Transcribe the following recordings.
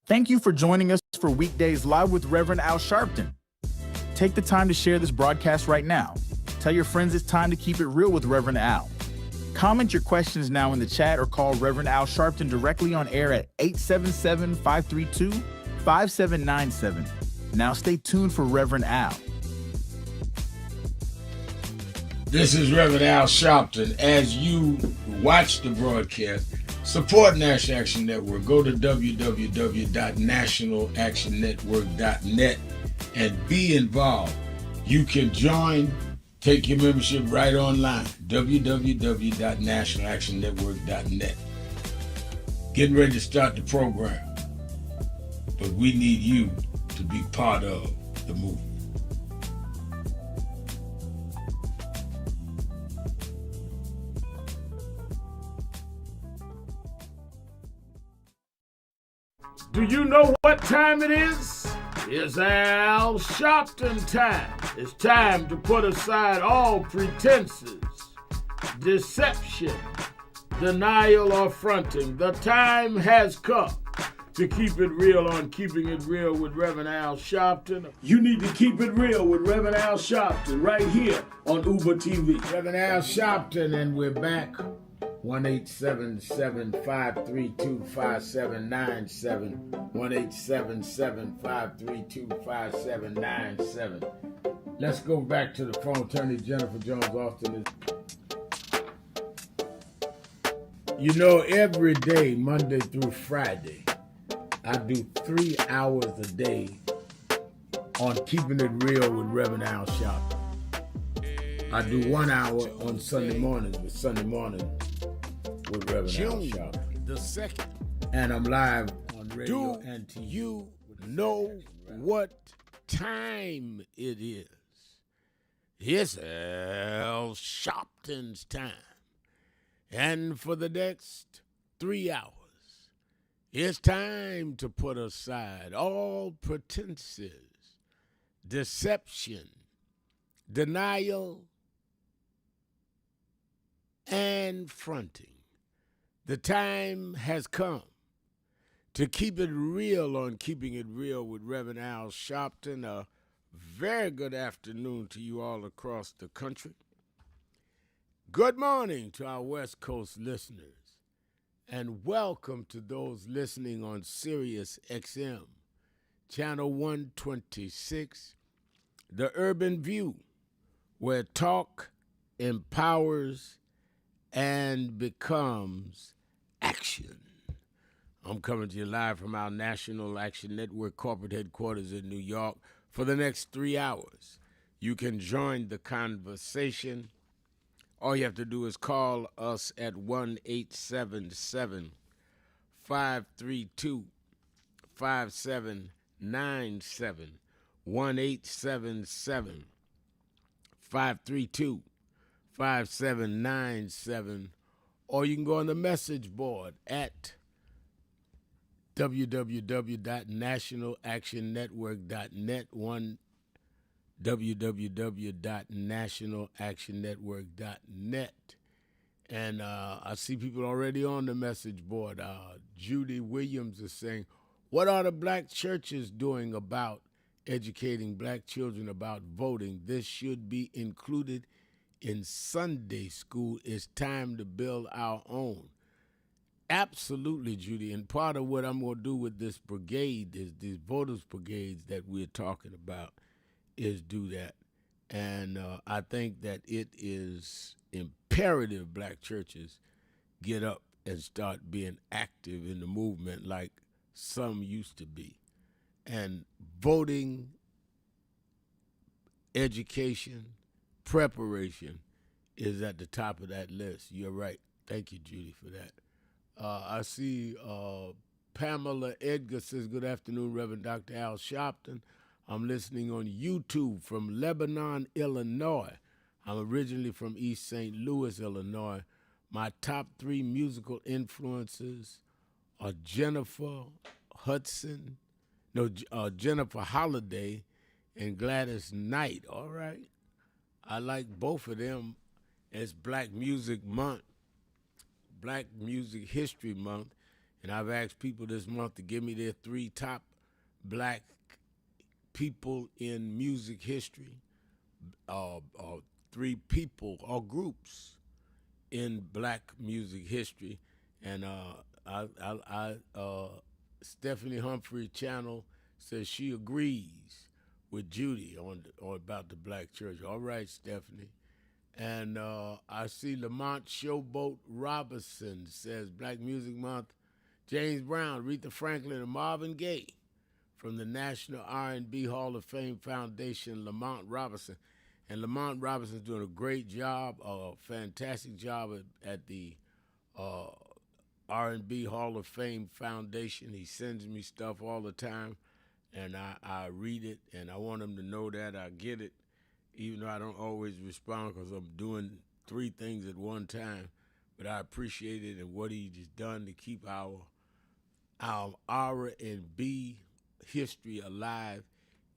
Thank you for joining us for Weekdays Live with Reverend Al Sharpton. Take the time to share this broadcast right now. Tell your friends it's time to keep it real with Reverend Al. Comment your questions now in the chat or call Reverend Al Sharpton directly on air at 877-532-5797. Now stay tuned for Reverend Al. This is Reverend Al Sharpton. As you watch the broadcast, support National Action Network. Go to www.nationalactionnetwork.net and be involved. You can join, take your membership right online, www.nationalactionnetwork.net. Getting ready to start the program, but we need you to be part of the movement. Do you know what time it is? It's Al Sharpton time. It's time to put aside all pretenses, deception, denial, or fronting. The time has come to keep it real on Keeping It Real with Reverend Al Sharpton. You need to keep it real with Reverend Al Sharpton right here on Uber TV. Reverend Al Sharpton, and we're back. 1-877-532-5797. 1-877-532-5797. Let's go back to the phone. Attorney Jennifer Jones Austin. You know, every day, Monday through Friday, I do 3 hours a day on Keeping It Real with Reverend Al Sharpton. I do 1 hour on Sunday mornings with Reverend Al Sharpton. The 2nd. And I'm live on radio and TV. Do you know what time it is? It's Al Sharpton's time. And for the next 3 hours, it's time to put aside all pretenses, deception, denial, and fronting. The time has come to keep it real on Keeping It Real with Reverend Al Sharpton. A very good afternoon to you all across the country. Good morning to our West Coast listeners, and welcome to those listening on Sirius XM, Channel 126, The Urban View, where talk empowers and becomes action. I'm coming to you live from our National Action Network corporate headquarters in New York for the next 3 hours. You can join the conversation. All you have to do is call us at 1-877-532-5797, 1-877-532-5797, or you can go on the message board at www.nationalactionnetwork.net, www.nationalactionnetwork.net. And I see people already on the message board. Judy Williams is saying, what are the black churches doing about educating black children about voting? This should be included in Sunday school. It's time to build our own. Absolutely, Judy. And part of what I'm going to do with this brigade, is these voters brigades that we're talking about, is do that. And I think that it is imperative black churches get up and start being active in the movement like some used to be. And voting, education, preparation is at the top of that list. You're right. Thank you, Judy, for that. I see Pamela Edgar says, good afternoon, Reverend Dr. Al Sharpton. I'm listening on YouTube from Lebanon, Illinois. I'm originally from East St. Louis, Illinois. My top 3 musical influences are Jennifer Holiday and Gladys Knight. All right. I like both of them. It's Black Music Month, Black Music History Month, And I've asked people this month to give me their 3 top black people in music history, or 3 people or groups in black music history. And Stephanie Humphrey Channel says she agrees with Judy on about the black church. All right, Stephanie. And I see Lamont Showboat Robinson says Black Music Month. James Brown, Aretha Franklin, and Marvin Gaye from the National R&B Hall of Fame Foundation, Lamont Robinson. And Lamont Robinson's doing a great job, a fantastic job at the R&B Hall of Fame Foundation. He sends me stuff all the time, and I read it, and I want him to know that I get it, even though I don't always respond because I'm doing 3 things at one time. But I appreciate it and what he's done to keep our R&B history alive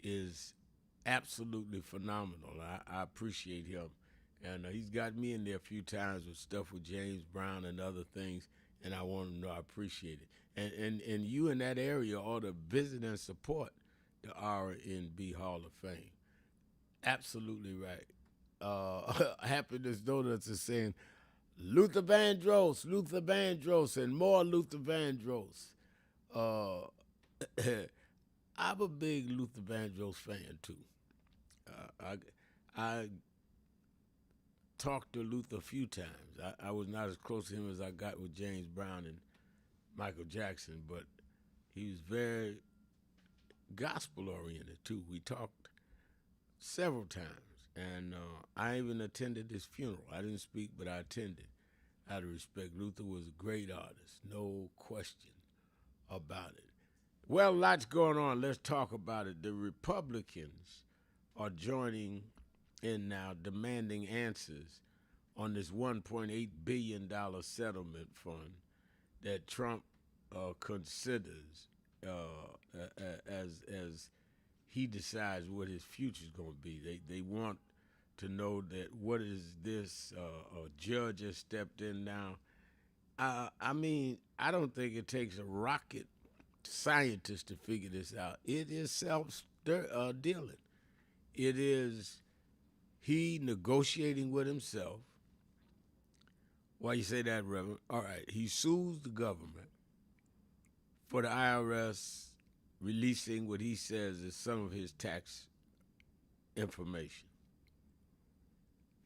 is absolutely phenomenal. I appreciate him. And he's got me in there a few times with stuff with James Brown and other things, and I want him to know I appreciate it. And you in that area ought to visit and support the R&B Hall of Fame. Absolutely right. Happiness Donuts is saying, Luther Vandross, and more Luther Vandross. I'm a big Luther Vandross fan too. I talked to Luther a few times. I was not as close to him as I got with James Brown and Michael Jackson, but he was very gospel oriented too. We talked several times, and I even attended his funeral. I didn't speak, but I attended. Out of respect, Luther was a great artist, no question about it. Well, lots going on. Let's talk about it. The Republicans are joining in now, demanding answers on this $1.8 billion settlement fund that Trump considers as he decides what his future is going to be. They want to know that what is this? A judge has stepped in now. I mean, I don't think it takes a rocket scientist to figure this out. It is self-dealing. It is he negotiating with himself. Why you say that, Reverend? All right, he sues the government for the IRS releasing what he says is some of his tax information.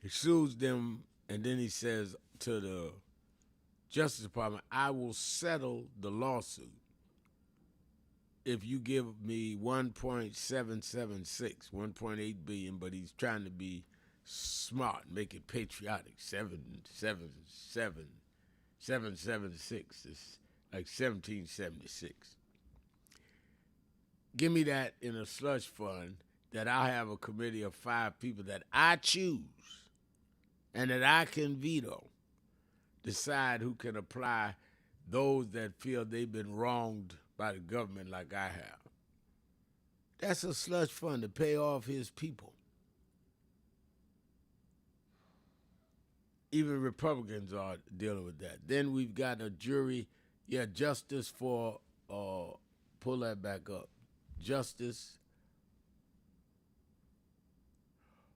He sues them, and then he says to the Justice Department, I will settle the lawsuit if you give me 1.776, 1.8 billion, but he's trying to be smart, make it patriotic. 776. It's like 1776. Give me that in a slush fund that I'll have a committee of 5 people that I choose and that I can veto, decide who can apply those that feel they've been wronged by the government like I have. That's a slush fund to pay off his people. Even Republicans are dealing with that. Then we've got a jury, justice for, pull that back up, justice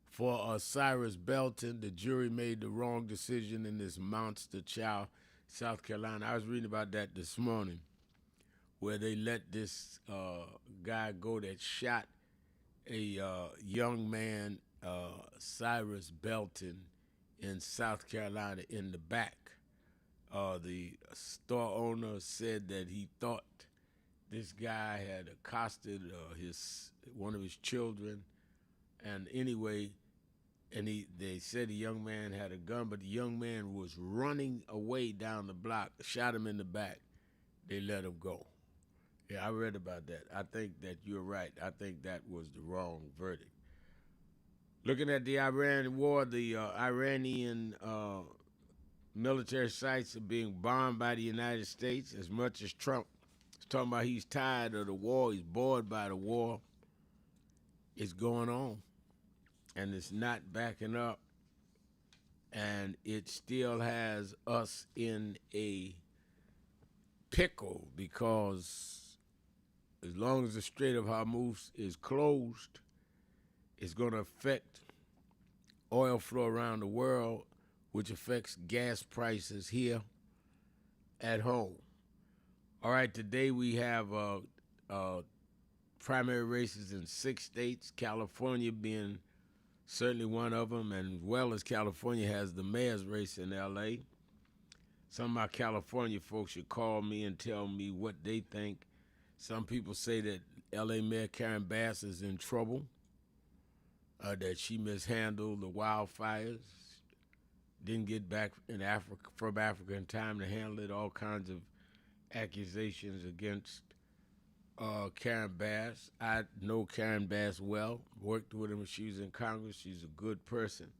for Cyrus Belton. The jury made the wrong decision in this monster child, South Carolina. I was reading about that this morning, where they let this guy go that shot a young man, Cyrus Belton, in South Carolina in the back. The store owner said that he thought this guy had accosted one of his children, and anyway, they said the young man had a gun, but the young man was running away down the block, shot him in the back. They let him go. Yeah, I read about that. I think that you're right. I think that was the wrong verdict. Looking at the Iran war, the Iranian military sites are being bombed by the United States. As much as Trump is talking about he's tired of the war, he's bored by the war, it's going on. And it's not backing up. And it still has us in a pickle because as long as the Strait of Hormuz is closed, it's going to affect oil flow around the world, which affects gas prices here at home. All right, today we have primary races in 6 states, California being certainly one of them, and as well as California has the mayor's race in L.A. Some of my California folks should call me and tell me what they think. Some people say that L.A. Mayor Karen Bass is in trouble, that she mishandled the wildfires, didn't get back from Africa in time to handle it, all kinds of accusations against Karen Bass. I know Karen Bass well, worked with her when she was in Congress. She's a good person,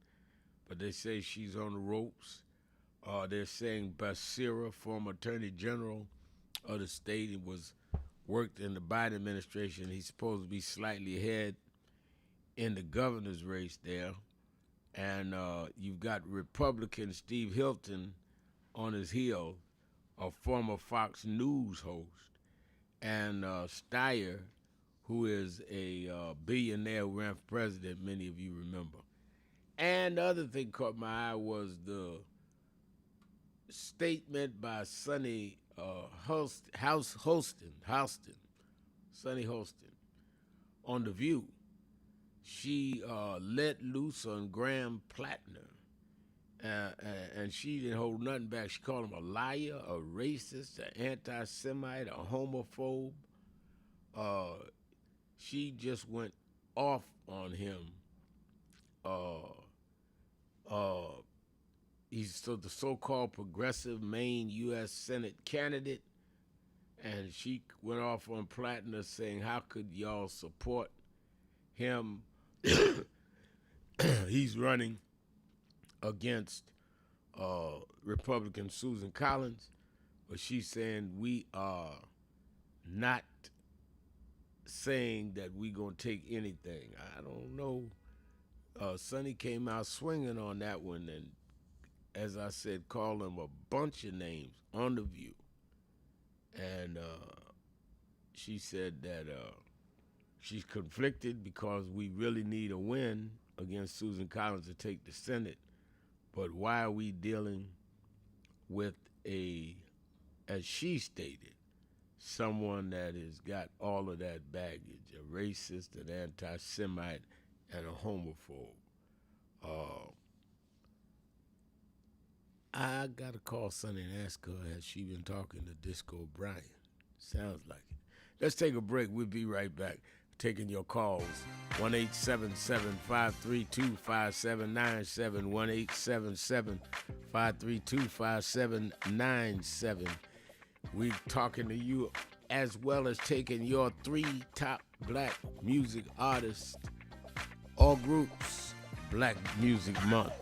but they say she's on the ropes. They're saying Becerra, former Attorney General of the state, worked in the Biden administration. He's supposed to be slightly ahead in the governor's race there. And you've got Republican Steve Hilton on his heel, a former Fox News host, and Steyer, who is a billionaire who ran for president, many of you remember. And the other thing caught my eye was the statement by Sunny Hostin, on The View. She let loose on Graham Plattner, and she didn't hold nothing back. She called him a liar, a racist, an anti-Semite, a homophobe. She just went off on him. He's the so-called progressive Maine U.S. Senate candidate, and she went off on Plattner saying, how could y'all support him? He's running against Republican Susan Collins, but she's saying we are not saying that we're going to take anything. I don't know. Sonny came out swinging on that one, and as I said, called him a bunch of names on The View. And she said that she's conflicted because we really need a win against Susan Collins to take the Senate. But why are we dealing with as she stated, someone that has got all of that baggage, a racist, an anti-Semite, and a homophobe? I got to call Sonny and ask her, has she been talking to Disco Bryant? Sounds like it. Let's take a break. We'll be right back. Taking your calls. 1-877-532-5797. 1-877-532-5797. We're talking to you as well as taking your 3 top black music artists or groups, Black Music Month.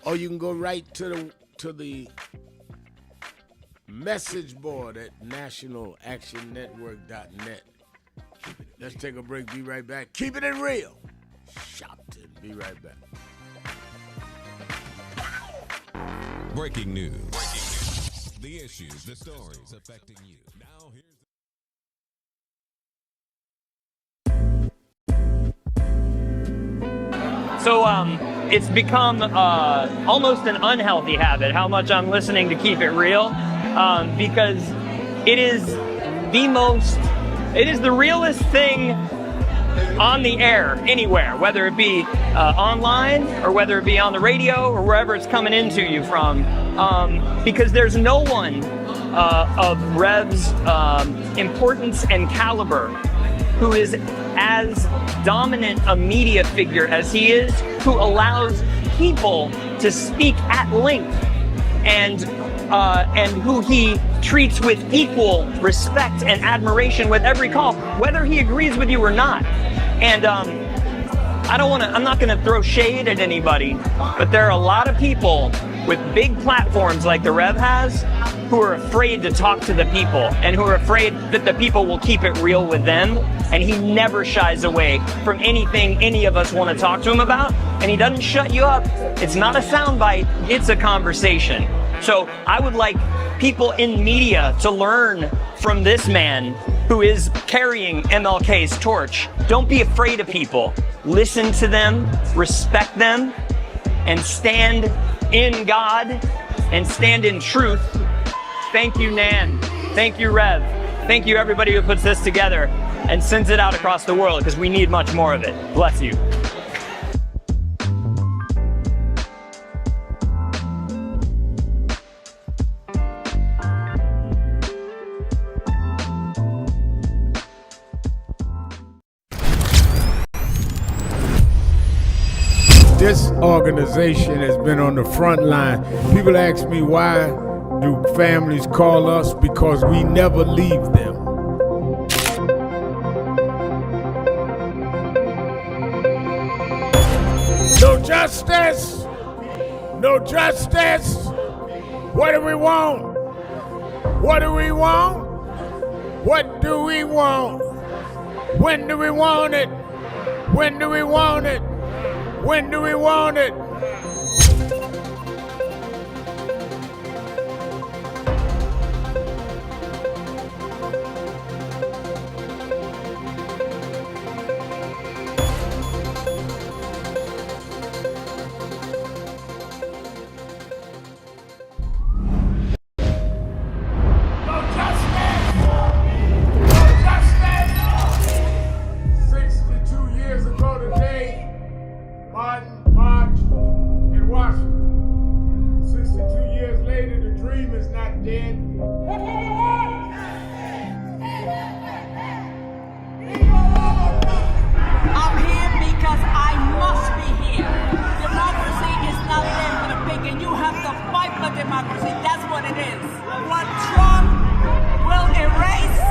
Or you can go right to the message board at nationalactionnetwork.net. Let's take a break. Be right back. Keeping it real. Sharpton. Be right back. Breaking news. The issues, the stories affecting you. Now here's So it's become almost an unhealthy habit how much I'm listening to Keep It Real, because it is the realest thing on the air anywhere, whether it be online or whether it be on the radio or wherever it's coming into you from, because there's no one of Rev's importance and caliber who is as dominant a media figure as he is, who allows people to speak at length, and who he treats with equal respect and admiration with every call, whether he agrees with you or not. And I'm not gonna throw shade at anybody, but there are a lot of people with big platforms like the Rev has who are afraid to talk to the people and who are afraid that the people will keep it real with them. And he never shies away from anything any of us want to talk to him about. And he doesn't shut you up. It's not a soundbite, it's a conversation. So I would like people in media to learn from this man who is carrying MLK's torch. Don't be afraid of people. Listen to them, respect them, and stand in God and stand in truth. Thank you, Nan. Thank you, Rev. Thank you, everybody who puts this together and sends it out across the world, because we need much more of it. Bless you. This organization has been on the front line. People ask me, why do families call us? Because we never leave them. No justice! No justice! What do we want? What do we want? What do we want? When do we want it? When do we want it? When do we want it? No justice! No justice! 62 years ago today, Martin marched in Washington. 62 years later, the dream is not dead. I'm here because I must be here. Democracy is not there for the pig, and you have to fight for democracy. That's what it is. What Trump will erase,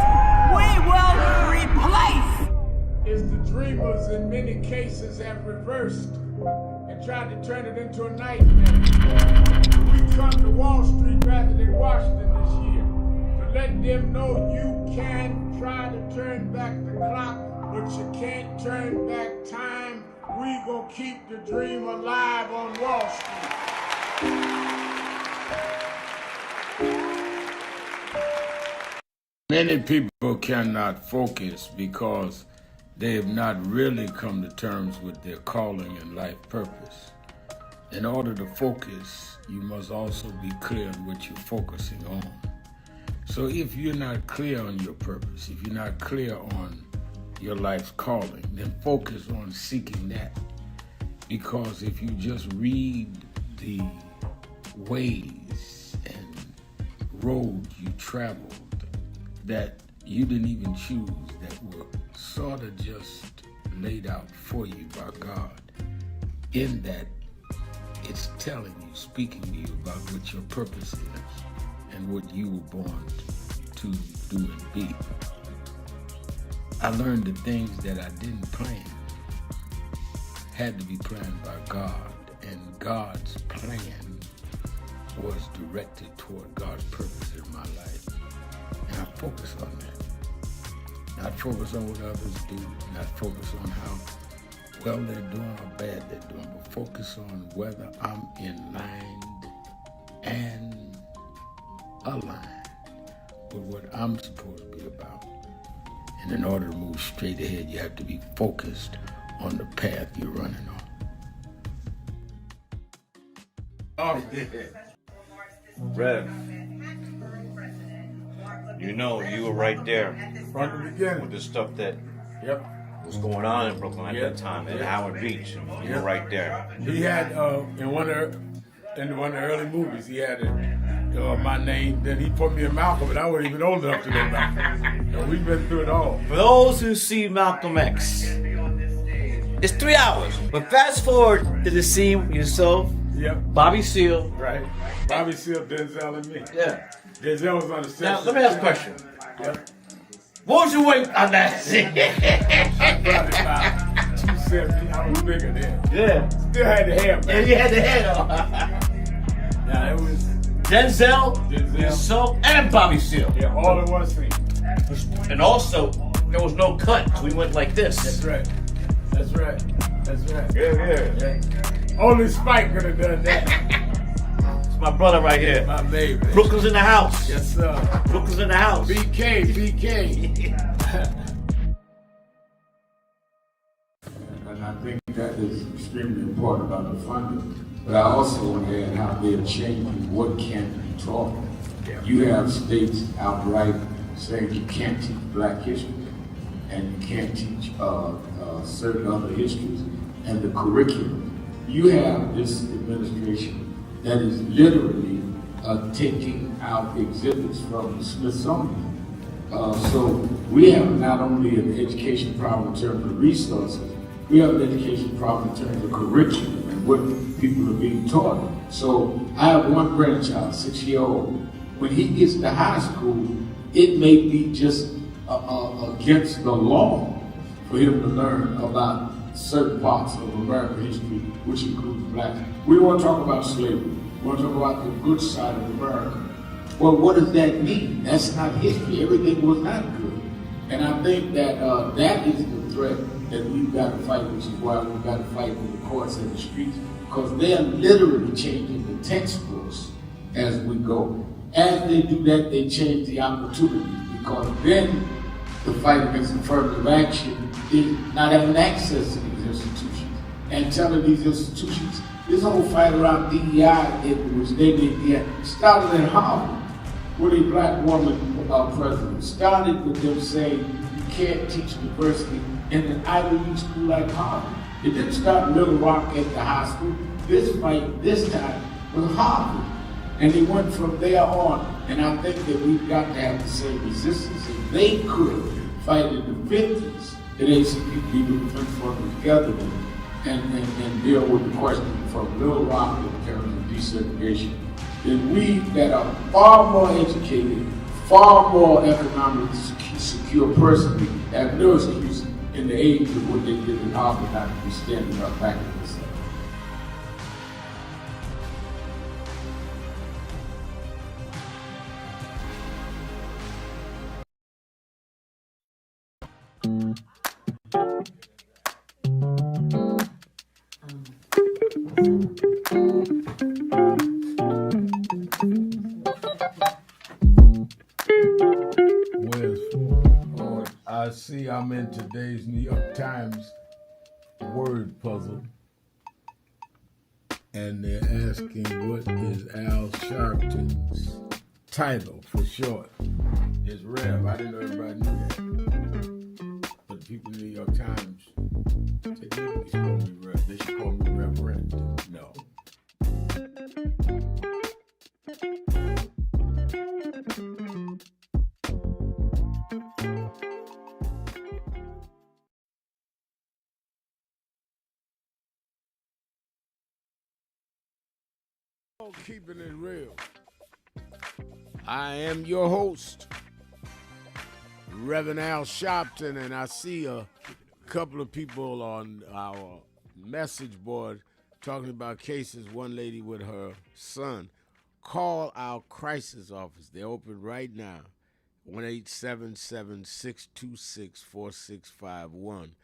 we will replace. Is the dreamers in many cases have reversed and tried to turn it into a nightmare. We come to Wall Street rather than Washington this year to let them know you can try to turn back the clock, but you can't turn back time. We gonna keep the dream alive on Wall Street. Many people cannot focus because they have not really come to terms with their calling and life purpose. In order to focus, you must also be clear on what you're focusing on. So if you're not clear on your purpose, if you're not clear on your life's calling, then focus on seeking that. Because if you just read the ways and roads you traveled that you didn't even choose, that were sort of just laid out for you by God, in that it's telling you, speaking to you about what your purpose is and what you were born to do and be. I learned the things that I didn't plan had to be planned by God, and God's plan was directed toward God's purpose in my life. And I focus on that. Not focus on what others do, not focus on how well they're doing or bad they're doing, but focus on whether I'm in line and aligned with what I'm supposed to be about. And in order to move straight ahead, you have to be focused on the path you're running on. Rev, you know, you were right there From the beginning. with the stuff that Yep. was going on in Brooklyn at Yeah. that time, at Yeah. Howard Beach. You were right there. He had in one of the early movies, he had my name. Then he put me in Malcolm, and I wasn't even old enough to know Malcolm. So we've been through it all. For those who see Malcolm X, it's 3 hours. But fast forward to the scene with yourself, Yep. Bobby Seale. Right. Bobby Seale, Denzel, and me. Yeah. Denzel was on the set. Now, let me ask a question. Yep. What was your weight on that scene? Probably about 270. I was bigger then. Yeah. Still had the hair, Yeah, man. you had the head on. Yeah, it was. Denzel, Denzel. yourself, and Bobby Seale. Yeah, all in one scene. And also, there was no cut, so we went like this. That's right. That's right. That's right. Yeah. Yeah. Only Spike could have done that. my brother right here. My baby. Brooklyn's in the house. Yes, sir. Brooklyn's in the house. BK. And I think that is extremely important about the funding. But I also want to add how they're changing what can be taught. You have states outright saying you can't teach Black history and you can't teach certain other histories and the curriculum. You have this administration that is literally taking out exhibits from the Smithsonian. So we have not only an education problem in terms of resources, we have an education problem in terms of curriculum and what people are being taught. So I have one grandchild, 6-year-old. When he gets to high school, it may be just against the law for him to learn about certain parts of American history, which includes Blacks. We want to talk about slavery. We want to talk about the good side of America. Well, what does that mean? That's not history. Everything was not good. And I think that that is the threat that we've got to fight, which is why we've got to fight with the courts and the streets, because they're literally changing the textbooks as we go. As they do that, they change the opportunities, because then the fight against affirmative action is not having access to these institutions and telling these institutions, this whole fight around DEI, in which they started at Harvard with a Black woman president. Started with them saying you can't teach diversity in an Ivy League school like Harvard. It didn't start in Little Rock at the high school. This fight, this time, was Harvard. And they went from there on. And I think that we've got to have the same resistance. If they could fight in the 50s, that ACP would have been together and deal with the question from Little Rock in terms of desegregation, then we that are far more educated, far more economically secure personally, have no excuse in the age of what they did in Harvard not to be standing up back in this. I see I'm in today's New York Times word puzzle, and they're asking what is Al Sharpton's title for short. It's Rev. I didn't know everybody knew that. But the people in the New York Times, they didn't call me Rev. They should call me Reverend. No. Keeping it real. I am your host, Reverend Al Sharpton, and I see a couple of people on our message board talking about cases. One lady with her son. Call our crisis office. They're open right now. 1-877-626-4651.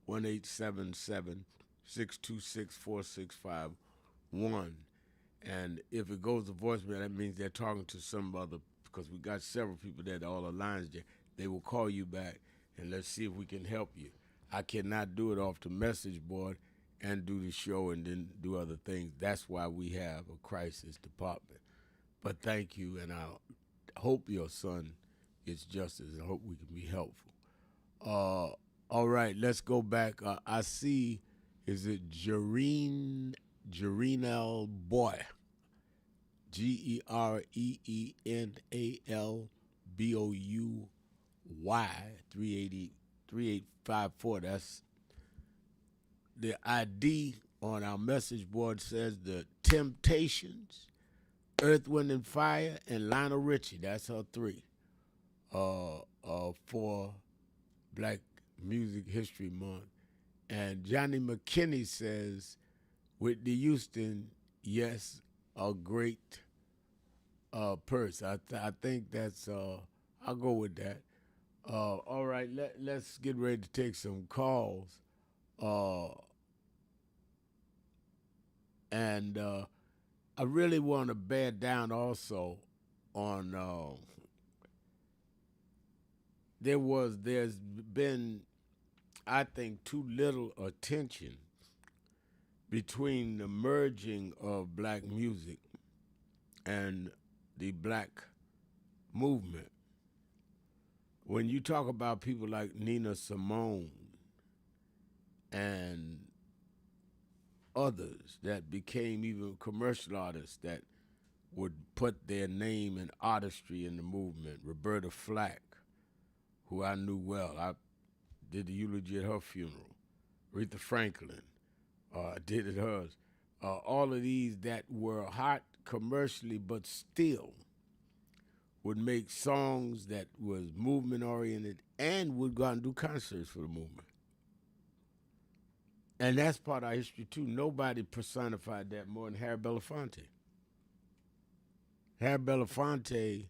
1-877-626-4651. And if it goes to voicemail, that means they're talking to some other, because we got several people there, all the lines there. They will call you back, and let's see if we can help you. I cannot do it off the message board and do the show and then do other things. That's why we have a crisis department. But thank you, and I hope your son gets justice. I hope we can be helpful. All right, let's go back. I see, is it Jareenal Boy? GEREENALBOUY 3854. That's the ID on our message board. Says the Temptations, Earth, Wind and Fire, and Lionel Richie. That's her three. For Black Music History Month. And Johnny McKinney says Whitney Houston, yes, a great person. I think that's, I'll go with that. All right, let's get ready to take some calls. And I really want to bear down also on there's been, I think, too little attention between the merging of black music and the black movement. When you talk about people like Nina Simone and others that became even commercial artists that would put their name and artistry in the movement, Roberta Flack, who I knew well. I did the eulogy at her funeral. Aretha Franklin, did it hers. All of these that were hot commercially, but still would make songs that was movement oriented and would go out and do concerts for the movement. And that's part of our history too. Nobody personified that more than Harry Belafonte. Harry Belafonte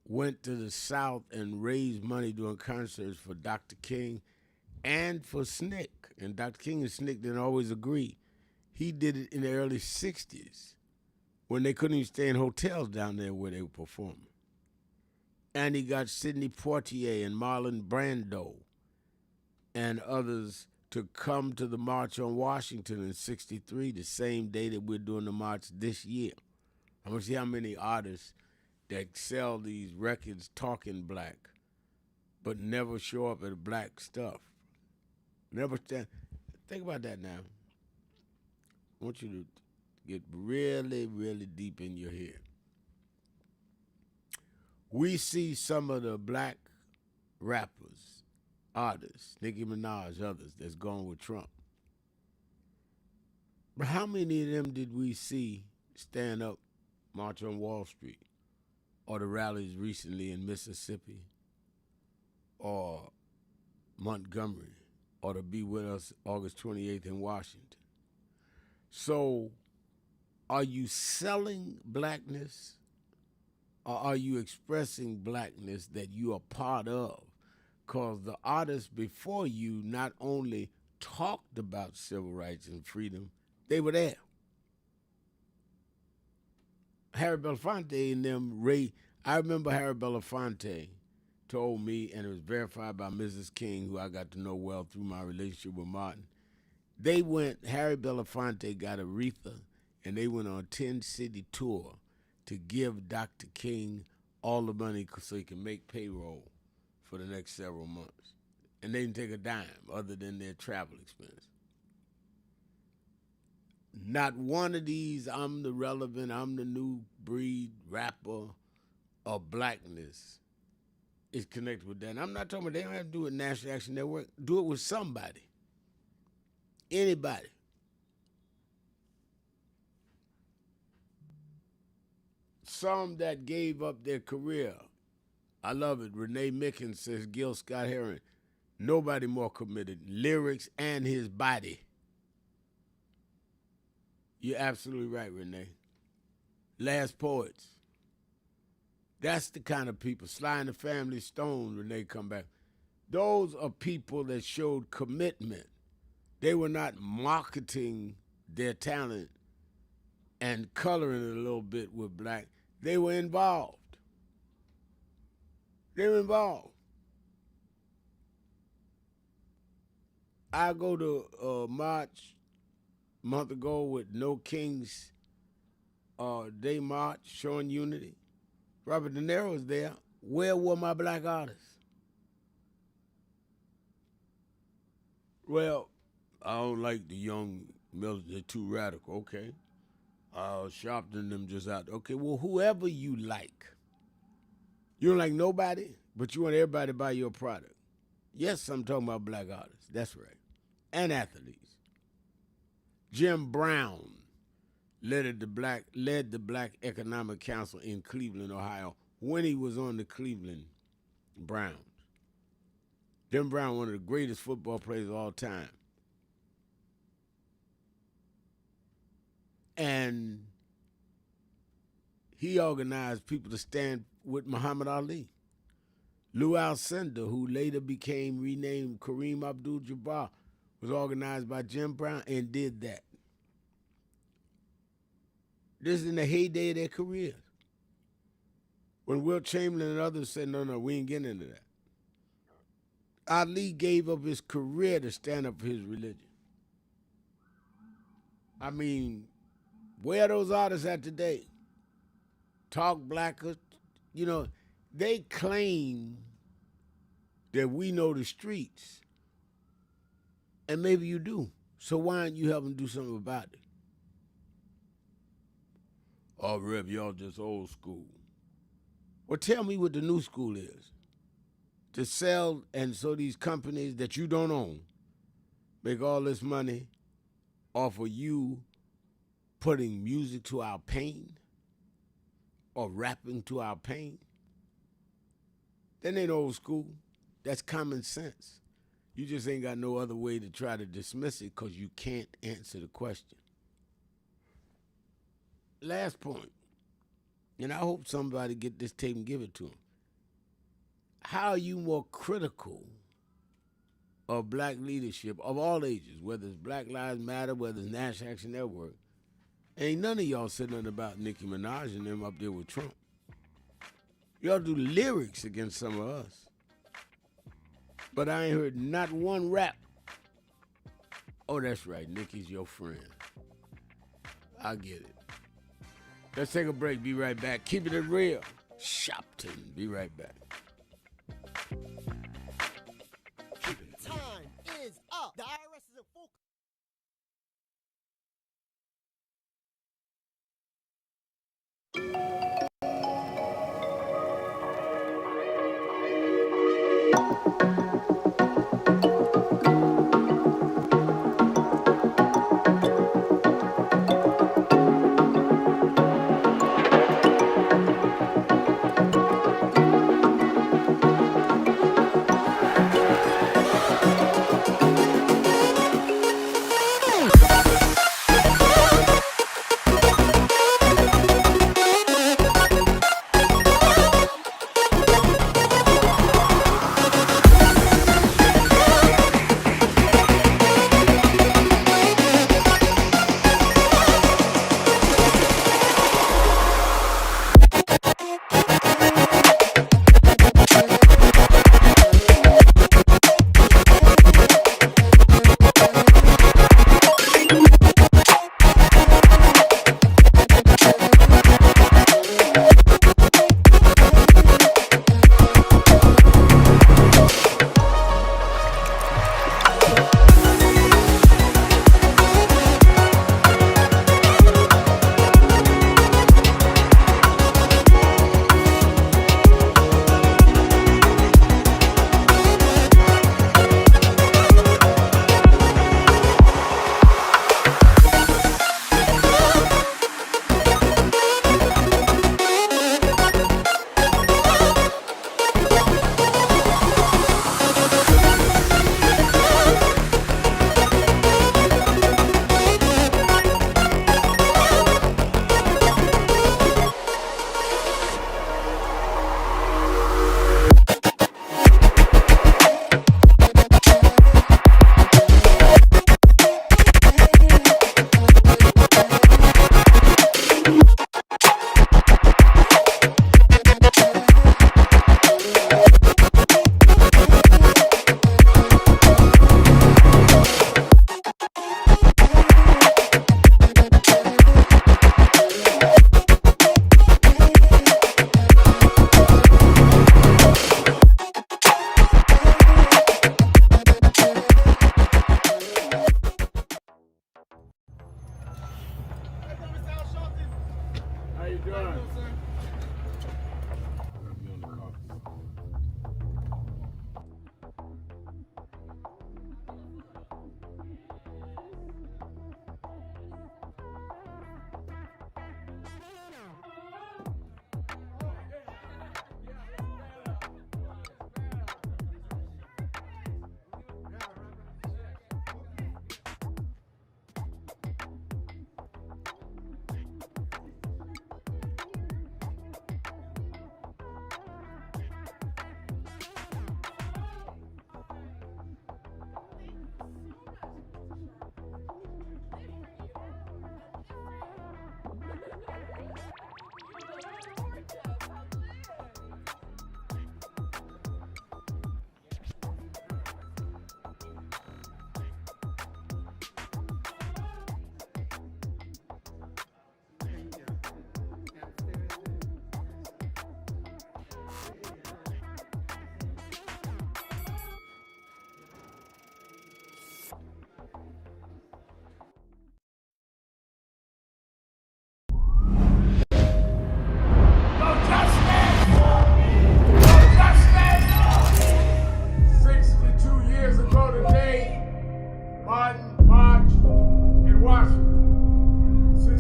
went to the South and raised money doing concerts for Dr. King and for SNCC. And Dr. King and SNCC didn't always agree. He did it in the early 60s when they couldn't even stay in hotels down there where they were performing. And he got Sidney Poitier and Marlon Brando and others to come to the March on Washington in '63, the same day that we're doing the march this year. I'm gonna see how many artists that sell these records talking black, but never show up at black stuff. Never stand. Think about that now. I want you to get really, really deep in your head. We see some of the black rappers, artists, Nicki Minaj, others, that's gone with Trump. But how many of them did we see stand up, march on Wall Street, or the rallies recently in Mississippi, or Montgomery, or to be with us August 28th in Washington? So, are you selling blackness, or are you expressing blackness that you are part of? Because the artists before you not only talked about civil rights and freedom, they were there. Harry Belafonte and them, I remember Harry Belafonte told me, and it was verified by Mrs. King, who I got to know well through my relationship with Martin. Harry Belafonte got Aretha, and they went on a 10-city tour to give Dr. King all the money so he can make payroll for the next several months. And they didn't take a dime other than their travel expense. Not one of these, I'm the relevant, I'm the new breed rapper of blackness is connected with that. And I'm not talking about they don't have to do it with National Action Network. Do it with somebody. Anybody. Some that gave up their career. I love it. Renee Mickens says Gil Scott-Heron. Nobody more committed. Lyrics and his body. You're absolutely right, Renee. Last Poets. That's the kind of people. Sly and the Family Stone, Renee, come back. Those are people that showed commitment. They were not marketing their talent and coloring it a little bit with black. They were involved. They were involved. I go to March a month ago with No Kings Day March showing unity. Robert De Niro was there. Where were my black artists? Well, I don't like the young military, they're too radical. Okay. Sharpton them just out. Okay, well, whoever you like. You don't like nobody, but you want everybody to buy your product. Yes, I'm talking about black artists. That's right. And athletes. Jim Brown led the Black Economic Council in Cleveland, Ohio, when he was on the Cleveland Browns. Jim Brown, one of the greatest football players of all time. And he organized people to stand with Muhammad Ali. Lou Alcindor, who later became renamed Kareem Abdul-Jabbar, was organized by Jim Brown and did that. This is in the heyday of their careers. When Will Chamberlain and others said, no, we ain't getting into that. Ali gave up his career to stand up for his religion. I mean, where are those artists at today? Talk Blacker, they claim that we know the streets. And maybe you do. So why aren't you helping do something about it? Oh, Rev, y'all just old school. Well, tell me what the new school is. To sell, and so these companies that you don't own make all this money off of you putting music to our pain or rapping to our pain. That ain't old school. That's common sense. You just ain't got no other way to try to dismiss it because you can't answer the question. Last point, and I hope somebody get this tape and give it to them. How are you more critical of black leadership of all ages, whether it's Black Lives Matter, whether it's National Action Network? Ain't none of y'all said nothing about Nicki Minaj and them up there with Trump. Y'all do lyrics against some of us. But I ain't heard not one rap. Oh, that's right, Nicki's your friend. I get it. Let's take a break, be right back. Keeping it real. Sharpton, be right back. Time is up. The IRS is in full.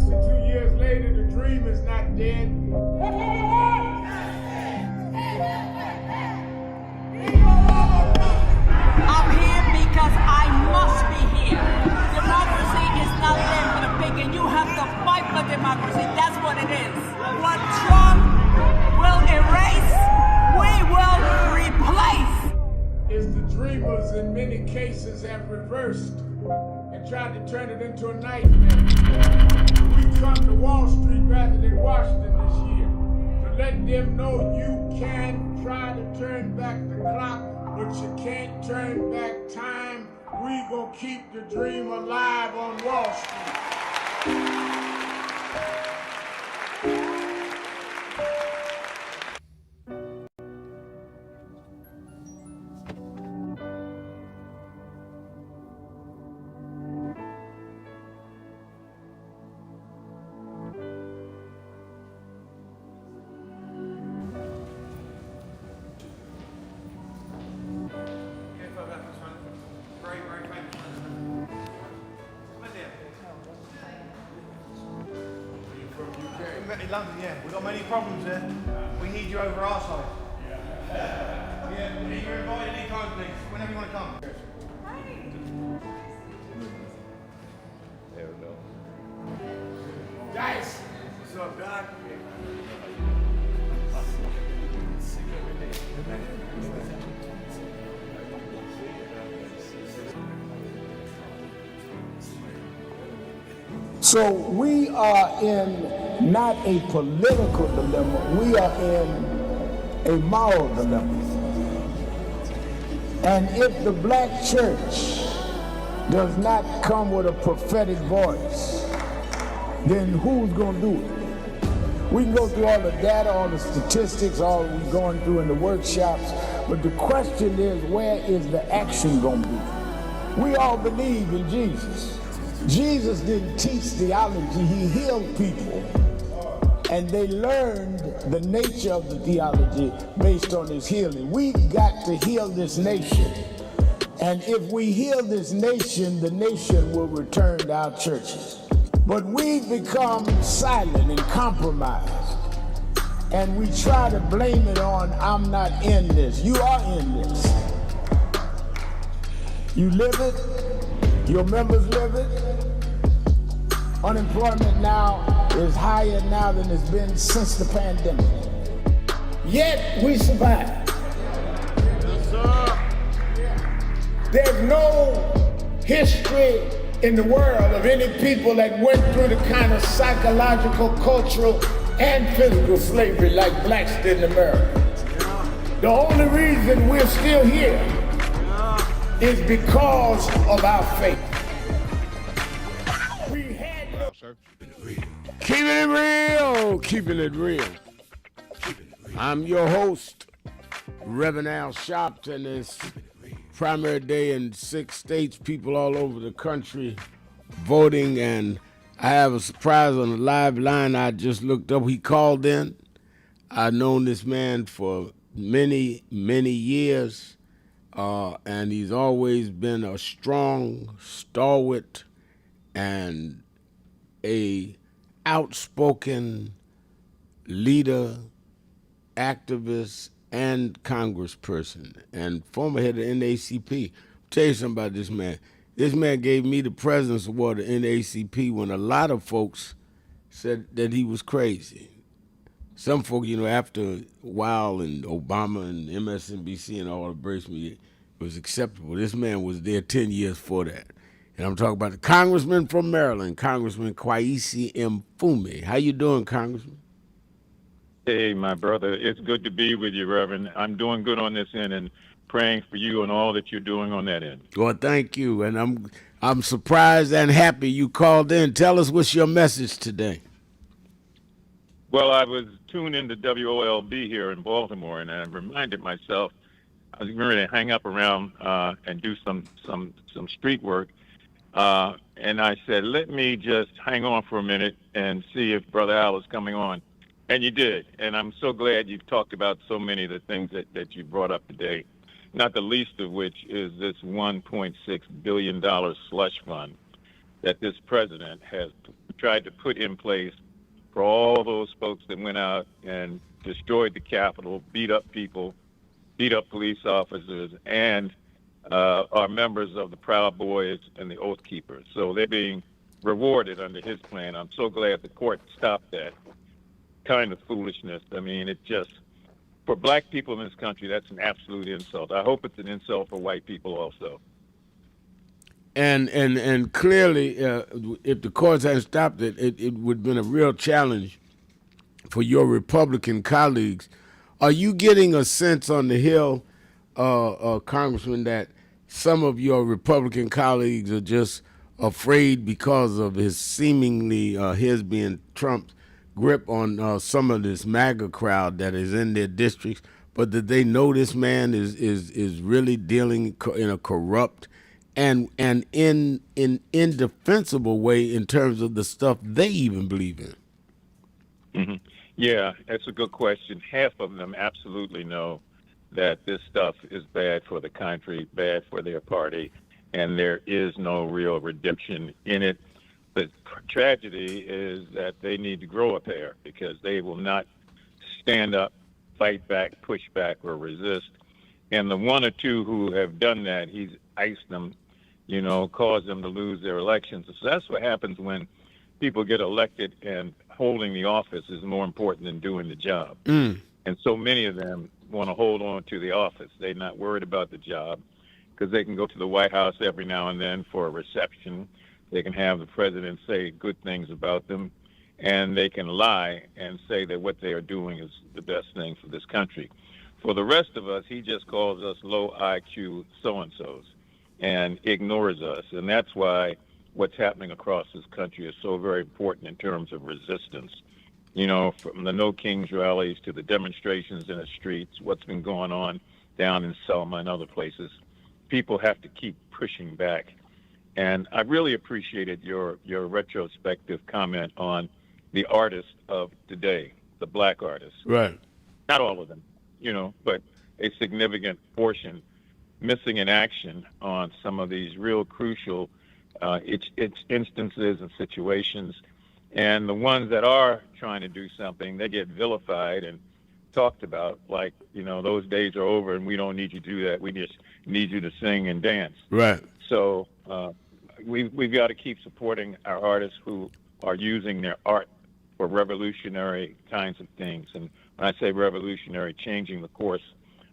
Listen, 2 years later, the dream is not dead. I'm here because I must be here. Democracy is not there for the pig, and you have to fight for democracy. That's what it is. What Trump will erase, we will replace. Is the dreamers in many cases have reversed and tried to turn it into a nightmare. We come to Wall Street rather than Washington this year to let them know you can try to turn back the clock, but you can't turn back time. We gonna keep the dream alive on Wall Street. London, yeah. We've got many problems there. We need you over our side. Yeah, you're invited anytime, please. Whenever you want to come. There we go. Guys, what's up, Doc? So we are in not a political dilemma, we are in a moral dilemma. And if the black church does not come with a prophetic voice, then who's going to do it? We can go through all the data, all the statistics, all we're going through in the workshops, but the question is, where is the action going to be? We all believe in Jesus. Jesus didn't teach theology, he healed people. And they learned the nature of the theology based on his healing. We've got to heal this nation. And if we heal this nation, the nation will return to our churches. But we've become silent and compromised. And we try to blame it on, I'm not in this. You are in this. You live it, your members live it. Unemployment now is higher now than it's been since the pandemic. Yet we survive. There's no history in the world of any people that went through the kind of psychological, cultural, and physical slavery like blacks did in America. The only reason we're still here is because of our faith. Keeping it real, keeping it real. I'm your host, Reverend Al Sharpton. It's primary day in 6 states, people all over the country voting, and I have a surprise on the live line. I just looked up, he called in. I've known this man for many, many years, and he's always been a strong, stalwart, and a outspoken leader, activist, and congressperson, and former head of NAACP. I'll tell you something about this man. This man gave me the President's Award at NAACP when a lot of folks said that he was crazy. Some folk, after a while and Obama and MSNBC and all embraced me, it was acceptable. This man was there 10 years for that. And I'm talking about the Congressman from Maryland, Congressman Kwesi Mfume. How you doing, Congressman? Hey, my brother. It's good to be with you, Reverend. I'm doing good on this end and praying for you and all that you're doing on that end. Well, thank you. And I'm surprised and happy you called in. Tell us what's your message today. Well, I was tuned into WOLB here in Baltimore, and I reminded myself I was going to hang up around and do some street work. And I said, let me just hang on for a minute and see if Brother Al is coming on. And you did. And I'm so glad you've talked about so many of the things that you brought up today, not the least of which is this $1.6 billion slush fund that this president has tried to put in place for all those folks that went out and destroyed the Capitol, beat up people, beat up police officers, and are members of the Proud Boys and the Oath Keepers. So they're being rewarded under his plan. I'm so glad the court stopped that kind of foolishness. I mean, it just, for black people in this country, that's an absolute insult. I hope it's an insult for white people also. And clearly, if the courts hadn't stopped it, it would have been a real challenge for your Republican colleagues. Are you getting a sense on the Hill, Congressman, that some of your Republican colleagues are just afraid because of his seemingly, his being Trump's grip on some of this MAGA crowd that is in their districts, but that they know this man is really dealing in a corrupt and in indefensible way in terms of the stuff they even believe in? Mm-hmm. Yeah, that's a good question. Half of them absolutely know that this stuff is bad for the country, bad for their party, and there is no real redemption in it. The tragedy is that they need to grow a pair because they will not stand up, fight back, push back, or resist. And the one or two who have done that, he's iced them, caused them to lose their elections. So that's what happens when people get elected and holding the office is more important than doing the job. And so many of them want to hold on to the office. They're not worried about the job because they can go to the White House every now and then for a reception. They can have the president say good things about them, and they can lie and say that what they are doing is the best thing for this country. For the rest of us, he just calls us low IQ so-and-sos and ignores us. And that's why what's happening across this country is so very important in terms of resistance. From the No Kings rallies to the demonstrations in the streets, what's been going on down in Selma and other places, people have to keep pushing back. And I really appreciated your retrospective comment on the artists of today, the black artists. Right. Not all of them, but a significant portion missing in action on some of these real crucial it's instances and situations. And the ones that are trying to do something, they get vilified and talked about like, those days are over and we don't need you to do that. We just need you to sing and dance. Right. So we've got to keep supporting our artists who are using their art for revolutionary kinds of things. And when I say revolutionary, changing the course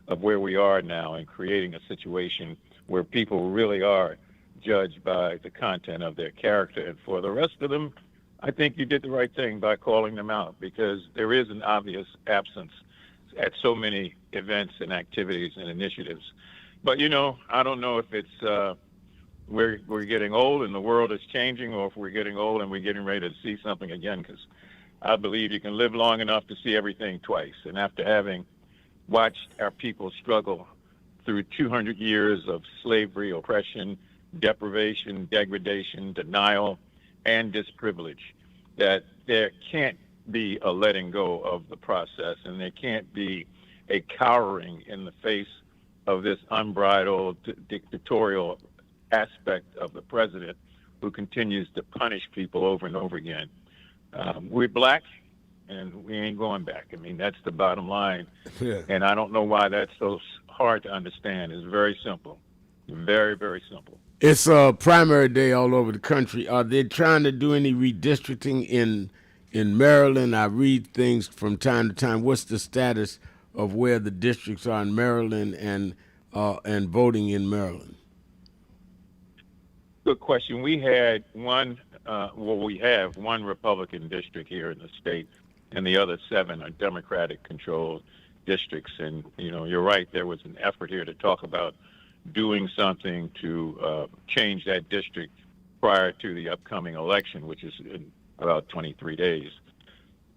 of where we are now and creating a situation where people really are judged by the content of their character. And for the rest of them, I think you did the right thing by calling them out because there is an obvious absence at so many events and activities and initiatives. But, I don't know if it's we're getting old and the world is changing or if we're getting old and we're getting ready to see something again, because I believe you can live long enough to see everything twice. And after having watched our people struggle through 200 years of slavery, oppression, deprivation, degradation, denial, and disprivilege, that there can't be a letting go of the process and there can't be a cowering in the face of this unbridled dictatorial aspect of the president who continues to punish people over and over again. We're black and we ain't going back. I mean, that's the bottom line. Yeah. And I don't know why that's so hard to understand. It's very simple. Very, very simple. It's a primary day all over the country. Are they trying to do any redistricting in Maryland? I read things from time to time. What's the status of where the districts are in Maryland and voting in Maryland? Good question. We had we have one Republican district here in the state, and the other 7 are Democratic-controlled districts. And, you're right, there was an effort here to talk about doing something to change that district prior to the upcoming election, which is in about 23 days.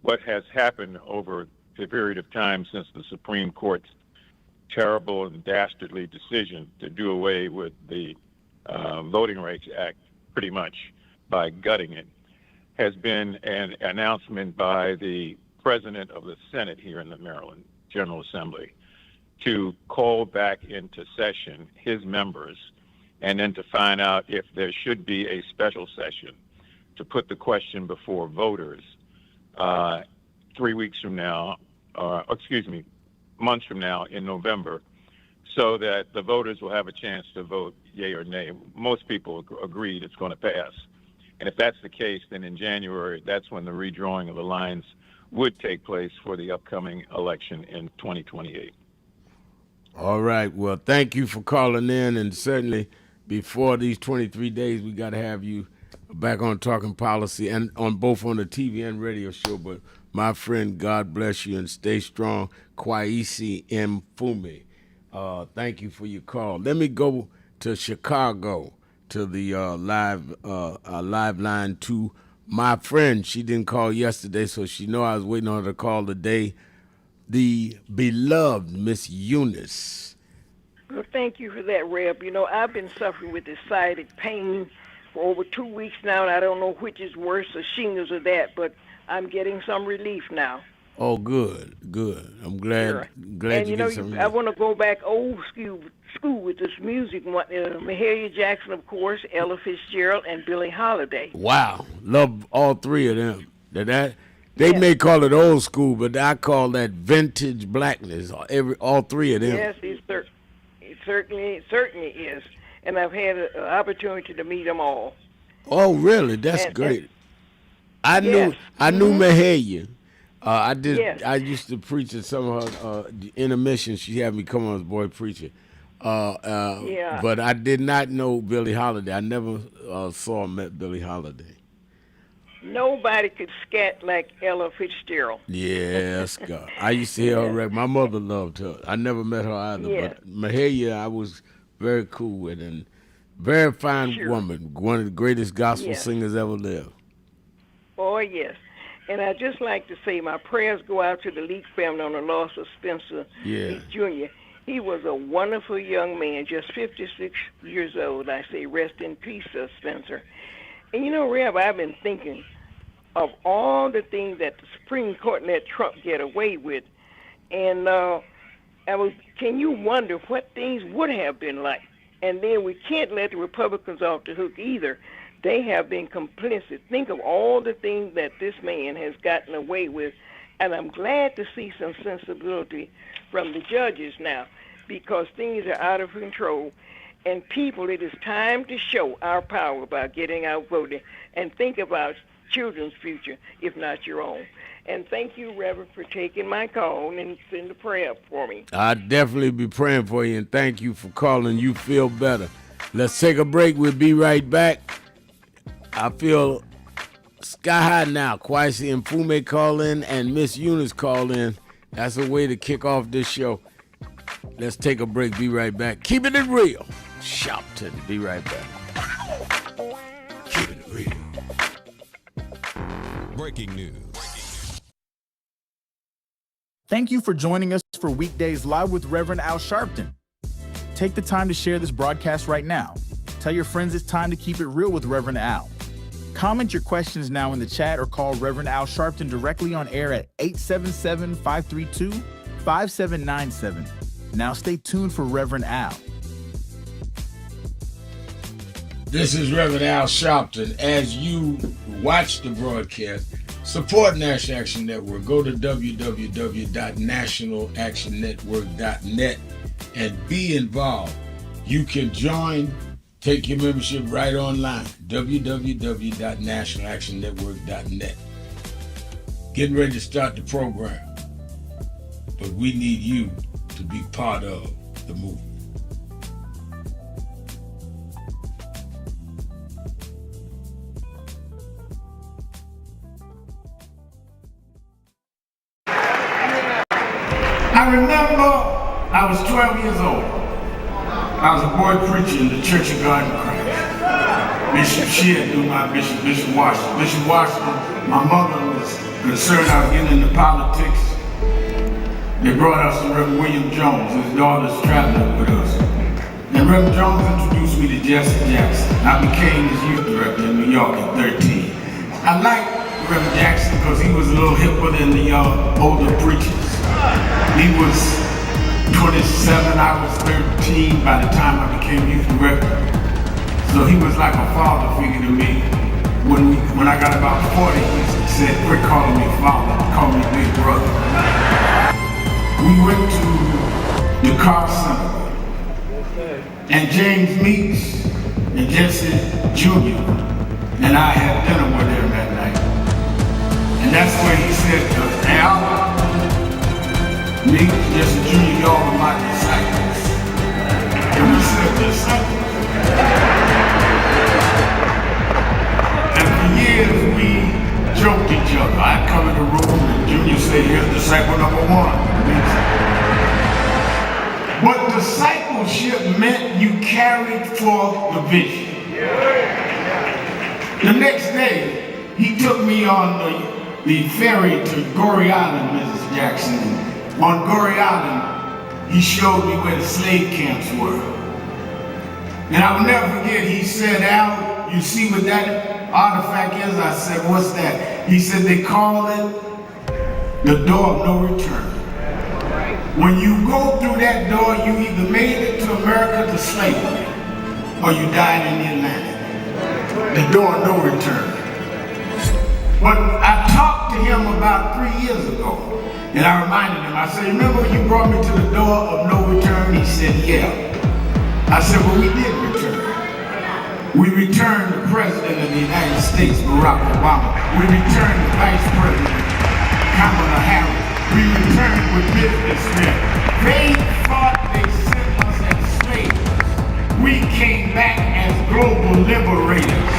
What has happened over the period of time since the Supreme Court's terrible and dastardly decision to do away with the Voting Rights Act pretty much by gutting it has been an announcement by the president of the Senate here in the Maryland General Assembly to call back into session his members and then to find out if there should be a special session to put the question before voters 3 weeks from now, months from now in November, so that the voters will have a chance to vote yay or nay. Most people agreed it's going to pass. And if that's the case, then in January, that's when the redrawing of the lines would take place for the upcoming election in 2028. All right. Well, thank you for calling in, and certainly before these 23 days, we got to have you back on Talking Policy and on both on the TV and radio show. But my friend, God bless you and stay strong. Kwaisi Mfume. Thank you for your call. Let me go to Chicago to the live line to my friend. She didn't call yesterday, so she know I was waiting on her to call today. The beloved Miss Eunice. Well, thank you for that, Reb. You know, I've been suffering with decided pain for over 2 weeks now, and I don't know which is worse, the shingles or that, but I'm getting some relief now. Oh, good. I'm glad. Sure. Glad and you get some. I want to go back old school with this music. Mahalia Jackson, of course, Ella Fitzgerald, and Billie Holiday. Wow, love all three of them. They may call it old school, but I call that vintage blackness. All three of them. Yes, it certainly is. And I've had an opportunity to meet them all. Oh, really? That's great. I knew Mahalia. I used to preach at some of her intermissions. She had me come on as boy preacher. But I did not know Billie Holiday. I never saw or met Billie Holiday. Nobody could scat like Ella Fitzgerald. Yes, God. I used to hear her record. My mother loved her. I never met her either. But Mahalia, I was very cool with, and very fine woman. One of the greatest gospel singers ever lived. Oh, yes. And I'd just like to say my prayers go out to the Leak family on the loss of Spencer Leak Jr. He was a wonderful young man, just 56 years old. I say rest in peace, Spencer. And you know, Reb, I've been thinking of all the things that the Supreme Court let Trump get away with. And can you wonder what things would have been like? And then we can't let the Republicans off the hook either. They have been complicit. Think of all the things that this man has gotten away with. And I'm glad to see some sensibility from the judges now, because things are out of control. And people, it is time to show our power by getting out voting and think about children's future, if not your own. And thank you, Reverend, for taking my call and send a prayer for me. I'll definitely be praying for you, and thank you for calling. You feel better. Let's take a break. We'll be right back. I feel sky high now. Kwaisi and Mfume call in and Miss Eunice call in. That's a way to kick off this show. Let's take a break. Be right back. Keeping it real. Sharpton. Be right back. Keeping it real. Breaking news. Thank you for joining us for Weekdays Live with Reverend Al Sharpton. Take the time to share this broadcast right now. Tell your friends it's time to keep it real with Reverend Al. Comment your questions now in the chat or call Reverend Al Sharpton directly on air at 877-532-5797. Now stay tuned for Reverend Al. This is Reverend Al Sharpton. As you watch the broadcast, support National Action Network. Go to www.nationalactionnetwork.net and be involved. You can join. Take your membership right online, www.nationalactionnetwork.net. Getting ready to start the program, but we need you to be part of the movement. I remember I was 12 years old. I was a boy preacher in the Church of God in Christ. Bishop Shear knew my bishop, Bishop Washington. Bishop Washington, my mother was concerned I was getting into politics. They brought us to Reverend William Jones. His daughter's traveling with us. And Reverend Jones introduced me to Jesse Jackson. I became his youth director in New York at 13. I liked Reverend Jackson because he was a little hipper than the older preachers. He was 27, I was 13 by the time I became youth director. So he was like a father figure to me. When I got about 40, he said, quit calling me father, call me big brother. We went to the car center, and James Meeks and Jesse Jr. and I had dinner with him that night. And that's where he said to us, Al, Meeks, Jesse Jr., y'all are my disciples. And we said, disciples? And for years we joked each other. I'd come in the room and Junior said, here's disciple number one. But discipleship meant you carried forth the vision. The next day, he took me on the ferry to Goree Island, Mrs. Jackson. On Goree Island, he showed me where the slave camps were. And I will never forget, he said, Al, you see what that artifact is? I said, what's that? He said, they call it the door of no return. When you go through that door, you either made it to America to slavery, or you died in the Atlantic. The door of no return. But I talked to him about 3 years ago, and I reminded him, I said, remember you brought me to the door of no return? He said, yeah. I said, well, we did return. We returned the President of the United States, Barack Obama. We returned the Vice President, Kamala Harris. We returned with businessmen. They thought they sent us as slaves. We came back as global liberators.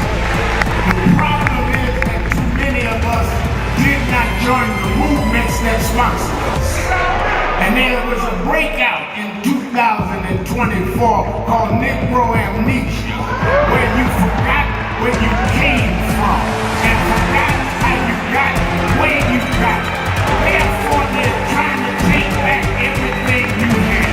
The problem is that too many of us did not join the movements that sponsored us. And there was a breakout in 2024 called Negro Amnesia, where you forgot where you came from and forgot how you got where you got. Therefore, they're trying to take back everything you had.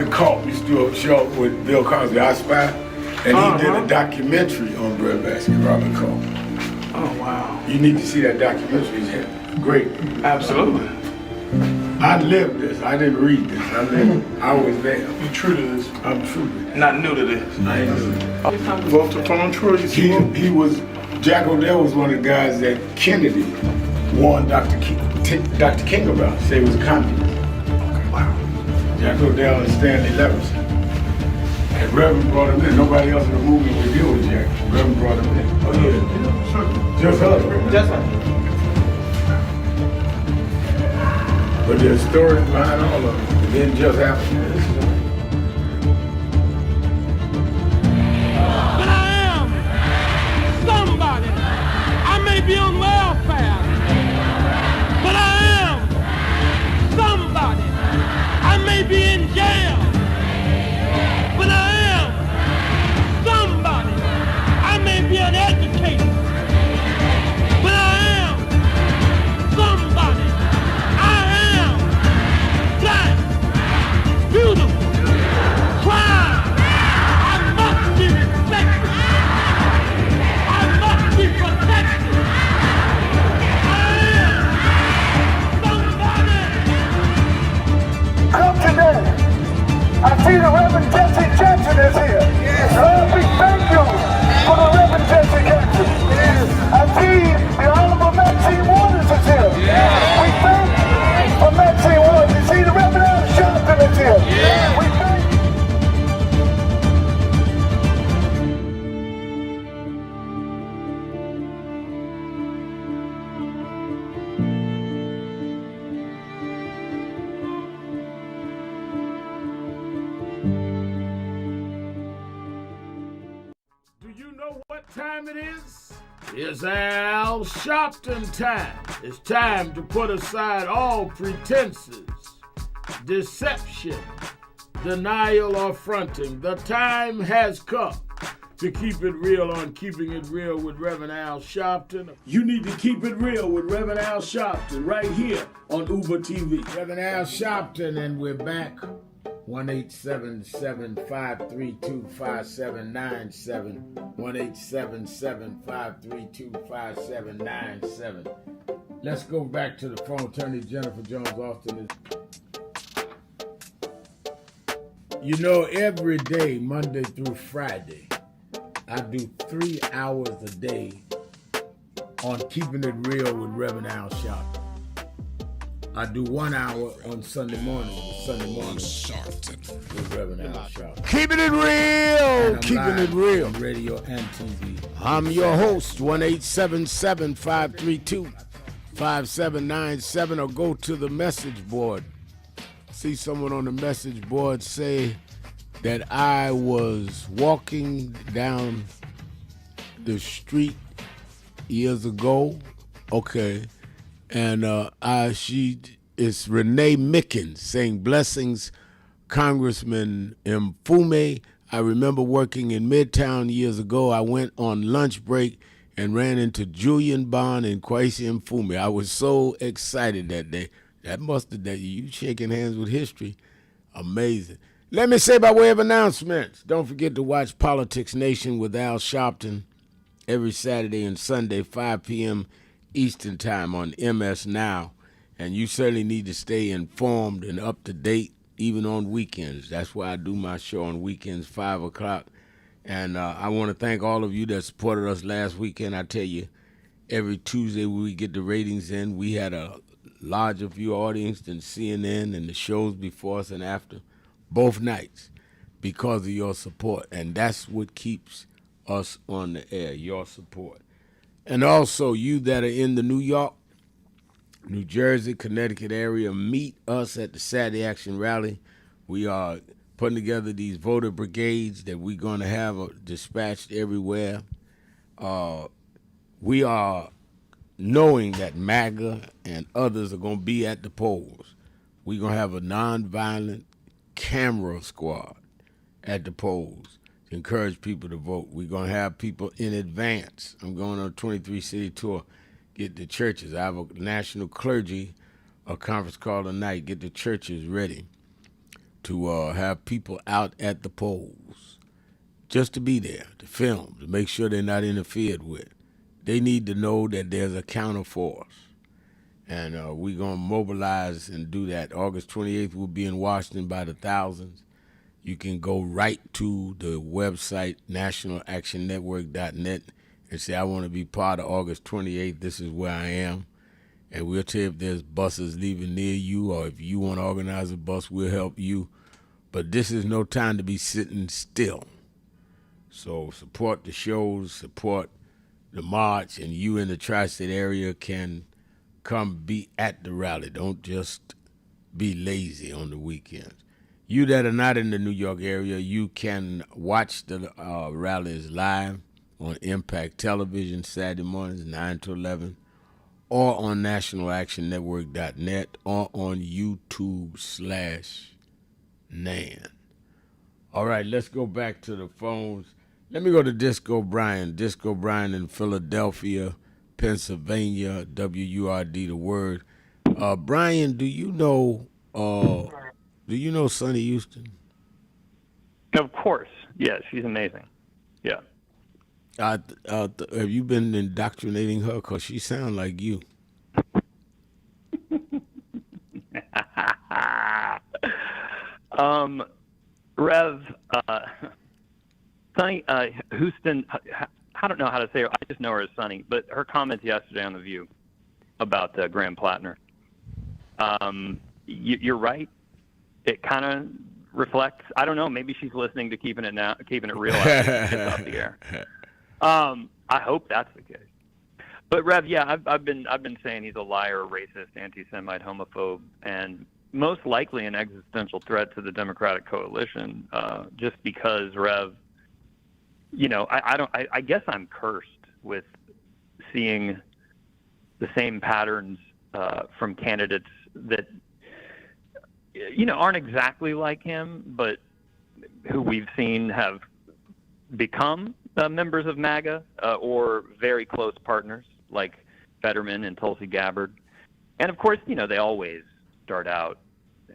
Robert Culp used to do a show with Bill Cosby, I Spy, and he did a documentary on breadbasket, Robert Culp. Oh, wow. You need to see that documentary. It's great. Absolutely. I lived this. I didn't read this. I lived it. I was there. You true to this? I'm true to this. Not new to this. I ain't new to this. Vote to phone true. He was, Jack O'Dell was one of the guys that Kennedy warned Dr. King about. Say he was a communist. Okay, wow. Jack O'Dell and Stanley Levinson. And Reverend brought him in. Nobody else in the movement would deal with Jack. Reverend brought him in. Oh, yeah. Sure. Just us. Just us. But there's stories behind all of it. It didn't just happen. But I am somebody. I may be on welfare, but I am somebody. I may be in jail, but I am somebody. I may be uneducated, but I am somebody. Beautiful, crime. I must be respected. I must be protected. I am somebody. Come today. I see the Reverend Jesse Jackson is here. Yes. Lord, we thank you for the Reverend Jesse Jackson. Yes. I see the Honorable Maxine Waters is here. Yes. We thank for Maxine Waters. You see the Reverend Al Sharpton is here. Yes. We thank time it is? It's Al Sharpton time. It's time to put aside all pretenses, deception, denial, or fronting. The time has come to keep it real on Keeping It Real with Reverend Al Sharpton. You need to keep it real with Reverend Al Sharpton right here on Uber TV. Reverend Al Sharpton, and we're back. 1-877-532-5797. 1-877-532-5797. Let's go back to the phone. Attorney Jennifer Jones Austin is. You know, every day, Monday through Friday, I do 3 hours a day on Keeping It Real with Reverend Al Sharpton. I do 1 hour on Sunday morning with Reverend Al Sharpton. Keeping it real, keeping it real. On radio and TV. I'm your host, 1-877-532-5797, or go to the message board. See someone on the message board say that I was walking down the street years ago. Okay. And it's Renee Mickens saying, blessings, Congressman Mfume. I remember working in Midtown years ago. I went on lunch break and ran into Julian Bond and Kwesi Mfume. I was so excited that day. That you shaking hands with history. Amazing. Let me say by way of announcements, don't forget to watch Politics Nation with Al Sharpton every Saturday and Sunday, 5 p.m. Eastern Time on MS Now, and you certainly need to stay informed and up to date even on weekends. That's why I do my show on weekends, 5 o'clock, and I want to thank all of you that supported us last weekend. I tell you, every Tuesday when we get the ratings in, we had a larger view audience than CNN and the shows before us and after, both nights, because of your support, and that's what keeps us on the air, your support. And also, you that are in the New York, New Jersey, Connecticut area, meet us at the Saturday Action Rally. We are putting together these voter brigades that we're going to have dispatched everywhere. We are knowing that MAGA and others are going to be at the polls. We're going to have a nonviolent camera squad at the polls. Encourage people to vote. We're going to have people in advance. I'm going on a 23-city tour. Get the churches. I have a national clergy, a conference call tonight. Get the churches ready. to have people out at the polls just to be there, to film, to make sure they're not interfered with. They need to know that there's a counterforce. And we're going to mobilize and do that. August 28th, we'll be in Washington by the thousands. You can go right to the website, nationalactionnetwork.net, and say, I want to be part of August 28th. This is where I am. And we'll tell you if there's buses leaving near you, or if you want to organize a bus, we'll help you. But this is no time to be sitting still. So support the shows, support the march, and you in the tri-state area can come be at the rally. Don't just be lazy on the weekends. You that are not in the New York area, you can watch the rallies live on Impact Television Saturday mornings, 9 to 11, or on nationalactionnetwork.net, or on YouTube/NAN. All right, let's go back to the phones. Let me go to Disco Brian. Disco Brian in Philadelphia, Pennsylvania, WURD, the word. Brian, do you know Sonny Houston? Of course. Yeah, she's amazing. Yeah. Have you been indoctrinating her? Because she sounds like you. Rev, Sonny Houston, I don't know how to say her. I just know her as Sonny. But her comments yesterday on The View about Graham Plattner, you're right. It kind of reflects. I don't know. Maybe she's listening to Keeping It Real after it gets off the air. I hope that's the case. But Rev, yeah, I've been saying he's a liar, racist, anti-Semite, homophobe, and most likely an existential threat to the Democratic coalition. Just because, Rev, you know, I guess I'm cursed with seeing the same patterns from candidates that, you know, aren't exactly like him, but who we've seen have become members of MAGA or very close partners, like Fetterman and Tulsi Gabbard. And of course, you know, they always start out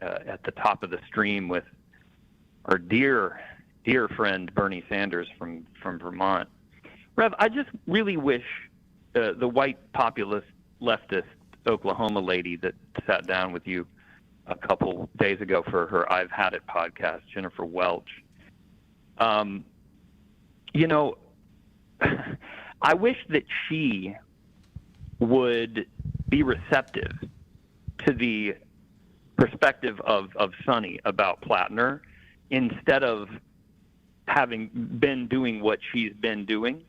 at the top of the stream with our dear friend Bernie Sanders from Vermont. Rev, I just really wish the white populist leftist Oklahoma lady that sat down with you a couple days ago for her I've Had It podcast, Jennifer Welch. You know, I wish that she would be receptive to the perspective of Sonny about Plattner instead of having been doing what she's been doing,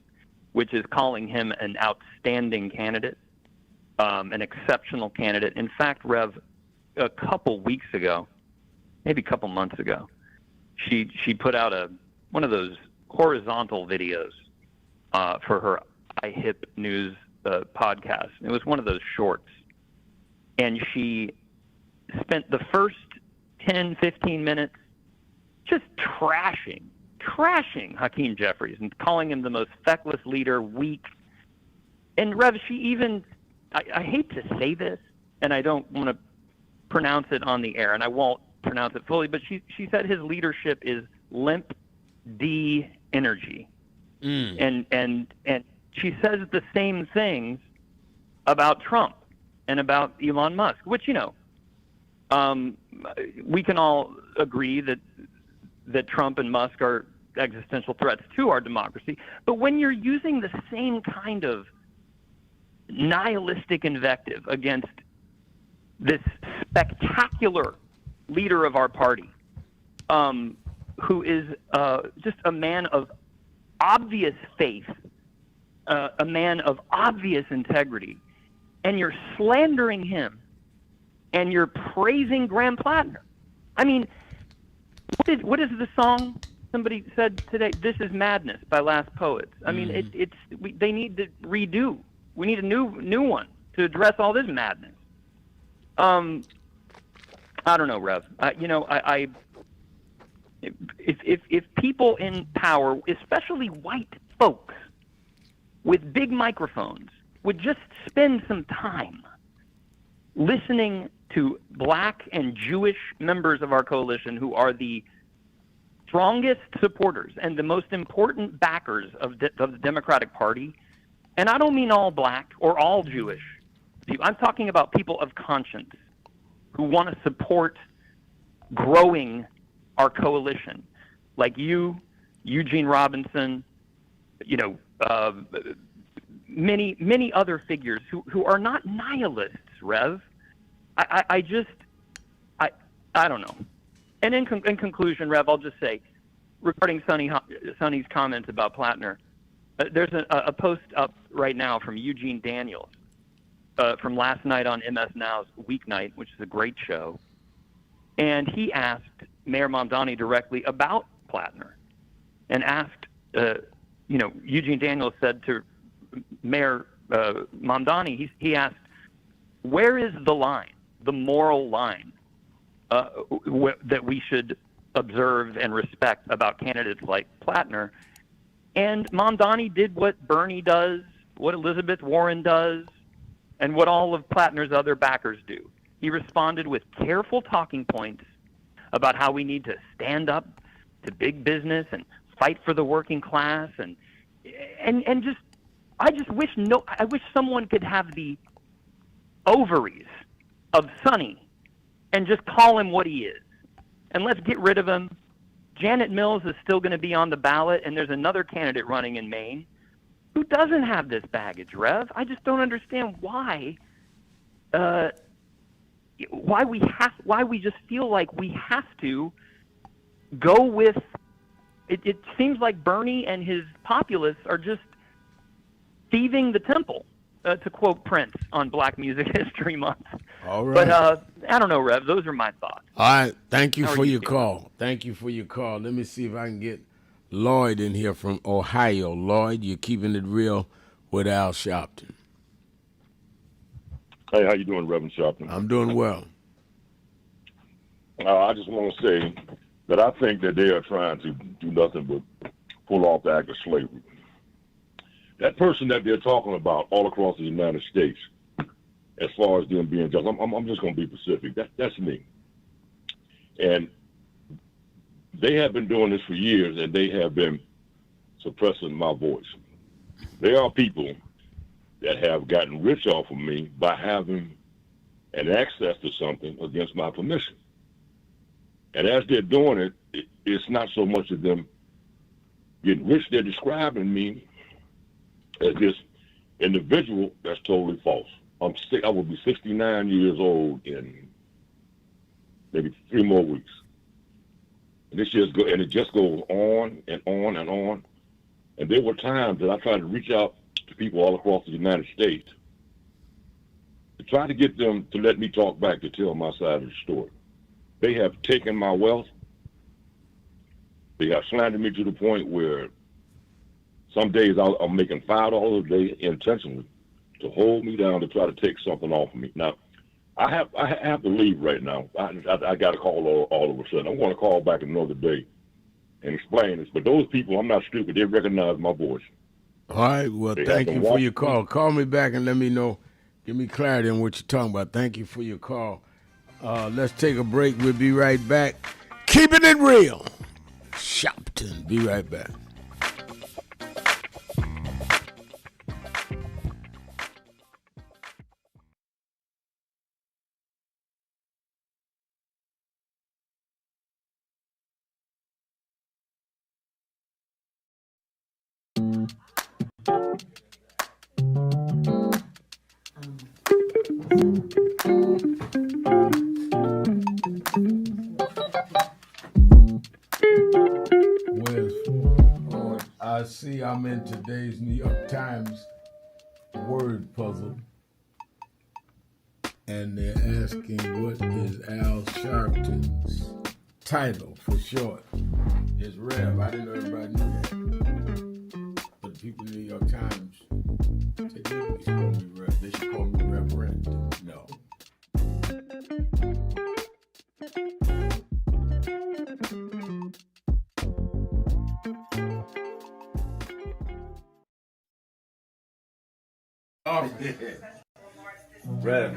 which is calling him an outstanding candidate, an exceptional candidate. In fact, Rev, a couple weeks ago, maybe a couple months ago, she put out one of those horizontal videos for her iHip News podcast. It was one of those shorts. And she spent the first 10, 15 minutes just trashing Hakeem Jeffries and calling him the most feckless leader, weak. And Rev, she even, I hate to say this, and I don't want to pronounce it on the air, and I won't pronounce it fully, but she said his leadership is limp D energy. And she says the same things about Trump and about Elon Musk, which, you know, we can all agree that Trump and Musk are existential threats to our democracy. But when you're using the same kind of nihilistic invective against this spectacular leader of our party, who is just a man of obvious faith, a man of obvious integrity, and you're slandering him, and you're praising Graham Plattner. I mean, what is the song somebody said today? This is Madness by Last Poets. I mean, they need to redo. We need a new one to address all this madness. I don't know, Rev. You know, if people in power, especially white folks with big microphones, would just spend some time listening to black and Jewish members of our coalition who are the strongest supporters and the most important backers of the Democratic Party. And I don't mean all black or all Jewish people. I'm talking about people of conscience who want to support growing our coalition, like you, Eugene Robinson, many other figures who are not nihilists, Rev. I don't know. And in conclusion, Rev, I'll just say, regarding Sonny's comments about Plattner, there's a post up right now from Eugene Daniels from last night on MS Now's Weeknight, which is a great show. And he asked Mayor Mamdani directly about Plattner and asked, Eugene Daniels said to Mayor Mamdani, he asked, where is the line, the moral line that we should observe and respect about candidates like Plattner? And Mamdani did what Bernie does, what Elizabeth Warren does, and what all of Plattner's other backers do. He responded with careful talking points about how we need to stand up to big business and fight for the working class, and just I wish someone could have the ovaries of Sonny and just call him what he is. And let's get rid of him. Janet Mills is still going to be on the ballot, and there's another candidate running in Maine who doesn't have this baggage, Rev. I just don't understand why we just feel like we have to go with it. It seems like Bernie and his populists are just thieving the temple, to quote Prince on Black Music History Month. All right. But I don't know, Rev. Those are my thoughts. All right. Thank you How for are you your feeling? call. Thank you for your call. Let me see if I can get Lloyd in here from Ohio. Lloyd, you're keeping it real with Al Sharpton. Hey, how you doing, Reverend Sharpton? I'm doing well. I just want to say that I think that they are trying to do nothing but pull off the act of slavery. That person that they're talking about all across the United States, as far as them being just, I'm just going to be specific. That's me. And they have been doing this for years, and they have been suppressing my voice. There are people that have gotten rich off of me by having an access to something against my permission. And as they're doing it, it's not so much of them getting rich. They're describing me as this individual that's totally false. I will be 69 years old in maybe 3 more weeks. And it just goes on and on and on. And there were times that I tried to reach out to people all across the United States to try to get them to let me talk back to tell my side of the story. They have taken my wealth. They have slandered me to the point where some days I'm making $5 a day intentionally to hold me down to try to take something off of me. Now, I have to leave right now. I got a call all of a sudden. I'm going to call back another day and explain this. But those people, I'm not stupid. They recognize my voice. All right. Well, thank you for your call. Call me back and let me know. Give me clarity on what you're talking about. Thank you for your call. Let's take a break. We'll be right back. Keeping it real. Sharpton. Be right back. I see I'm in today's New York Times word puzzle, and they're asking what is Al Sharpton's title for short. It's Rev. I didn't know everybody knew that. But the people in the New York Times, they didn't call me Rev. They should call me Reverend. No. Oh, yeah. Rev.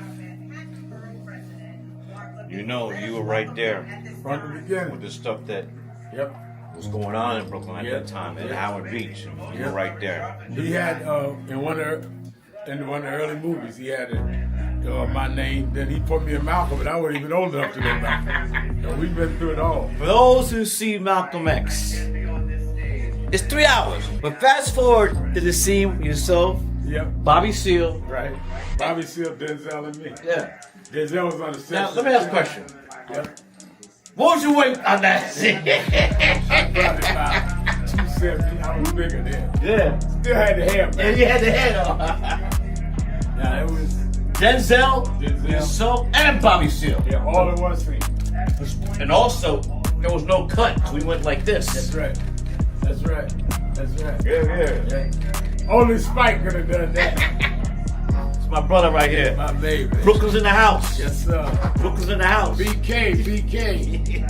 You know, you were right there from the beginning with the stuff that Yep. was going on in Brooklyn at that time, at Howard Beach. You were right there. He had in one of the early movies, he had my name. Then he put me in Malcolm, but I wasn't even old enough to know Malcolm. So we've been through it all. For those who see Malcolm X, it's 3 hours. But fast forward to the scene you saw. Yep. Bobby Seale. Right. Bobby Seale, Denzel, and me. Yeah. Denzel was on the set. Now let me ask a question. Yep. What was your weight on that scene? I probably about 270. I was bigger then. Yeah. Still had the hair, man. Yeah, you had the head on. Now it was Denzel, yourself, and Bobby Seale. Yeah, all in one scene. And also, there was no cut. We went like this. That's right. That's right. That's right. Yeah. Only Spike could have done that. It's my brother right here. My baby. Brooklyn's in the house. Yes, sir. Brooklyn's in the house. BK.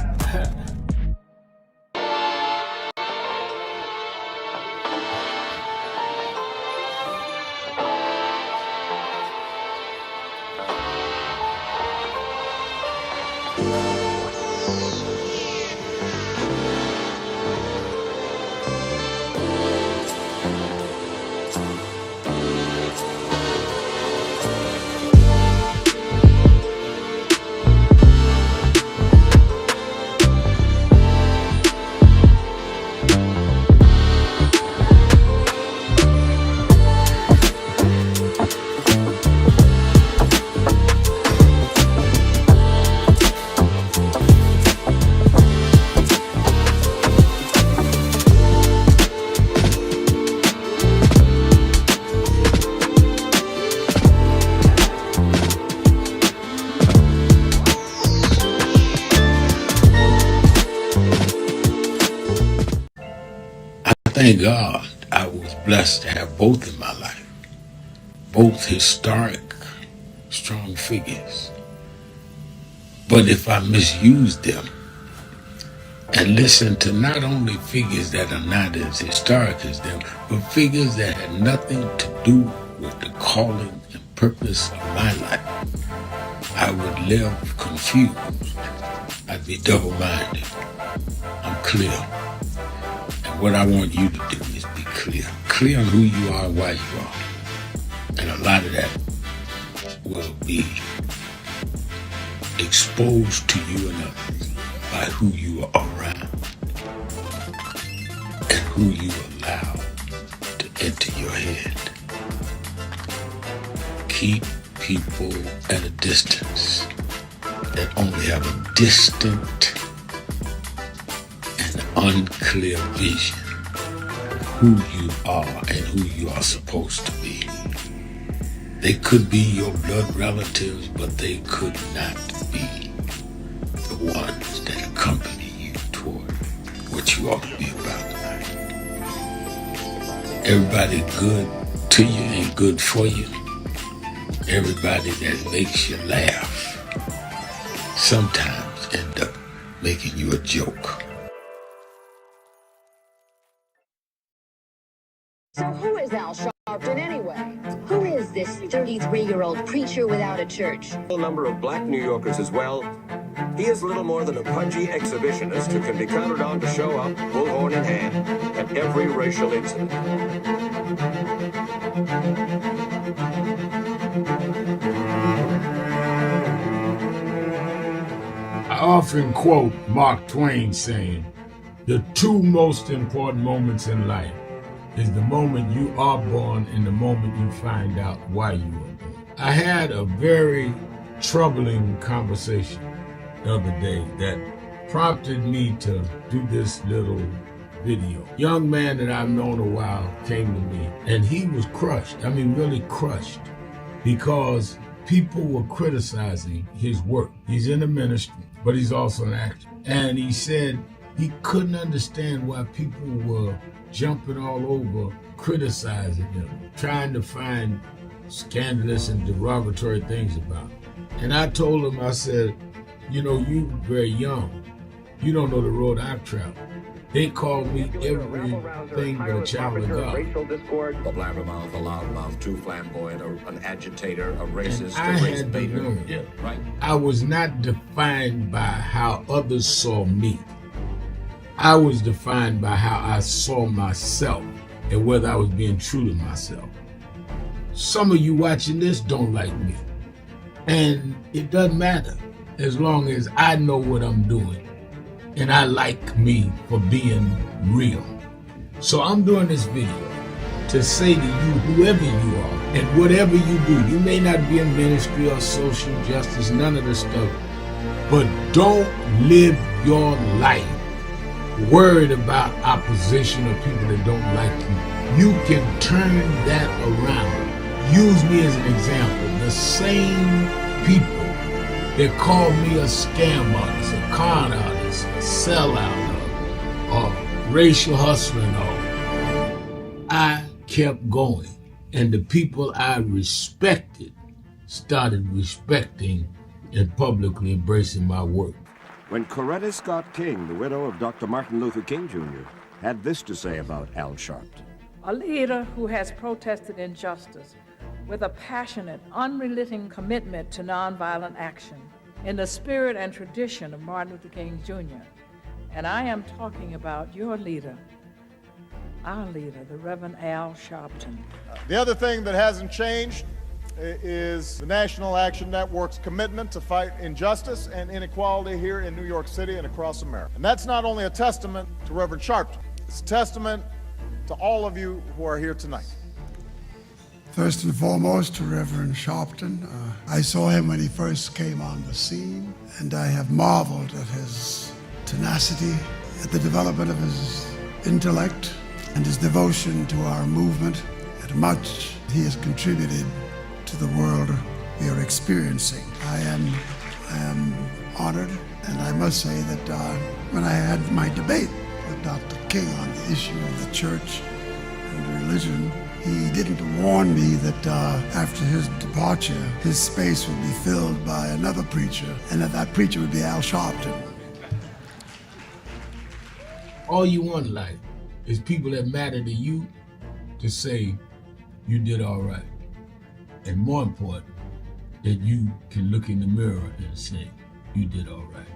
Thank God I was blessed to have both in my life. Both historic, strong figures. But if I misused them and listened to not only figures that are not as historic as them, but figures that had nothing to do with the calling and purpose of my life, I would live confused. I'd be double-minded. I'm clear. And what I want you to do is be clear. Clear on who you are and why you are. And a lot of that will be exposed to you and others by who you are around and who you allow to enter your head. Keep people at a distance that only have a distant and unclear vision of who you are and who you are supposed to be. They could be your blood relatives, but they could not be the ones that accompany you toward what you ought to be about tonight. Everybody good to you ain't good for you. Everybody that makes you laugh sometimes end up making you a joke. So who is Al Sharpton anyway? Who is this 33-year-old preacher without a church? A number of black New Yorkers as well. He is little more than a pudgy exhibitionist who can be counted on to show up, bullhorn in hand, at every racial incident. I often quote Mark Twain saying, "The two most important moments in life is the moment you are born and the moment you find out why you were born." I had a very troubling conversation the other day that prompted me to do this little video. Young man that I've known a while came to me and he was crushed. I mean, really crushed, because people were criticizing his work. He's in the ministry, but he's also an actor. And he said he couldn't understand why people were jumping all over, criticizing him, trying to find scandalous and derogatory things about him. And I told him, I said, you know, you very young. You don't know the road I've traveled. They called me everything but a child of God. Racial discord, a blabbermouth, a loudmouth, too flamboyant, an agitator, a racist, I a race had to baiter. learn. Yeah, right. I was not defined by how others saw me. I was defined by how I saw myself and whether I was being true to myself. Some of you watching this don't like me. And it doesn't matter as long as I know what I'm doing and I like me for being real. So I'm doing this video to say to you, whoever you are and whatever you do, you may not be in ministry or social justice, none of this stuff, but don't live your life worried about opposition or people that don't like you. You can turn that around. Use me as an example. The same people that called me a scam artist, a con artist, a sellout, or racial hustler and all, I kept going. And the people I respected started respecting and publicly embracing my work. When Coretta Scott King, the widow of Dr. Martin Luther King Jr., had this to say about Al Sharpton. A leader who has protested injustice with a passionate, unrelenting commitment to nonviolent action in the spirit and tradition of Martin Luther King Jr. And I am talking about your leader, our leader, the Reverend Al Sharpton. The other thing that hasn't changed is the National Action Network's commitment to fight injustice and inequality here in New York City and across America. And that's not only a testament to Reverend Sharpton, it's a testament to all of you who are here tonight. First and foremost, to Reverend Sharpton. I saw him when he first came on the scene, and I have marveled at his tenacity, at the development of his intellect, and his devotion to our movement, and much he has contributed to the world we are experiencing. I am honored, and I must say that when I had my debate with Dr. King on the issue of the church and religion, he didn't warn me that after his departure, his space would be filled by another preacher, and that preacher would be Al Sharpton. All you want in life is people that matter to you to say you did all right. And more important, that you can look in the mirror and say you did all right.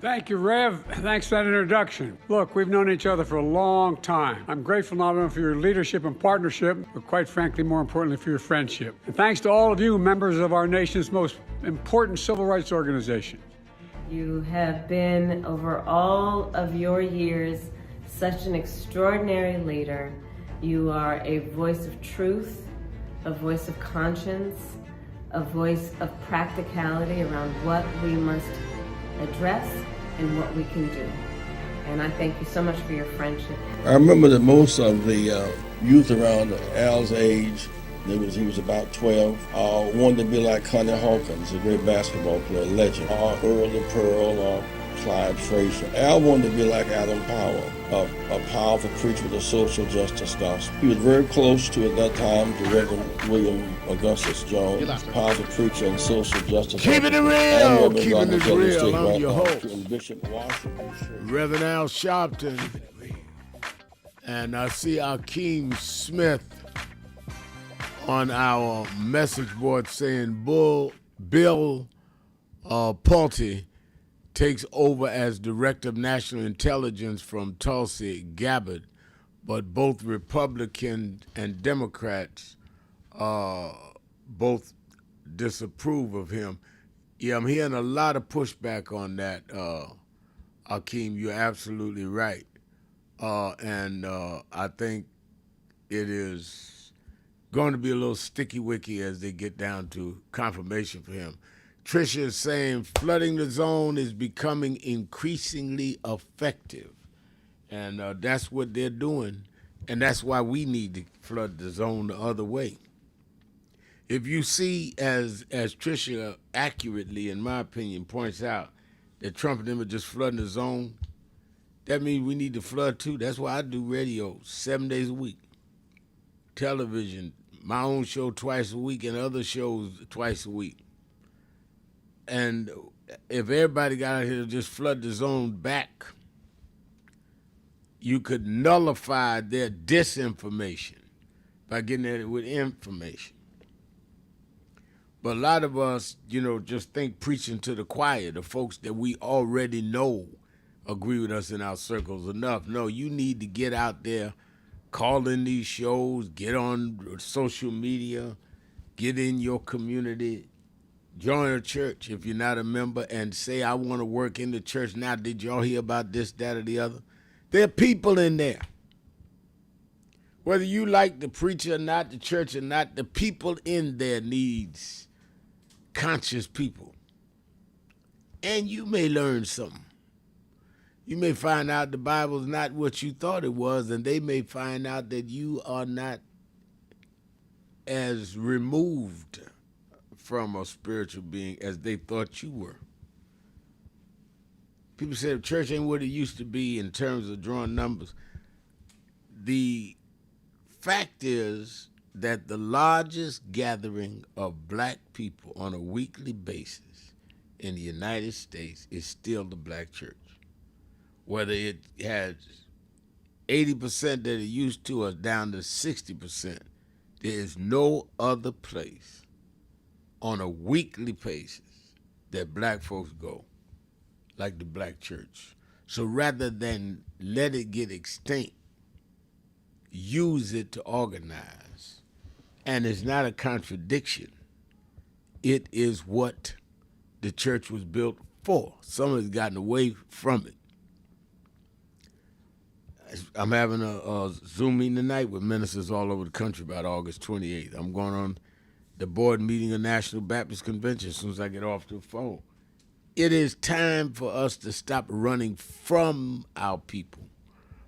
Thank you, Rev. Thanks for that introduction. Look, we've known each other for a long time. I'm grateful not only for your leadership and partnership, but quite frankly, more importantly, for your friendship. And thanks to all of you, members of our nation's most important civil rights organization. You have been, over all of your years, such an extraordinary leader. You are a voice of truth, a voice of conscience, a voice of practicality around what we must address and what we can do. And I thank you so much for your friendship. I remember that most of the youth around Al's age, he was about 12, wanted to be like Connie Hawkins, a great basketball player, legend, or Earl the Pearl, or Clyde Frazier. Al wanted to be like Adam Powell, a powerful preacher with a social justice gospel. He was very close to, at that time, the Reverend William Augustus Jones, powerful preacher and social justice. Keeping it real, keeping it real. I'm right your now. host, Bishop Washington. Reverend Al Sharpton, and I see Akeem Smith on our message board saying Bill Pulte takes over as Director of National Intelligence from Tulsi Gabbard, but both Republicans and Democrats both disapprove of him. Yeah, I'm hearing a lot of pushback on that, Akeem. You're absolutely right. And I think it is going to be a little sticky-wicky as they get down to confirmation for him. Tricia is saying flooding the zone is becoming increasingly effective. And that's what they're doing. And that's why we need to flood the zone the other way. If you see, as Tricia accurately, in my opinion, points out, that Trump and them are just flooding the zone, that means we need to flood too. That's why I do radio 7 days a week. Television, my own show twice a week, and other shows twice a week. And if everybody got out here to just flood the zone back, you could nullify their disinformation by getting at it with information. But a lot of us, just think preaching to the choir, the folks that we already know agree with us in our circles enough. No, you need to get out there, call in these shows, get on social media, get in your community, join a church if you're not a member, and say, I want to work in the church. Now, did y'all hear about this, that, or the other? There are people in there. Whether you like the preacher or not, the church or not, the people in there needs conscious people. And you may learn something. You may find out the Bible's not what you thought it was, and they may find out that you are not as removed from a spiritual being as they thought you were. People say the church ain't what it used to be in terms of drawing numbers. The fact is that the largest gathering of black people on a weekly basis in the United States is still the black church. Whether it has 80% that it used to or down to 60%, there is no other place on a weekly basis that black folks go like the black church. So rather than let it get extinct, use it to organize. And it's not a contradiction. It is what the church was built for. Some has gotten away from it. I'm having a Zoom meeting tonight with ministers all over the country about August 28th. I'm going on the board meeting of National Baptist Convention as soon as I get off the phone. It is time for us to stop running from our people,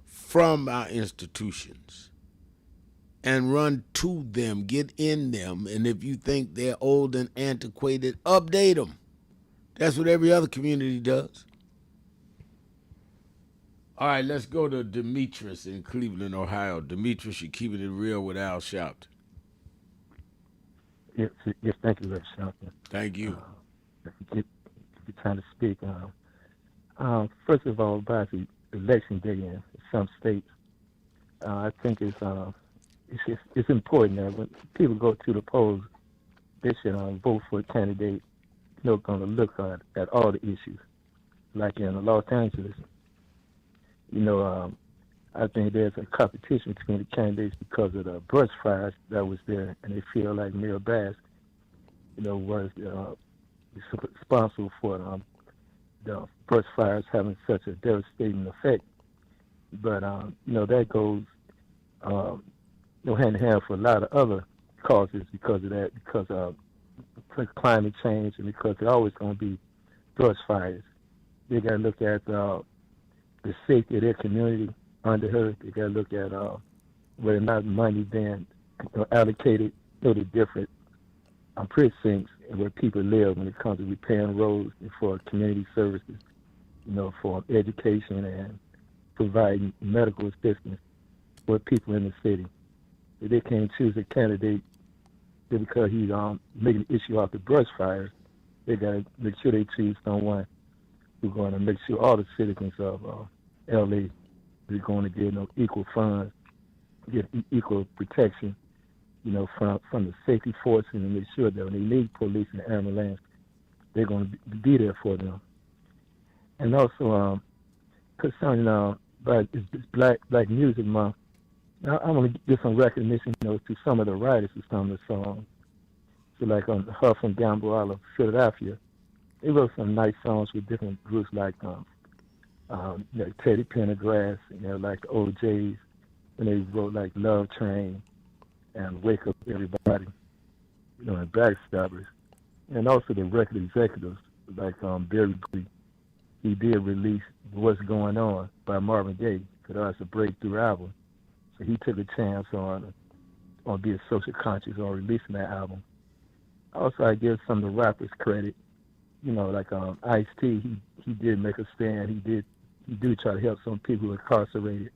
from our institutions, and run to them, get in them, and if you think they're old and antiquated, update them. That's what every other community does. All right, let's go to Demetrius in Cleveland, Ohio. Demetrius, you're keeping it real with Al Sharpton. Yes, thank you, Rev Sharpton. Thank you. If you're trying to speak. First of all, about the election day in some states, I think it's important that when people go to the polls, they should vote for a candidate going to look at all the issues. Like in Los Angeles, I think there's a competition between the candidates because of the brush fires that was there, and they feel like Mayor Bass, was responsible for the brush fires having such a devastating effect. But that goes hand in hand for a lot of other causes because of that, because of climate change, and because there's always going to be brush fires. They got to look at the safety of their community under her. They got to look at whether or not money being allocated to the different precincts and where people live when it comes to repairing roads and for community services, for education and providing medical assistance for people in the city. If they can't choose a candidate because he's making an issue off the brush fires, they got to make sure they choose someone who's going to make sure all the citizens of L.A. is going to get equal funds, get equal protection, from the safety forces, and make sure that when they need police and ambulance, they're going to be there for them. And also, concerning about this Black Music Month, I want to give some recognition, to some of the writers of some of the songs. So like on Huff and Gamble out of Philadelphia, they wrote some nice songs with different groups like Teddy Pendergrass, like the OJs, and they wrote like Love Train and Wake Up Everybody, and Backstabbers. And also the record executives like Barry Green. He did release What's Going On by Marvin Gaye, because that was a breakthrough album. So he took a chance on being social conscious on releasing that album. Also, I give some of the rappers credit. Like Ice-T, he did make a stand. He do try to help some people who are incarcerated,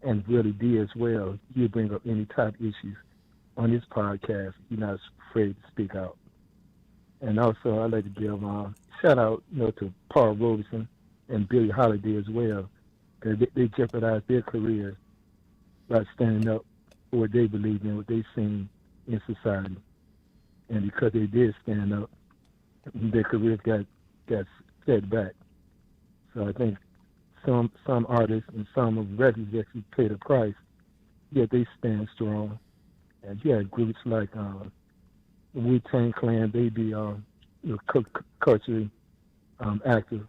and really did as well. He'll bring up any type of issues on his podcast. He's not afraid to speak out. And also, I'd like to give shout out, to Paul Robeson and Billie Holiday as well. They jeopardized their careers by standing up for what they believed in, what they seen in society. And because they did stand up, their careers got set back. So I think some artists and some records actually paid a price, yet they stand strong. And you had groups like Wu-Tang Clan, they be culturally active.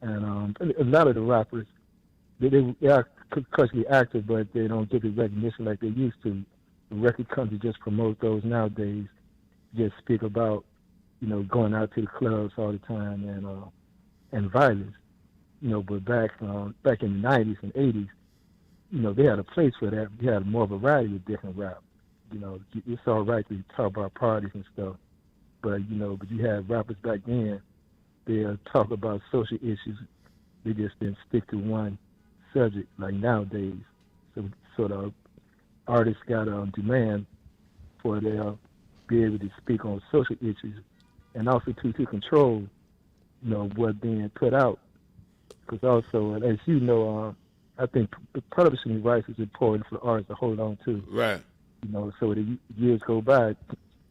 And a lot of the rappers, they are culturally active, but they don't get the recognition like they used to. The record companies just promote those nowadays, just speak about, going out to the clubs all the time and violence. But back in the 90s and 80s, they had a place for that. We had more variety of different rap. It's all right to talk about parties and stuff, but you had rappers back then, they talk about social issues. They just didn't stick to one subject like nowadays. So the artists got demand for their be able to speak on social issues and also to control, what's being put out. Because also, as you know, I think publishing rights is important for artists to hold on to. Right. So the years go by,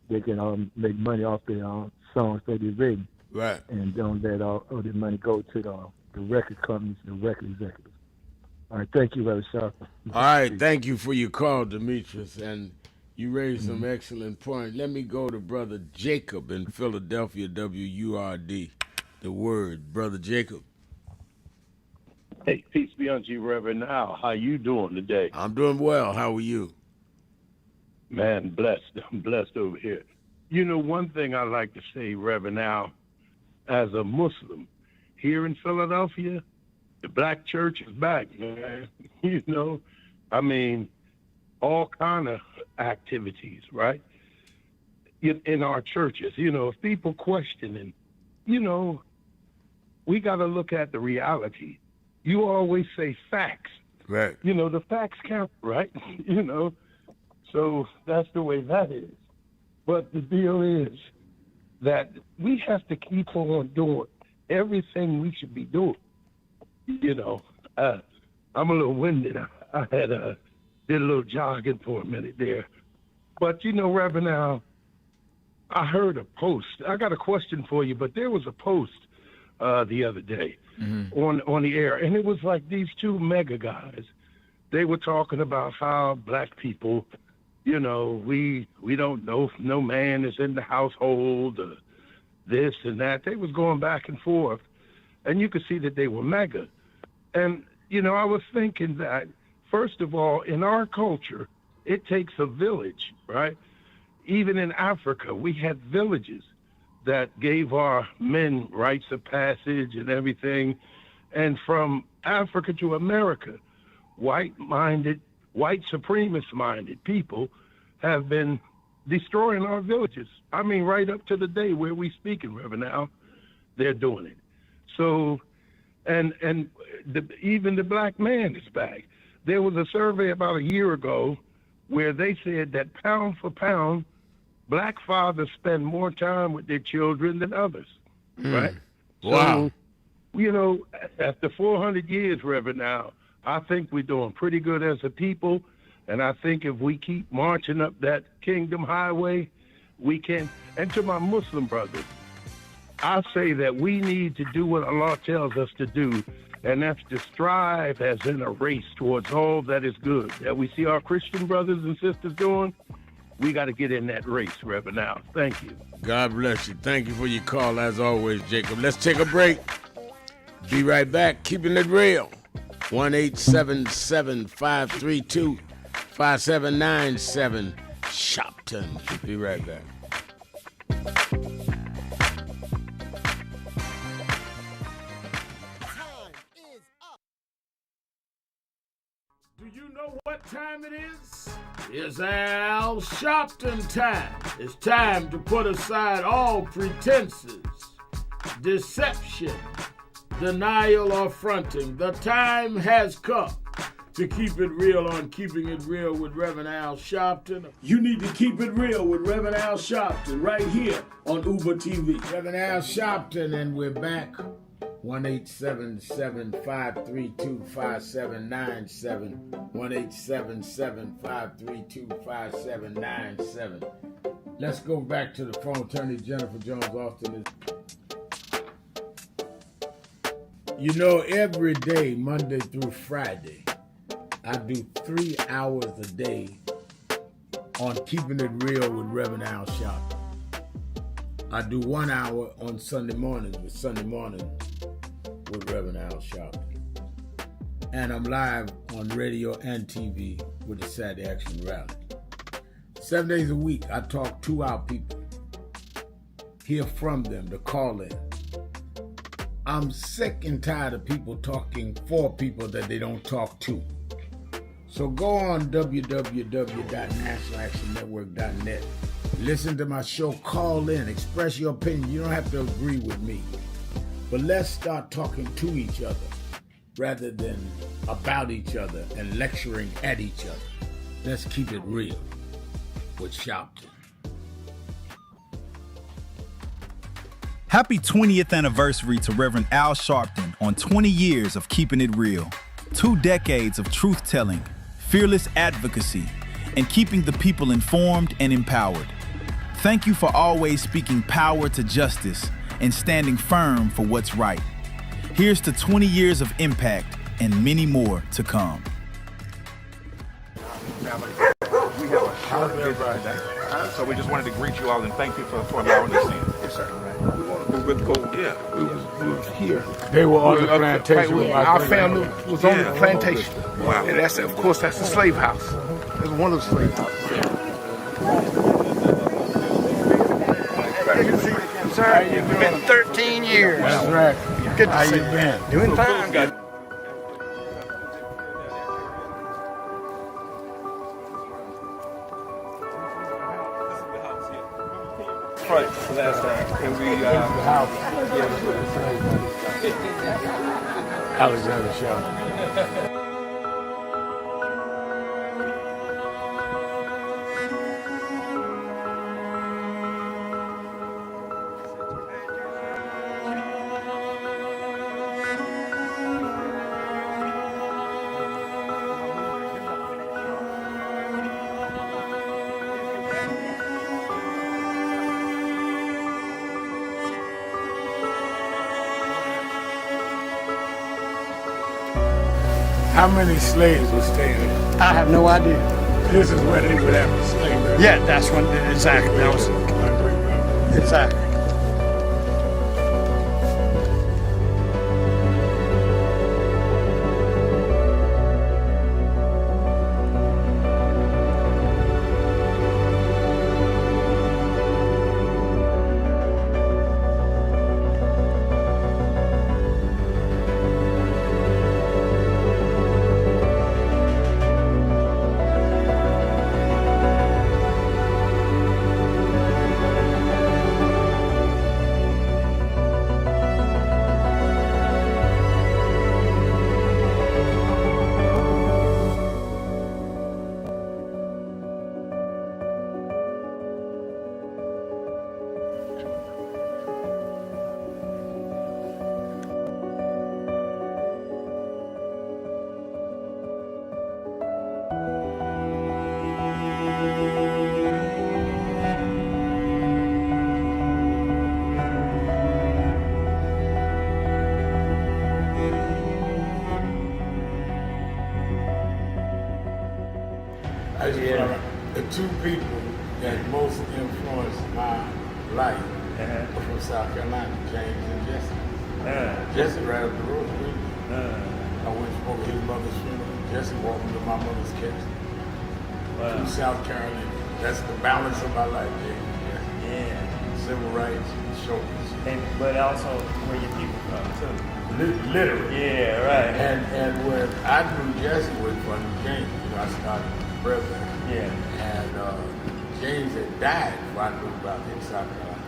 they can make money off their songs that they've written. Right. And don't let all the money go to the record companies, the record executives. All right, thank you, Brother Sharpton. All right, thank you for your call, Demetrius, and you raised some excellent points. Let me go to Brother Jacob in Philadelphia, WURD. The word, Brother Jacob. Hey, peace be unto you, Reverend Al. How you doing today? I'm doing well. How are you? Man, blessed. I'm blessed over here. One thing I like to say, Reverend Al, as a Muslim here in Philadelphia, the black church is back, man. All kind of activities, right? In our churches, if people questioning, we got to look at the reality. You always say facts. Right. The facts count, right? So that's the way that is. But the deal is that we have to keep on doing everything we should be doing. I'm a little winded. I had did a little jogging for a minute there. But, Reverend Al, I heard a post. I got a question for you, but there was a post the other day on the air, and it was like these two mega guys. They were talking about how black people, we don't know if no man is in the household, this and that. They was going back and forth, and you could see that they were mega. And, I was thinking that, first of all, in our culture, it takes a village, right? Even in Africa, we had villages that gave our men rites of passage and everything. And from Africa to America, white supremacist-minded people have been destroying our villages. Right up to the day where we speaking, Reverend Al, they're doing it. So, even the black man is back. There was a survey about a year ago where they said that pound for pound, black fathers spend more time with their children than others, right? Wow. So, after 400 years, Reverend, now, I think we're doing pretty good as a people, and I think if we keep marching up that kingdom highway, we can. And to my Muslim brothers, I say that we need to do what Allah tells us to do, and that's to strive as in a race towards all that is good. That we see our Christian brothers and sisters doing, we got to get in that race, Reverend Al. Thank you. God bless you. Thank you for your call, as always, Jacob. Let's take a break. Be right back. Keeping it real. 1-877-532-5797. Sharpton. Be right back. Do you know what time it is? It's Al Sharpton time. It's time to put aside all pretenses, deception, denial, or fronting. The time has come to keep it real on Keeping It Real with Reverend Al Sharpton. You need to keep it real with Reverend Al Sharpton right here on Uber TV. Reverend Al Sharpton, and we're back 1-877-532-5797. 1-877-532-5797. Let's go back to the phone. Attorney Jennifer Jones Austin You know, every day, Monday through Friday, I do 3 hours a day on Keeping It Real with Reverend Al Sharpton. I do 1 hour on Sunday mornings with Reverend Al Sharpton. And I'm live on radio and TV with the Saturday Action Rally. 7 days a week, I talk to our people, hear from them, to call in. I'm sick and tired of people talking for people that they don't talk to. So go on www.nationalactionnetwork.net. Listen to my show, call in, express your opinion. You don't have to agree with me. But let's start talking to each other rather than about each other and lecturing at each other. Let's keep it real with Sharpton. Happy 20th anniversary to Reverend Al Sharpton on 20 years of Keeping It Real. 2 decades of truth-telling, fearless advocacy, and keeping the people informed and empowered. Thank you for always speaking power to justice and standing firm for what's right. Here's to 20 years of impact and many more to come. We have a short visit today, so we just wanted to greet you all and thank you for allowing us in. Yes, sir. We were cool. Yeah, we was here. They were on the plantation. Our family was on the plantation. Wow. And that's, of course, that's the slave house. That's one of the slave houses. Sir, it's been 13 years. That's right. Good to see you. How you been? Doing fine. Good. Right, last time. And we, Alexander Shaw. How many slaves were staying there? I have no idea. This is where they would have a slave. Yeah, that's when exactly. That was exactly. The 2 people that most influenced my life were from South Carolina, James and Jesse. Jesse right up the road with me. I went over his mother's funeral. Jesse walked me to my mother's casket. Wow. From South Carolina. That's the balance of my life, James. Yeah. Civil rights, shoulders. But also where your people from, too. Literally. Yeah, right. And when I knew Jesse was from James, I started president. Yeah. And James had died before I knew about him in South Carolina.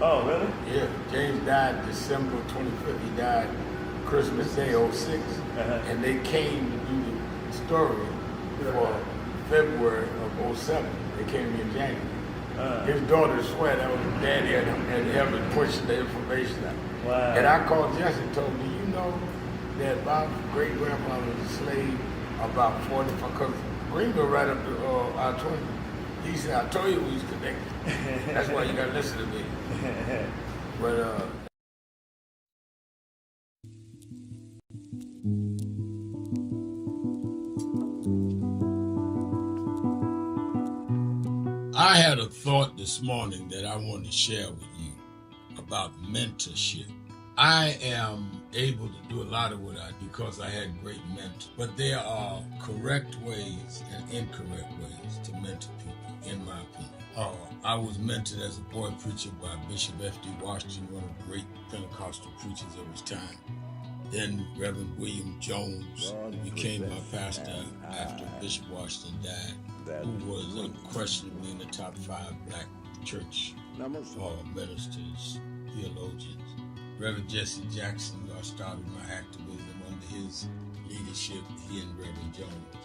Oh, really? Yeah. James died December 25th. He died Christmas Day, 06. And they came to do the story for February of 07. They came in January. His daughter swear that was his daddy and helped him push the information out. Wow. And I called Jesse and told him, do you know that my great-grandfather was a slave about 45, because Greenville right up to I-20. He said, I told you we was connected. That's why you got to listen to me. But I had a thought this morning that I want to share with you about mentorship. I am able to do a lot of what I do because I had great mentors, but there are correct ways and incorrect ways to mentor people, in my opinion. I was mentored as a boy preacher by Bishop F.D. Washington, one of the great Pentecostal preachers of his time. Then Reverend William Jones became my pastor after Bishop Washington died, who was unquestionably in the top 5 black church ministers, theologians. Reverend Jesse Jackson, who I started my activism under his leadership, he and Reverend Jones.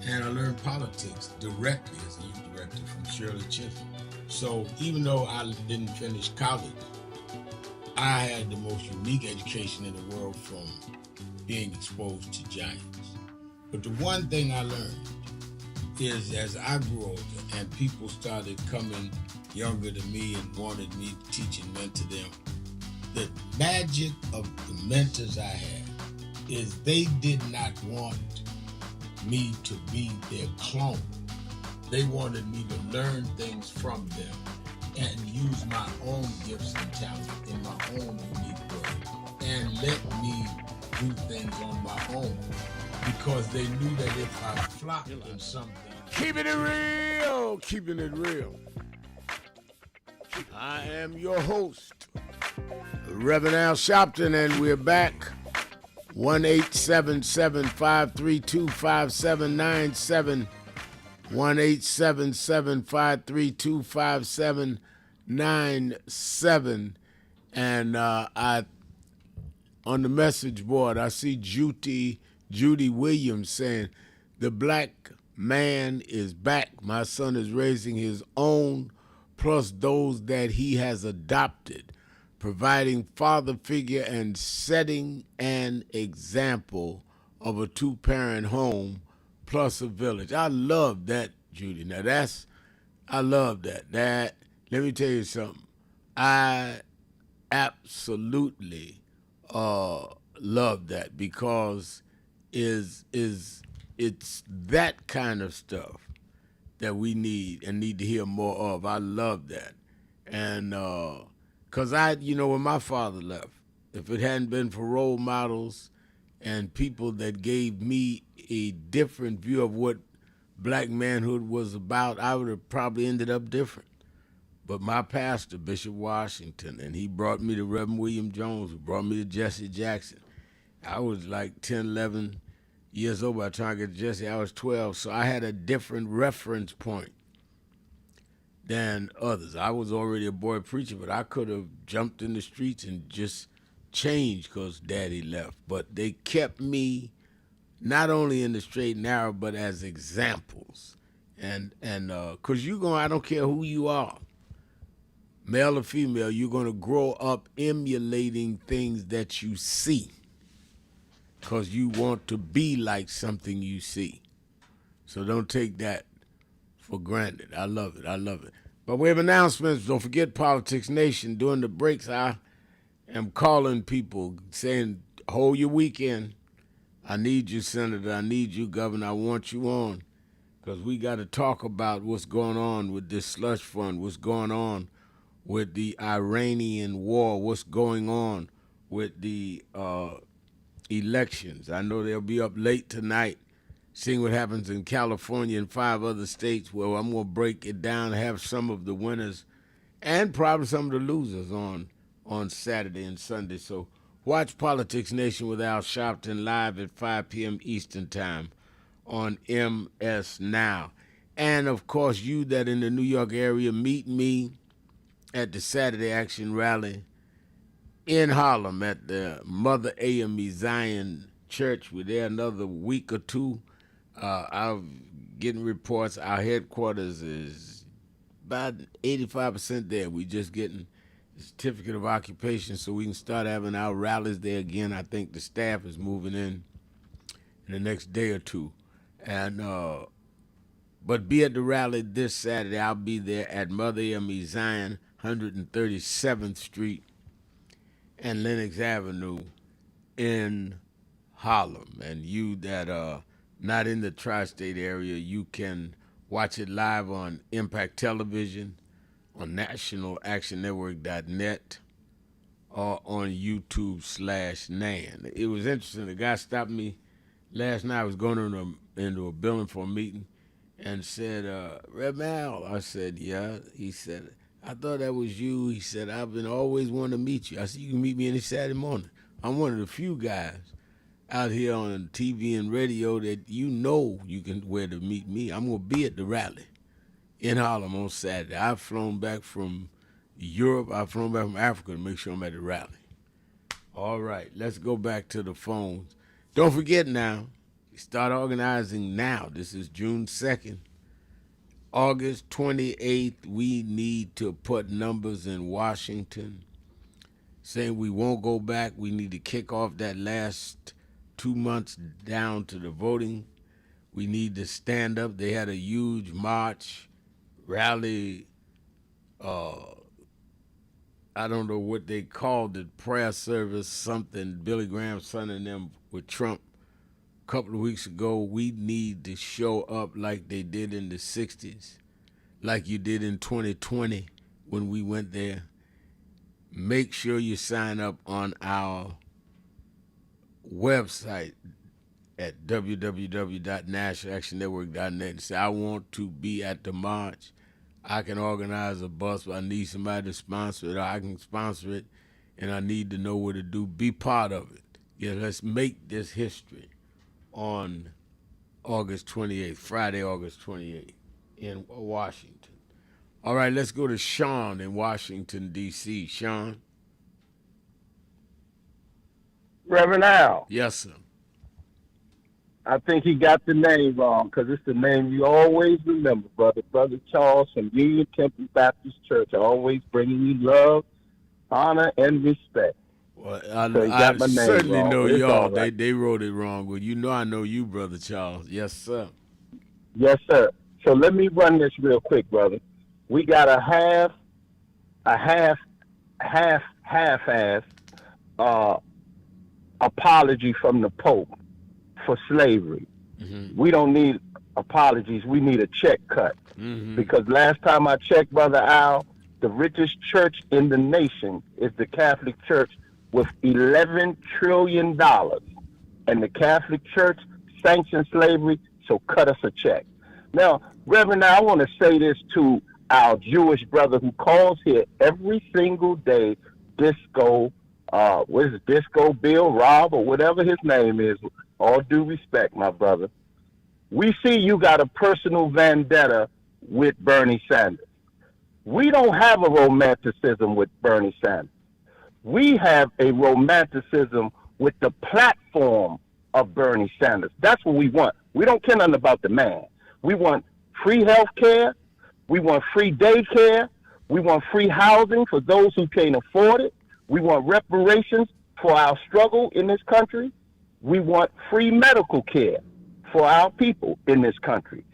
And I learned politics directly as a youth director from Shirley Chisholm. So even though I didn't finish college, I had the most unique education in the world from being exposed to giants. But the one thing I learned is as I grew older and people started coming younger than me and wanted me to teach and mentor them, the magic of the mentors I had is they did not want me to be their clone. They wanted me to learn things from them and use my own gifts and talents in my own unique way and let me do things on my own because they knew that if I flopped in something. Keeping it real, keeping it real. I am your host, Reverend Al Sharpton, and we're back. 1-877-532-5797. 1-877-532-5797. And I on the message board, I see Judy Williams saying, the black man is back. My son is raising his own, plus those that he has adopted, providing father figure and setting an example of a 2-parent home plus a village. I love that, Judy. Now I love that. Let me tell you something. I absolutely love that because it's that kind of stuff that we need and need to hear more of. I love that. And because when my father left, if it hadn't been for role models and people that gave me a different view of what black manhood was about, I would have probably ended up different. But my pastor, Bishop Washington, and he brought me to Reverend William Jones, who brought me to Jesse Jackson. I was like 10, 11 years old by the time I got to Jesse. I was 12, so I had a different reference point than others. I was already a boy preacher, but I could have jumped in the streets and just changed because Daddy left. But they kept me not only in the straight and narrow, but as examples. And because I don't care who you are, male or female, you're going to grow up emulating things that you see because you want to be like something you see. So don't take that for granted. I love it. I love it. But we have announcements. Don't forget Politics Nation. During the breaks, I am calling people saying, hold your weekend. I need you, Senator. I need you, Governor. I want you on because we got to talk about what's going on with this slush fund, what's going on with the Iranian war, what's going on with the elections. I know they'll be up late tonight seeing what happens in California and 5 other states. Well, I'm going to break it down and have some of the winners and probably some of the losers on Saturday and Sunday. So watch Politics Nation with Al Sharpton live at 5 p.m. Eastern Time on MS Now. And, of course, you that in the New York area, meet me at the Saturday Action Rally in Harlem at the Mother AME Zion Church. We're there another week or two. I'm getting reports. Our headquarters is about 85% there. We just getting the certificate of occupation so we can start having our rallies there again. I think the staff is moving in the next day or two. And but be at the rally this Saturday. I'll be there at Mother M.E. Zion, 137th Street and Lenox Avenue in Harlem. And you that are not in the tri-state area, you can watch it live on Impact Television, on nationalactionnetwork.net, or on YouTube/NAN. It was interesting. The guy stopped me last night. I was going into a building for a meeting and said, Rev Al. I said, yeah. He said, I thought that was you. He said, I've been always wanting to meet you. I said, you can meet me any Saturday morning. I'm one of the few guys out here on TV and radio that you can where to meet me. I'm going to be at the rally in Harlem on Saturday. I've flown back from Europe. I've flown back from Africa to make sure I'm at the rally. All right, let's go back to the phones. Don't forget now, start organizing now. This is June 2nd. August 28th, we need to put numbers in Washington saying we won't go back. We need to kick off that last 2 months down to the voting. We need to stand up. They had a huge march, rally, I don't know what they called it, prayer service, something, Billy Graham, son and them with Trump a couple of weeks ago. We need to show up like they did in the 60s, like you did in 2020 when we went there. Make sure you sign up on our website at www.nationalactionnetwork.net and say, I want to be at the march. I can organize a bus, but I need somebody to sponsor it, or I can sponsor it, and I need to know what to do. Be part of it. Yeah, let's make this history on August 28th, Friday, August 28th in Washington. All right, let's go to Sean in Washington, D.C. Sean? Reverend Al. Yes, sir. I think he got the name wrong because it's the name you always remember, brother. Brother Charles from Union Temple Baptist Church, always bringing you love, honor, and respect. Well, So I certainly wrong, know but it's y'all. all right. They wrote it wrong. Well, you know I know you, Brother Charles. Yes, sir. Yes, sir. So let me run this real quick, brother. We got a half-ass apology from the Pope for slavery. Mm-hmm. We don't need apologies. We need a check cut. Mm-hmm. Because last time I checked, Brother Al, the richest church in the nation is the Catholic Church with $11 trillion. And the Catholic Church sanctions slavery, so cut us a check. Now, Reverend, I want to say this to our Jewish brother who calls here every single day, Disco Bill, Rob, or whatever his name is. All due respect, my brother. We see you got a personal vendetta with Bernie Sanders. We don't have a romanticism with Bernie Sanders. We have a romanticism with the platform of Bernie Sanders. That's what we want. We don't care nothing about the man. We want free health care. We want free daycare. We want free housing for those who can't afford it. We want reparations for our struggle in this country. We want free medical care for our people in this country.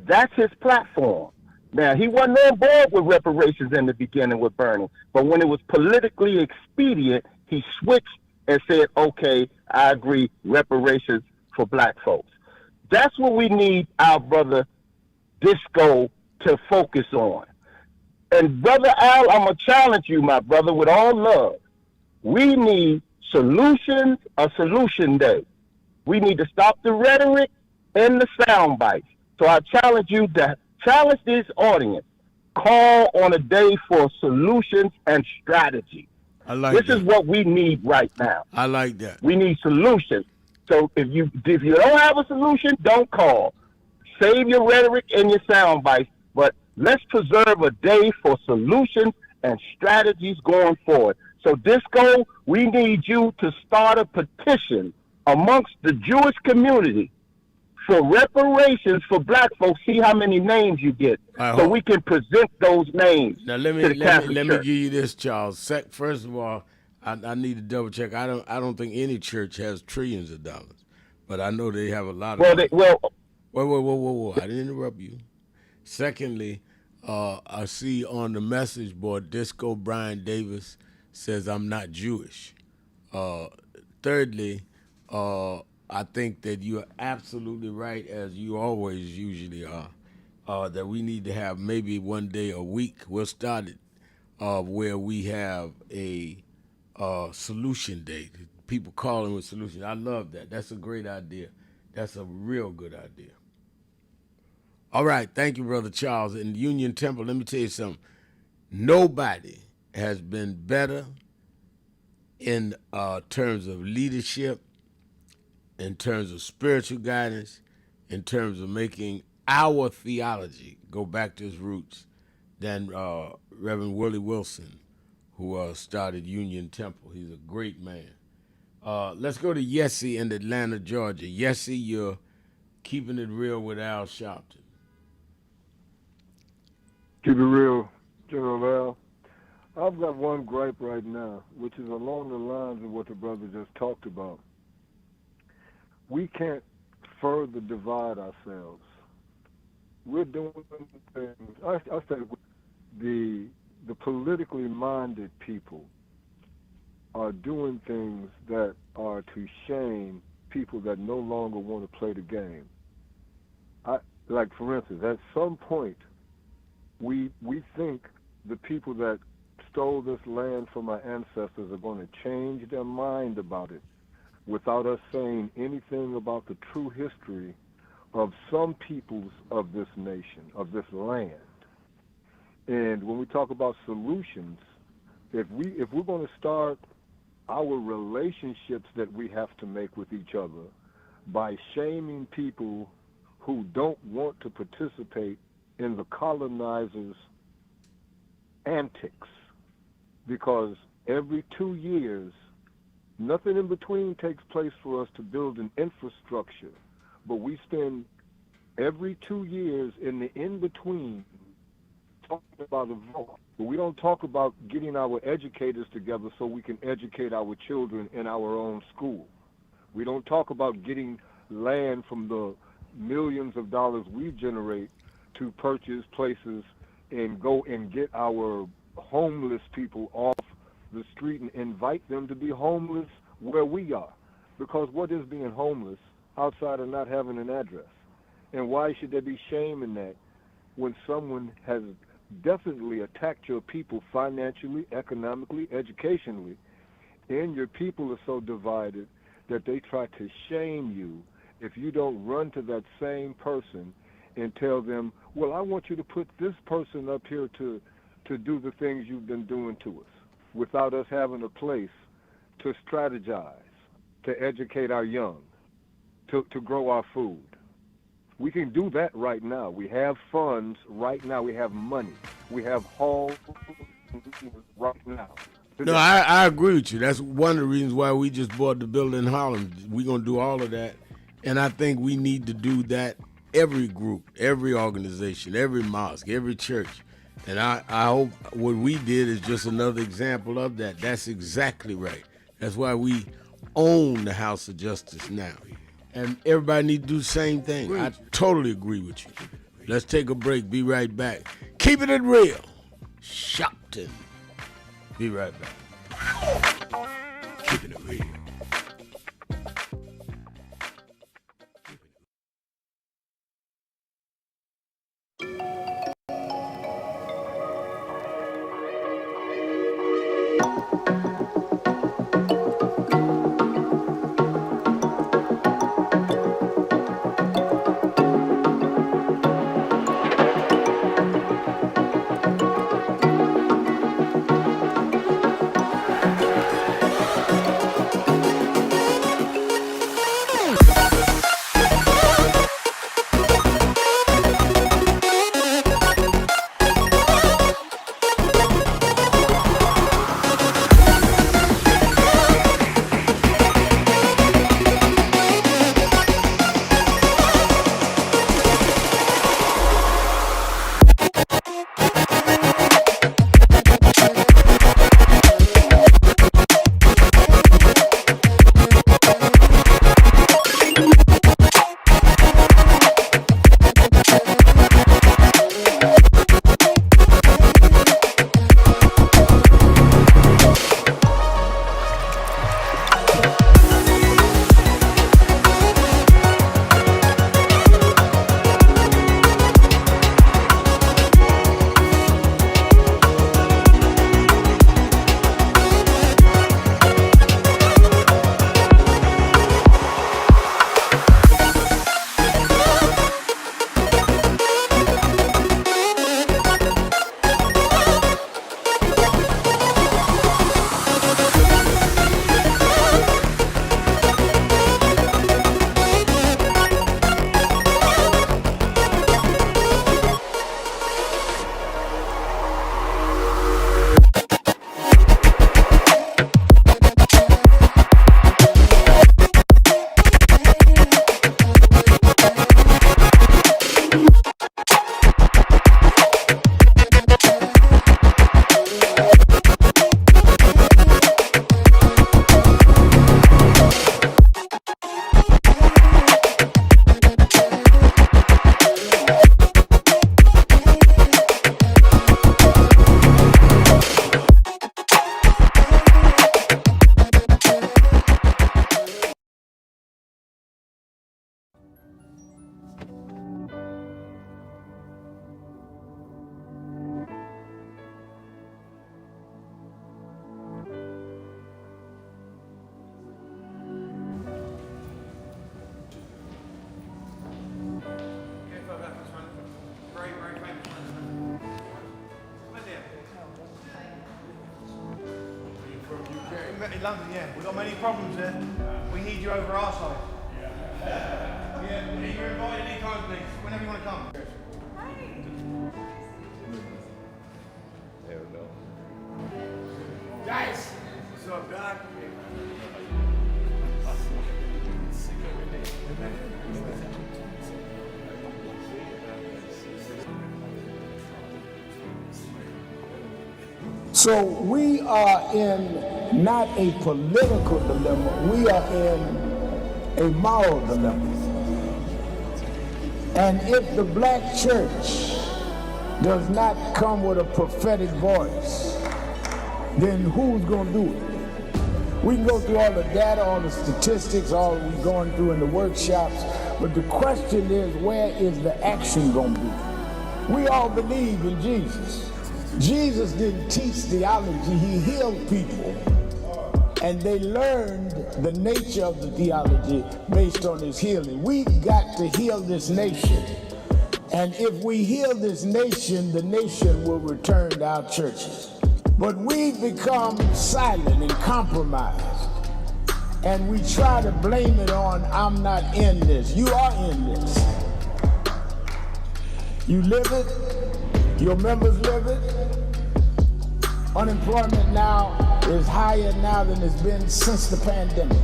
That's his platform. Now, he wasn't on board with reparations in the beginning with Bernie, but when it was politically expedient, he switched and said, okay, I agree, reparations for black folks. That's what we need our brother Disco to focus on. And Brother Al, I'm going to challenge you, my brother, with all love. We need solutions, a solution day. We need to stop the rhetoric and the sound bites. So I challenge you to challenge this audience. Call on a day for solutions and strategy. I like this that. Is what we need right now. I like that. We need solutions. So if you don't have a solution, don't call. Save your rhetoric and your sound bites, but let's preserve a day for solutions and strategies going forward. So Disco, we need you to start a petition amongst the Jewish community for reparations for black folks, see how many names you get, so we can present those names Now to the Catholic let me Church. give you this, Charles. First of all, I need to double check. I don't think any church has trillions of dollars, but I know they have a lot of. Whoa! I didn't interrupt you. Secondly, I see on the message board, Disco Brian Davis says I'm not Jewish. Thirdly, I think that you are absolutely right, as you always usually are, that we need to have maybe one day a week. We'll start it where we have a solution day. People calling with solutions. I love that. That's a great idea. That's a real good idea. All right. Thank you, Brother Charles. In Union Temple, let me tell you something. Nobody has been better in terms of leadership, in terms of spiritual guidance, in terms of making our theology go back to its roots than Reverend Willie Wilson, who started Union Temple. He's a great man. Let's go to Yessie in Atlanta, Georgia. Yessie, you're keeping it real with Al Sharpton. Keep it real, General Al. I've got one gripe right now, which is along the lines of what the brother just talked about. We can't further divide ourselves. We're doing things. I say the politically minded people are doing things that are to shame people that no longer want to play the game. Like, for instance, at some point, we think the people that stole this land from our ancestors are going to change their mind about it without us saying anything about the true history of some peoples of this nation, of this land. And when we talk about solutions, if we're going to start our relationships that we have to make with each other by shaming people who don't want to participate in the colonizers' antics, because every 2 years, nothing in between takes place for us to build an infrastructure, but we spend every 2 years in the in-between talking about a vote. But we don't talk about getting our educators together so we can educate our children in our own school. We don't talk about getting land from the millions of dollars we generate to purchase places and go and get our homeless people off the street and invite them to be homeless where we are. Because what is being homeless outside of not having an address? And why should there be shame in that when someone has definitely attacked your people financially, economically, educationally, and your people are so divided that they try to shame you if you don't run to that same person and tell them, well, I want you to put this person up here to do the things you've been doing to us, without us having a place to strategize, to educate our young, to grow our food. We can do that right now. We have funds right now. We have money. We have halls right now. No, I agree with you. That's one of the reasons why we just bought the building in Harlem. We're going to do all of that. And I think we need to do that, every group, every organization, every mosque, every church. And I hope what we did is just another example of that. That's exactly right. That's why we own the House of Justice now. And everybody needs to do the same thing. I totally agree with you. Let's take a break. Be right back. Keeping it real. Sharpton. Be right back. Keeping it real. in London, yeah. We've got many problems there. We need you over our side. Yeah, you're invited anytime, please. Whenever you want to come. There we go. Guys! What's up, Doc? So we are in not a political dilemma, we are in a moral dilemma. And if the black church does not come with a prophetic voice, then who's going to do it? We can go through all the data, all the statistics, all we're going through in the workshops, but the question is, where is the action going to be? We all believe in Jesus. Jesus didn't teach theology, he healed people. And they learned the nature of the theology based on his healing. We've got to heal this nation. And if we heal this nation, the nation will return to our churches. But we've become silent and compromised. And we try to blame it on, I'm not in this. You are in this. You live it, your members live it. Unemployment now is higher now than it's been since the pandemic.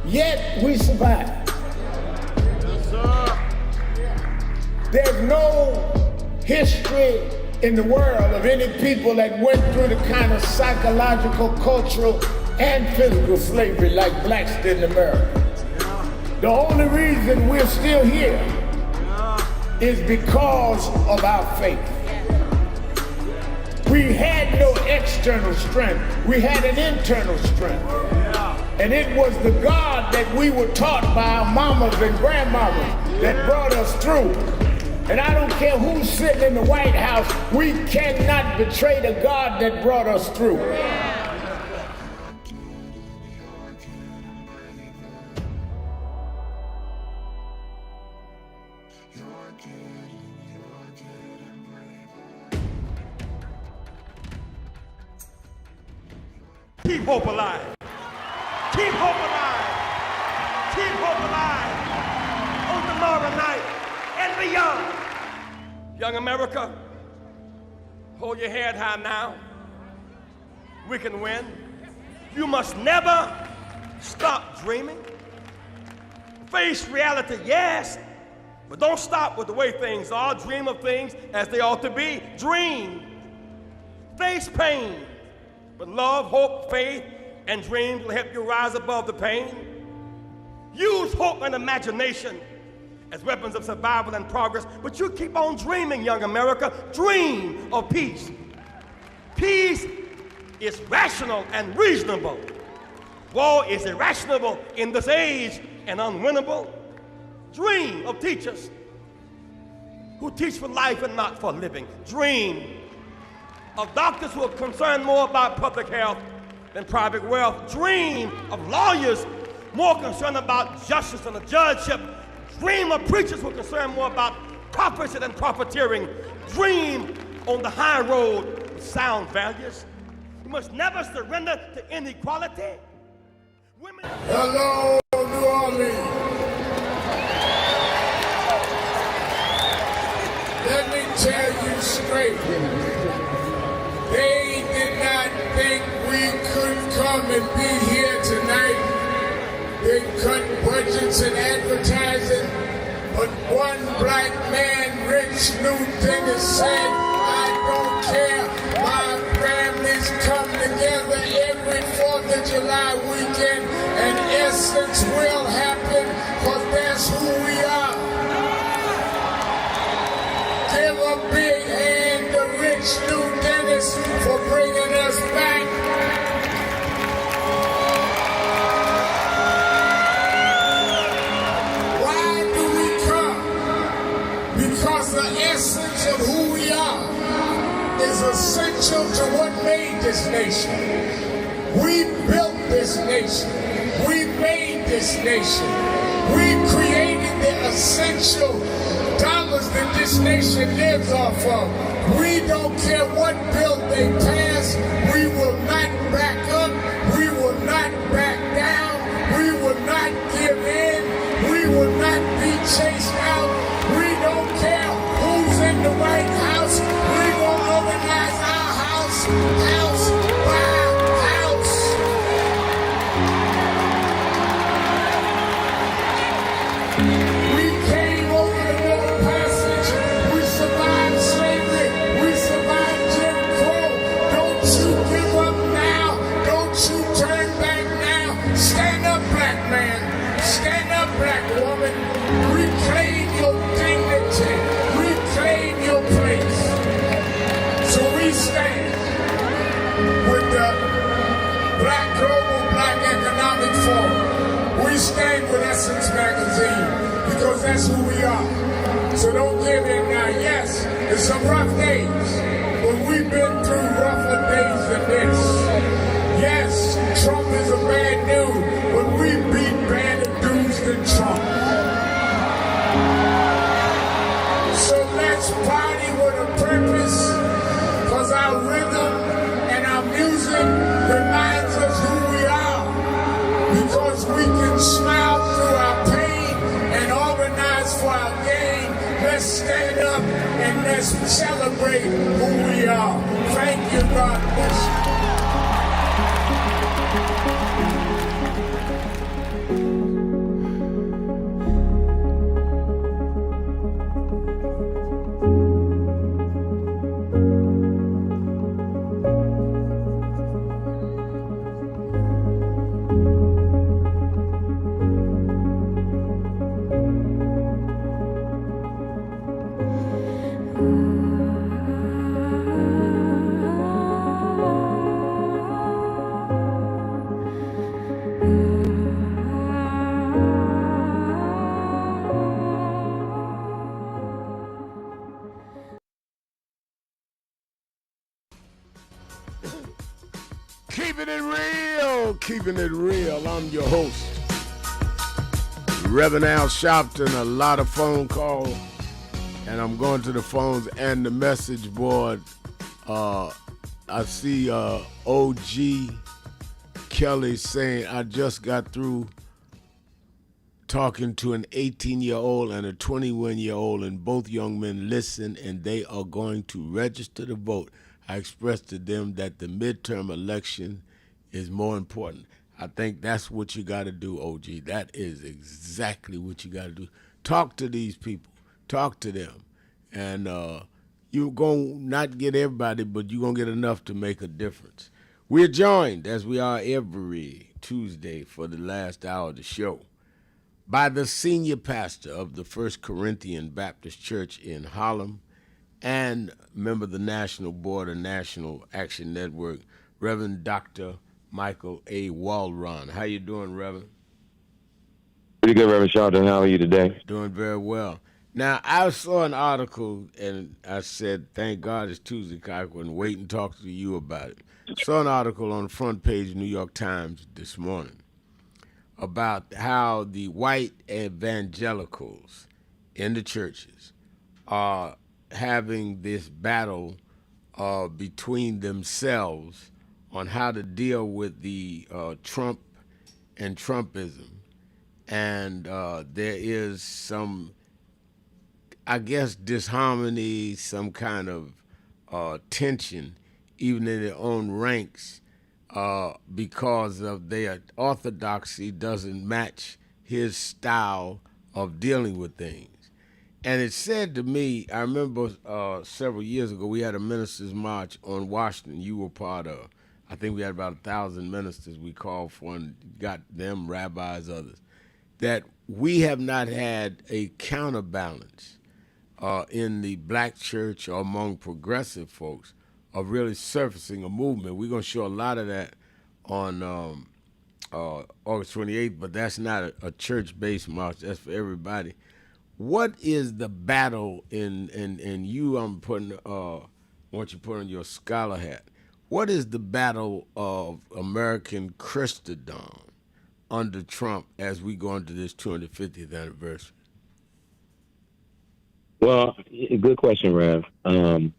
Yet we survive. Yes, sir. There's no history in the world of any people that went through the kind of psychological, cultural, and physical slavery like blacks did in America. The only reason we're still here is because of our faith. We had no external strength. We had an internal strength. And it was the God that we were taught by our mamas and grandmamas that brought us through. And I don't care who's sitting in the White House, we cannot betray the God that brought us through. Keep hope alive. Keep hope alive. Keep hope alive on tomorrow night and beyond. Young America, hold your head high now. We can win. You must never stop dreaming. Face reality, yes, but don't stop with the way things are. Dream of things as they ought to be. Dream. Face pain. But love, hope, faith, and dreams will help you rise above the pain. Use hope and imagination as weapons of survival and progress, but you keep on dreaming, young America. Dream of peace. Peace is rational and reasonable. War is irrational in this age and unwinnable. Dream of teachers who teach for life and not for living. Dream of doctors who are concerned more about public health than private wealth. Dream of lawyers more concerned about justice and a judgeship. Dream of preachers who are concerned more about prophecy than profiteering. Dream on the high road with sound values. You must never surrender to inequality. Women. Hello, New Orleans. Let me tell you straight. They did not think we could come and be here tonight. They cut budgets and advertising, but one black man, Rich Newton, said, I don't care. My families come together every 4th of July weekend, and Essence will happen, because that's who we are. Give a big hand to Rich Newton for bringing us back. Why do we come? Because the essence of who we are is essential to what made this nation. We built this nation. We made this nation. We created the essential dollars that this nation lives off of. We don't care what bill they pass. We will not back up. We chased out. We don't care who's in the White House. We gonna organize our house by house. We came over the Middle Passage. We survived slavery. We survived Jim Crow. Don't you give up now. Don't you turn back now. Stand up, black man. Stand up, black woman. Reclaim your dignity. Reclaim your place. So we stand with the Black Global Black Economic Forum. We stand with Essence Magazine because that's who we are. So don't give in now. Yes, it's some rough days, but we've been through rougher days than this. Yes, Trump is a bad dude, but we beat badder dudes than Trump. So let's party with a purpose, because our rhythm and our music reminds us who we are. Because we can smile through our pain and organize for our gain. Let's stand up and let's celebrate who we are. Thank you, God bless you. Keeping it real. I'm your host, Reverend Al Sharpton. A lot of phone calls, and I'm going to the phones and the message board. I see OG Kelly saying, I just got through talking to an 18-year-old and a 21-year-old, and both young men listen, and they are going to register to vote. I expressed to them that the midterm election is more important. I think that's what you got to do, OG. That is exactly what you got to do. Talk to these people. Talk to them. And you're going to not get everybody, but you're going to get enough to make a difference. We're joined, as we are every Tuesday for the last hour of the show, by the senior pastor of the First Corinthian Baptist Church in Harlem and member of the National Board of National Action Network, Reverend Dr. Michael A. Walron. How you doing, Reverend? Pretty good, Reverend Sharpton. How are you today? Doing very well. Now, I saw an article, and I said, thank God it's Tuesday, I couldn't wait and talk to you about it. Saw an article on the front page of New York Times this morning about how the white evangelicals in the churches are having this battle between themselves on how to deal with the Trump and Trumpism. And there is some, I guess, disharmony, some kind of tension, even in their own ranks, because of their orthodoxy doesn't match his style of dealing with things. And it said to me, I remember several years ago, we had a ministers' march on Washington you were part of. I think we had about 1,000 ministers we called for and got them, rabbis, others, that we have not had a counterbalance in the black church or among progressive folks of really surfacing a movement. We're going to show a lot of that on August 28th, but that's not a church-based march. That's for everybody. What is the battle in you? I'm putting, want you to put on your scholar hat. What is the battle of American Christendom under Trump as we go into this 250th anniversary? Well, good question, Rev. I'm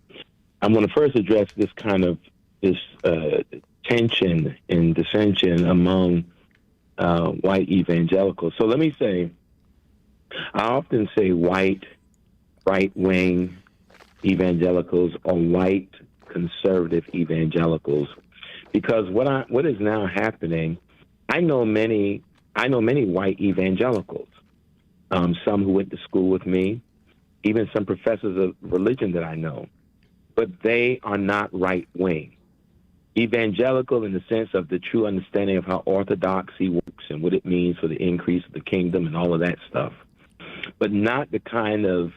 going to first address this kind of tension and dissension among white evangelicals. So let me say I often say white, right-wing evangelicals or white conservative evangelicals, because what is now happening, I know many white evangelicals, some who went to school with me, even some professors of religion that I know, but they are not right-wing. Evangelical in the sense of the true understanding of how orthodoxy works and what it means for the increase of the kingdom and all of that stuff, but not the kind of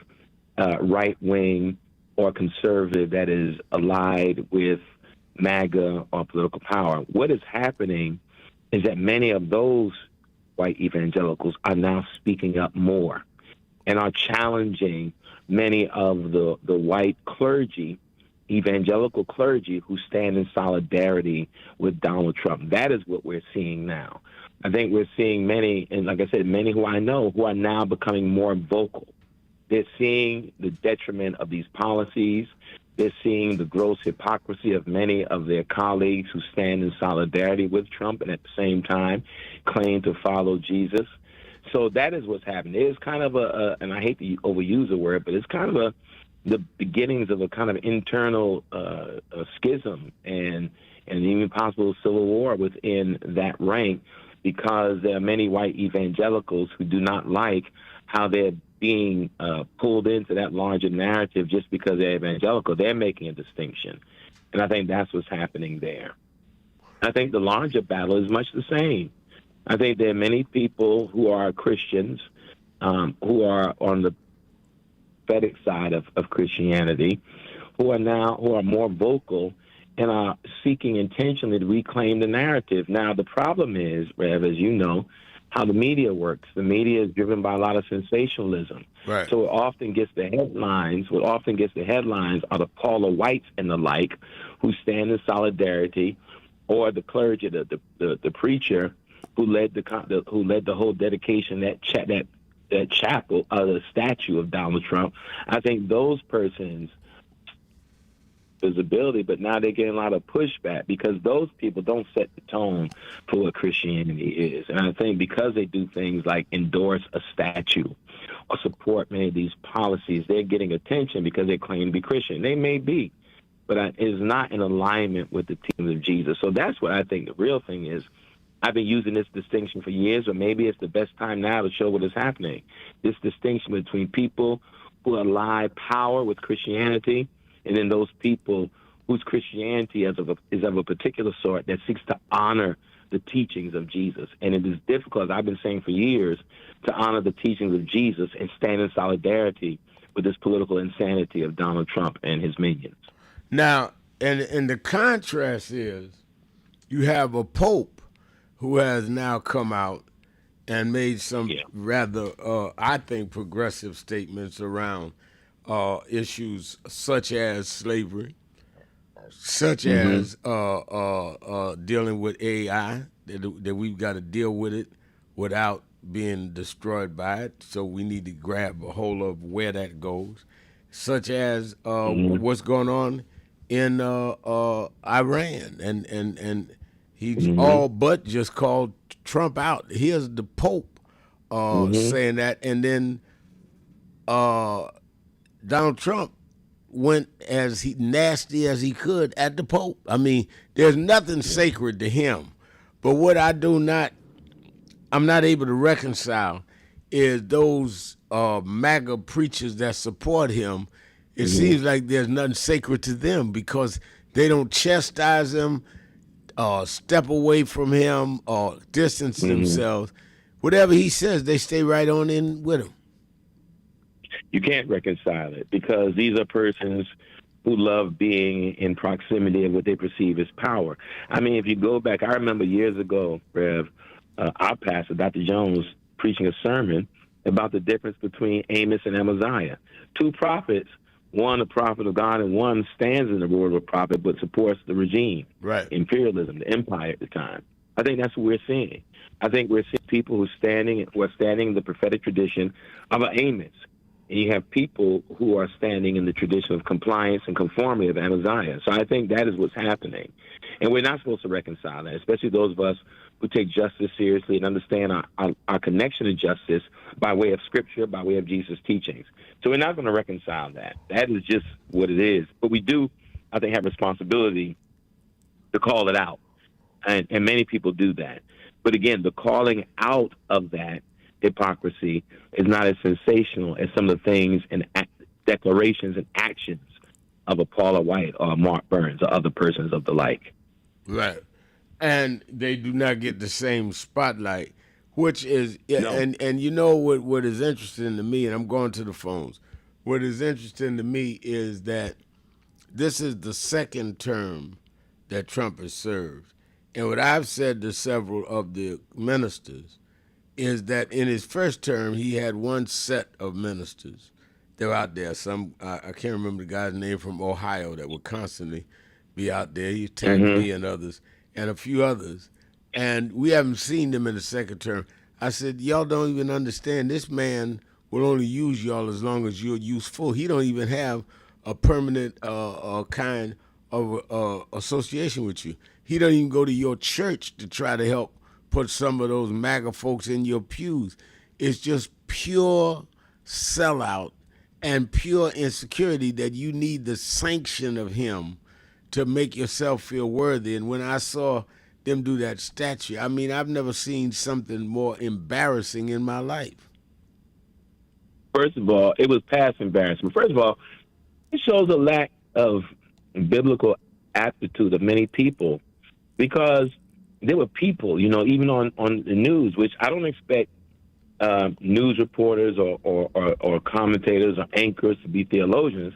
right-wing or conservative that is allied with MAGA or political power. What is happening is that many of those white evangelicals are now speaking up more and are challenging many of the white clergy, evangelical clergy, who stand in solidarity with Donald Trump. That is what we're seeing now. I think we're seeing many, and like I said, many who I know who are now becoming more vocal. They're seeing the detriment of these policies. They're seeing the gross hypocrisy of many of their colleagues who stand in solidarity with Trump and at the same time claim to follow Jesus. So that is what's happening. It is kind of and I hate to overuse the word, but it's kind of the beginnings of a kind of internal schism and even possible civil war within that rank, because there are many white evangelicals who do not like how they're being pulled into that larger narrative just because they're evangelical. They're making a distinction. And I think that's what's happening there. I think the larger battle is much the same. I think there are many people who are Christians, who are on the prophetic side of Christianity, who are more vocal and are seeking intentionally to reclaim the narrative. Now, the problem is, Rev, as you know, how the media works. The media is driven by a lot of sensationalism. Right. So it often gets the headlines. What often gets the headlines are the Paula Whites and the like, who stand in solidarity, or the clergy, the preacher who led the whole dedication, that chapel, the statue of Donald Trump. I think those persons visibility, but now they're getting a lot of pushback because those people don't set the tone for what Christianity is. And I think because they do things like endorse a statue or support many of these policies, they're getting attention because they claim to be Christian. They may be, but it is not in alignment with the teachings of Jesus. So that's what I think the real thing is. I've been using this distinction for years, or maybe it's the best time now to show what is happening. This distinction between people who ally power with Christianity and then those people whose Christianity is of a particular sort that seeks to honor the teachings of Jesus. And it is difficult, as I've been saying for years, to honor the teachings of Jesus and stand in solidarity with this political insanity of Donald Trump and his minions. Now, and the contrast is you have a pope who has now come out and made some rather, I think, progressive statements around issues such as slavery, such as dealing with AI, that we've got to deal with it without being destroyed by it. So we need to grab a hold of where that goes, such as what's going on in Iran. And he's all but just called Trump out. Here's the Pope saying that. And then Donald Trump went as nasty as he could at the Pope. I mean, there's nothing sacred to him. But what I'm not able to reconcile is those MAGA preachers that support him. It seems like there's nothing sacred to them because they don't chastise him, step away from him, or distance themselves. Whatever he says, they stay right on in with him. You can't reconcile it because these are persons who love being in proximity of what they perceive as power. I mean, if you go back, I remember years ago, Rev, our pastor, Dr. Jones, preaching a sermon about the difference between Amos and Amaziah. Two prophets, one a prophet of God and one stands in the role of a prophet but supports the regime, imperialism, the empire at the time. I think that's what we're seeing. I think we're seeing people who are standing in the prophetic tradition of an Amos, and you have people who are standing in the tradition of compliance and conformity of Amaziah. So I think that is what's happening. And we're not supposed to reconcile that, especially those of us who take justice seriously and understand our connection to justice by way of Scripture, by way of Jesus' teachings. So we're not going to reconcile that. That is just what it is. But we do, I think, have responsibility to call it out. And many people do that. But again, the calling out of that hypocrisy is not as sensational as some of the things and declarations and actions of a Paula White or a Mark Burns or other persons of the like. Right. And they do not get the same spotlight, which is, No. and you know what is interesting to me, and I'm going to the phones, what is interesting to me is that this is the second term that Trump has served. And what I've said to several of the ministers is that in his first term, he had one set of ministers. They're out there. Some, I can't remember the guy's name from Ohio that would constantly be out there. He tagged me and others, and a few others. And we haven't seen them in the second term. I said, y'all don't even understand. This man will only use y'all as long as you're useful. He don't even have a permanent kind of association with you. He don't even go to your church to try to help put some of those MAGA folks in your pews. It's just pure sellout and pure insecurity that you need the sanction of him to make yourself feel worthy. And when I saw them do that statue, I mean, I've never seen something more embarrassing in my life. First of all, it was past embarrassment. First of all, it shows a lack of biblical aptitude of many people, because there were people, you know, even on the news, which I don't expect news reporters or commentators or anchors to be theologians,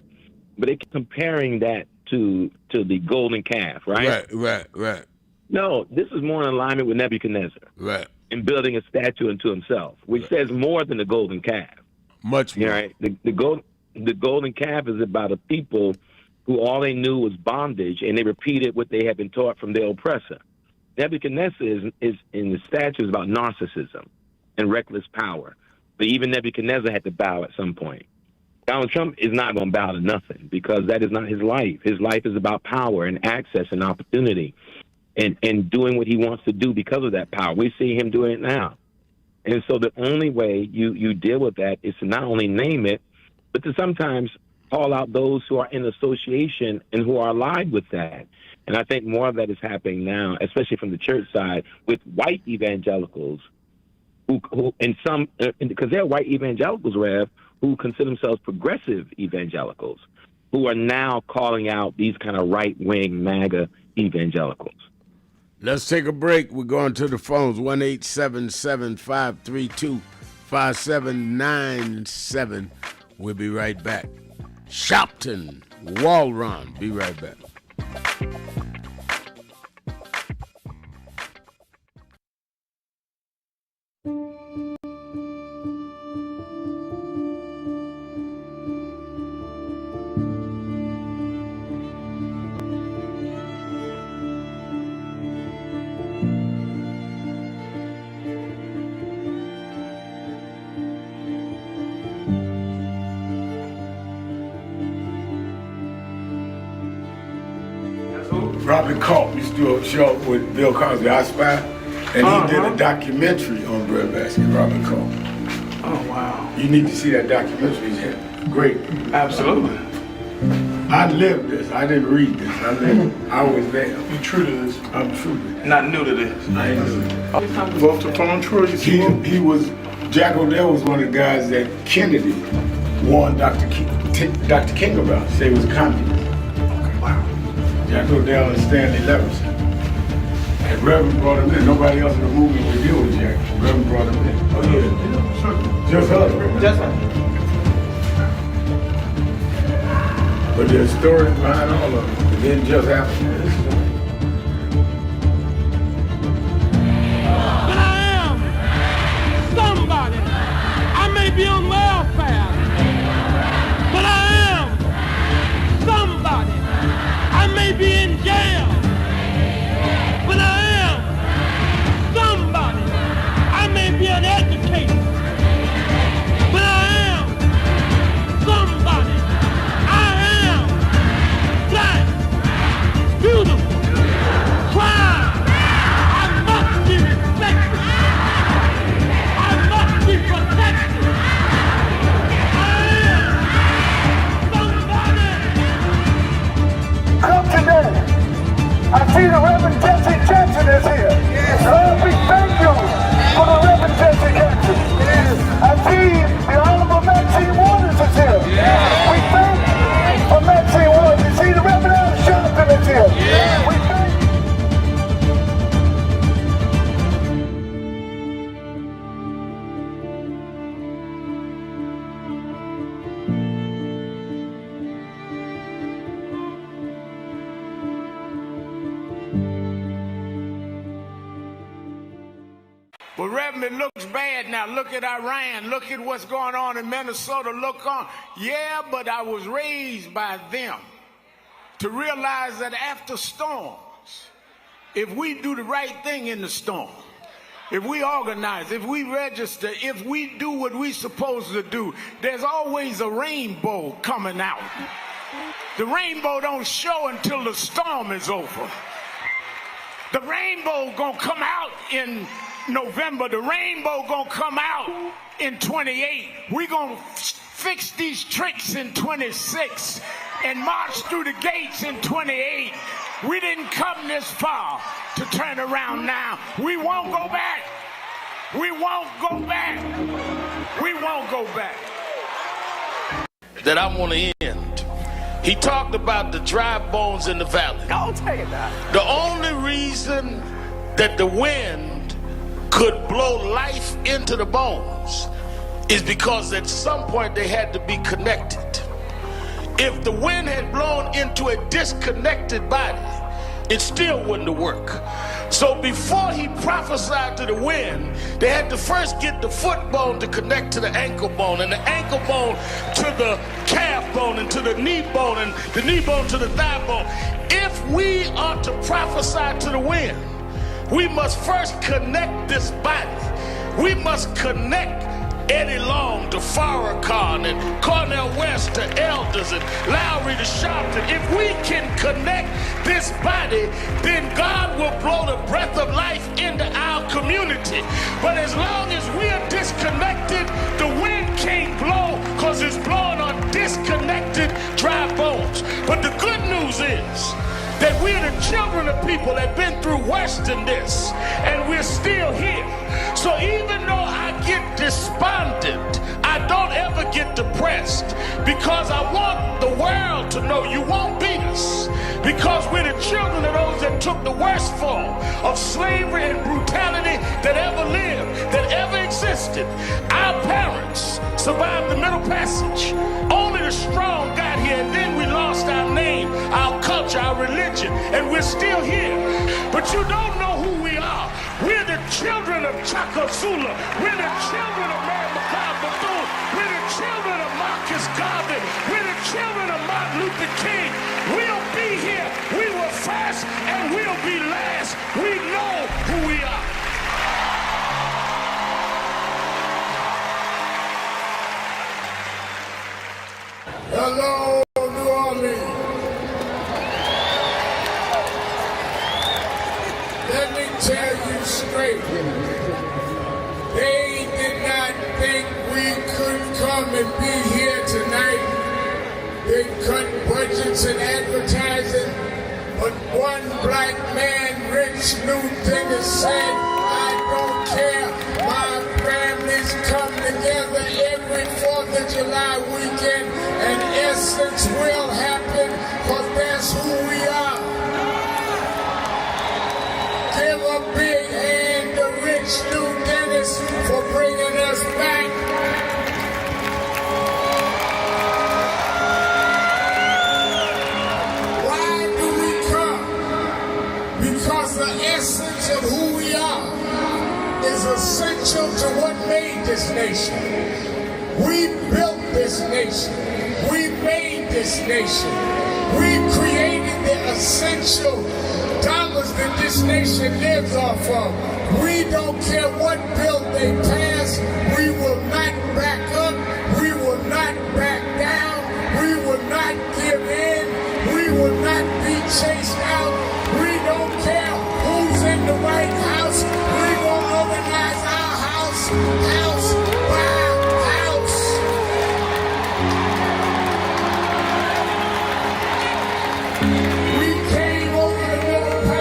but they're comparing that to the golden calf, right? Right. No, this is more in alignment with Nebuchadnezzar. Right. And building a statue unto himself, which says more than the golden calf. Much more. Right? The golden calf is about a people who all they knew was bondage, and they repeated what they had been taught from their oppressor. Nebuchadnezzar is in the statue is about narcissism and reckless power. But even Nebuchadnezzar had to bow at some point. Donald Trump is not going to bow to nothing, because that is not his life. His life is about power and access and opportunity and doing what he wants to do because of that power. We see him doing it now. And so the only way you deal with that is to not only name it, but to sometimes call out those who are in association and who are allied with that. And I think more of that is happening now, especially from the church side, with white evangelicals who and some, because they're white evangelicals, Rev, who consider themselves progressive evangelicals, who are now calling out these kind of right-wing MAGA evangelicals. Let's take a break. We're going to the phones, 1-877-532-5797. We'll be right back. Sharpton, Wall Run. Be right back. Robin Culp used to do a show with Bill Cosby, I Spy, and he did a documentary on breadbasket, Robin Culp. Oh, wow. You need to see that documentary. It's great. Absolutely. I lived this. I didn't read this. I was there. You true to this? I'm true to this. Not new to this. I ain't new to this. Vote to phone Troy. He was, Jack O'Dell was one of the guys that Kennedy warned Dr. King about. Say he was a communist. Jack O'Dell and Stanley Levinson. And Reverend brought him in. Nobody else in the movement would deal with Jack. Reverend brought him in. Oh, yeah. Sure. Just us. Just us. But there's stories behind all of it. It didn't just happen. But I am somebody. I may be on welfare, but I am somebody. I may be in jail, but I am somebody. I may be an educator, but I am I see the Reverend Jesse Jackson is here. Lord, we thank you for the Reverend Jesse Jackson. I see the Honorable Maxine Waters is here. We thank you for Maxine Waters. You see the Reverend Al Sharpton is here. We thank you. But Reverend, it looks bad now. Look at Iran. Look at what's going on in Minnesota. Look on. Yeah, but I was raised by them to realize that after storms, if we do the right thing in the storm, if we organize, if we register, if we do what we're supposed to do, there's always a rainbow coming out. The rainbow don't show until the storm is over. The rainbow gonna come out in November. The rainbow gonna come out in 28. We're gonna fix these tricks in 26 and march through the gates in 28. We didn't come this far to turn around now. We won't go back. We won't go back. We won't go back. That I want to end. He talked about the dry bones in the valley. I'll tell you that. The only reason that the wind could blow life into the bones is because at some point they had to be connected. If the wind had blown into a disconnected body, it still wouldn't work. So before he prophesied to the wind, they had to first get the foot bone to connect to the ankle bone, and the ankle bone to the calf bone, and to the knee bone, and the knee bone to the thigh bone. If we are to prophesy to the wind, we must first connect this body. We must connect Eddie Long to Farrakhan and Cornel West to Elders and Lowry to Sharpton. If we can connect this body, then God will blow the breath of life into our community. But as long as we are disconnected, the wind can't blow because it's blowing on disconnected dry bones. But the good news is that we're the children of people that have been through worse than this, and we're still here. So even though I get despondent, I don't ever get depressed, because I want the world to know you won't beat us, because we're the children of those that took the worst form of slavery and brutality that ever lived, that ever existed. Our parents survived the Middle Passage. Only the strong got here, and then we lost our name, our culture, our religion, and we're still here. But you don't know who we are. We're the children of Chaka Zulu. We're the children of Mary McLeod Bethune. We're the children of Marcus Garvey. We're the children of Martin Luther King. We'll be here. We were first and we'll be last. We know who we are. Hello, New Orleans. Let me tell you straight. They did not think we could come and be here tonight. They cut budgets and advertising. But one black man, Rich New Dennis, said, I don't care. My families come together every 4th of July weekend, and Essence will happen, because that's who we are. Give a big hand to Rich New Dennis for bringing us back. Why do we come? Because the essence of who we are is essential to what made this nation. We built this nation. We made this nation. We created the essential dollars that this nation lives off of. We don't care what bill they pass. We will not back up. We will not back down. We will not give in. We will not be chased out. We don't care who's in the White House. We will organize our house by house. We came over the middle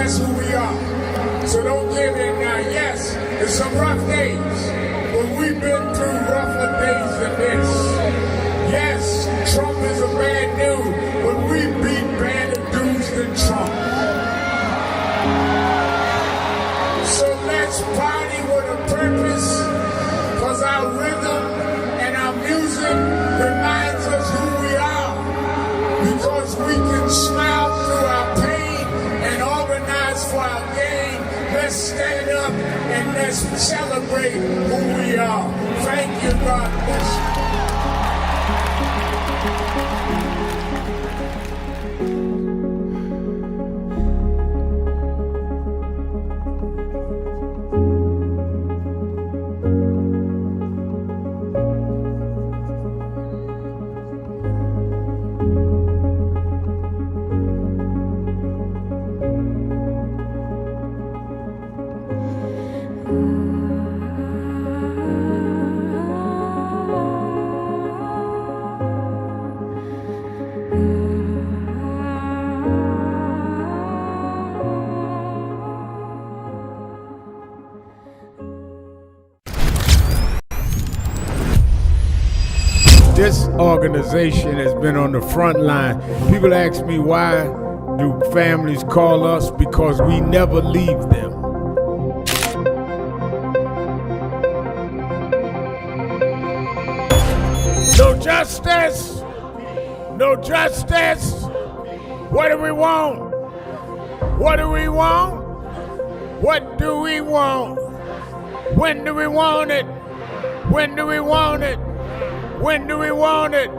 that's who we are. So don't give in now. Yes, it's some rough days, but we've been through rougher days than this. Yes, Trump is a bad dude, but we beat badder dudes than Trump. So let's party with a purpose, cause our rhythm and our music reminds us who we are. Because we can smile through our pain and organize for our gain. Let's stand up and let's celebrate who we are. Thank you, God bless you. This organization has been on the front line. People ask me, why do families call us? Because we never leave them. No justice, no justice. What do we want? What do we want? What do we want? When do we want it? When do we want it? When do we want it?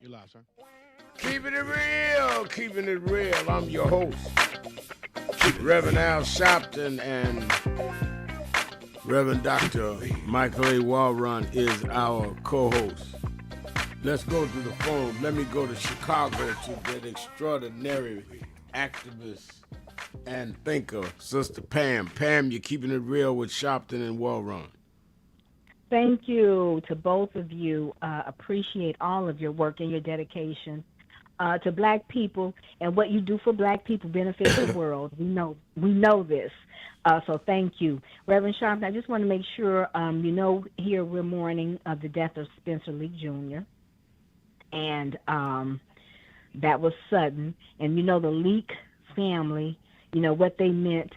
You live, sir. Keeping it real, keeping it real. I'm your host, Reverend Al Sharpton, and Reverend Dr. Michael A. Walrun is our co-host. Let's go to the phone. Let me go to Chicago to that extraordinary activist and thinker, Sister Pam. Pam, you're keeping it real with Sharpton and Walrun. Thank you to both of you. Appreciate all of your work and your dedication to Black people, and what you do for Black people benefits the world. We know this. So thank you. Reverend Sharpton, I just want to make sure, here we're mourning the death of Spencer Lee Jr., and that was sudden. And the Leak family, what they meant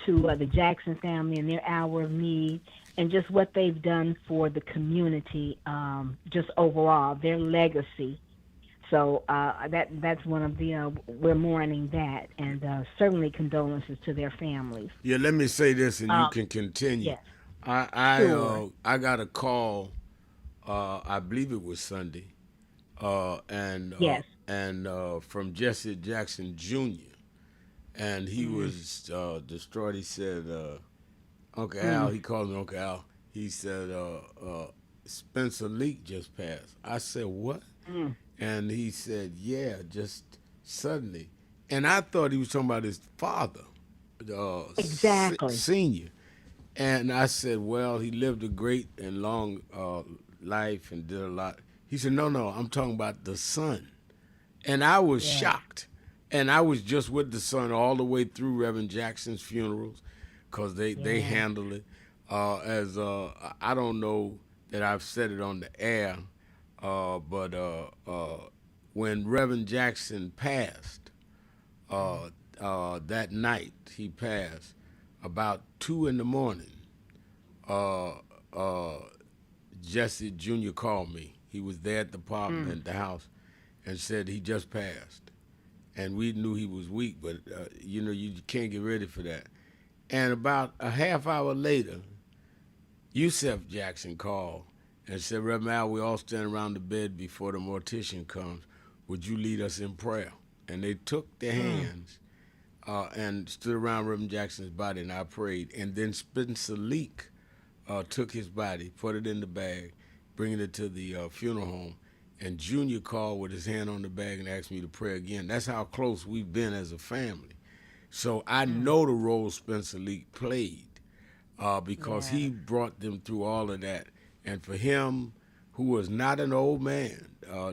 to the Jackson family in their hour of need, and just what they've done for the community, just overall, their legacy. So that's one of the, we're mourning that, and certainly condolences to their families. Yeah, let me say this, and you can continue. Yes. I got a call, I believe it was Sunday, and from Jesse Jackson Jr., and he was distraught. He said, Uncle Al, he called me Uncle Al. He said, Spencer Leak just passed. I said, what? And he said, yeah, just suddenly. And I thought he was talking about his father, senior. And I said, well, he lived a great and long life and did a lot. He said, no, I'm talking about the son. And I was shocked. And I was just with the son all the way through Reverend Jackson's funerals, because they handle it. I don't know that I've said it on the air, but when Reverend Jackson passed, that night he passed, about 2 a.m, Jesse Jr. called me. He was there at the apartment, at the house, and said he just passed. And we knew he was weak, but you can't get ready for that. And about a half hour later, Yusef Jackson called and said, Reverend Al, we all stand around the bed before the mortician comes. Would you lead us in prayer? And they took their hands and stood around Reverend Jackson's body, and I prayed. And then Spencer Leak took his body, put it in the bag, bringing it to the funeral home. and Junior called with his hand on the bag and asked me to pray again. That's how close we've been as a family. So I know the role Spencer Lee played because he brought them through all of that. And for him, who was not an old man,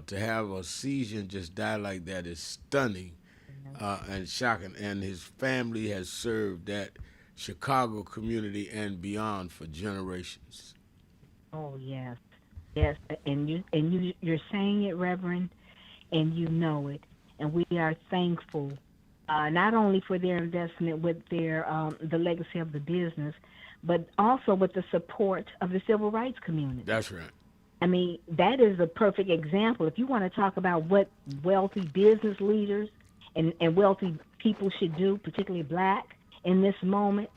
to have a seizure and just die like that is stunning and shocking. And his family has served that Chicago community and beyond for generations. Oh yes, yes, and you're saying it, Reverend, and you know it, and we are thankful not only for their investment with their the legacy of the business, but also with the support of the civil rights community. That's right. I mean, that is a perfect example. If you want to talk about what wealthy business leaders and wealthy people should do, particularly black, in this moment,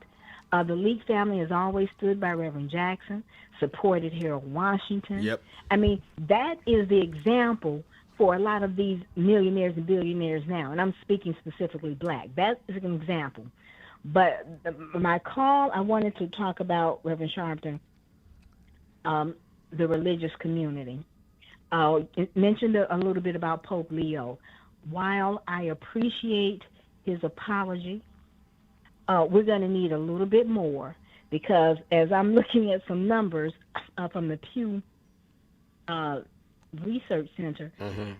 the Leak family has always stood by Reverend Jackson, supported Harold Washington. Yep. I mean, that is the example for a lot of these millionaires and billionaires now, and I'm speaking specifically black. That is an example. But my call, I wanted to talk about, Reverend Sharpton, the religious community. It mentioned a little bit about Pope Leo. While I appreciate his apology, we're going to need a little bit more, because as I'm looking at some numbers from the Pew Research Center,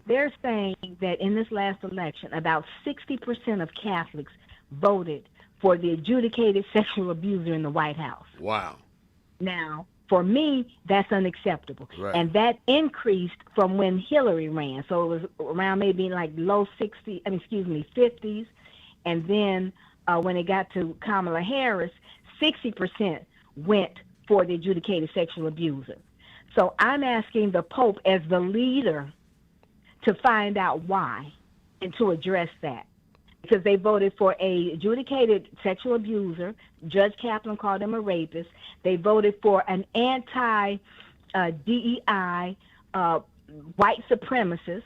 they're saying that in this last election, about 60% of Catholics voted for the adjudicated sexual abuser in the White House. Wow. Now, for me, that's unacceptable. Right. And that increased from when Hillary ran. So it was around maybe like low 50s. And then when it got to Kamala Harris, 60% went for the adjudicated sexual abuser. So I'm asking the Pope as the leader to find out why and to address that. Because they voted for a adjudicated sexual abuser. Judge Kaplan called him a rapist. They voted for an anti-DEI white supremacist.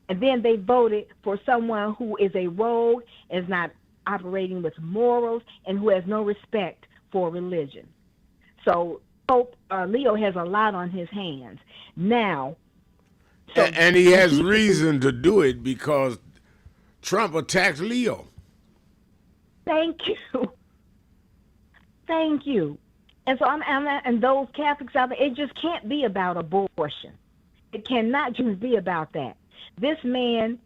And then they voted for someone who is a rogue, is not operating with morals, and who has no respect for religion. So Pope Leo has a lot on his hands. Now, and he has reason to do it because Trump attacked Leo. Thank you. Thank you. And so and those Catholics out there, it just can't be about abortion. It cannot just be about that. This man,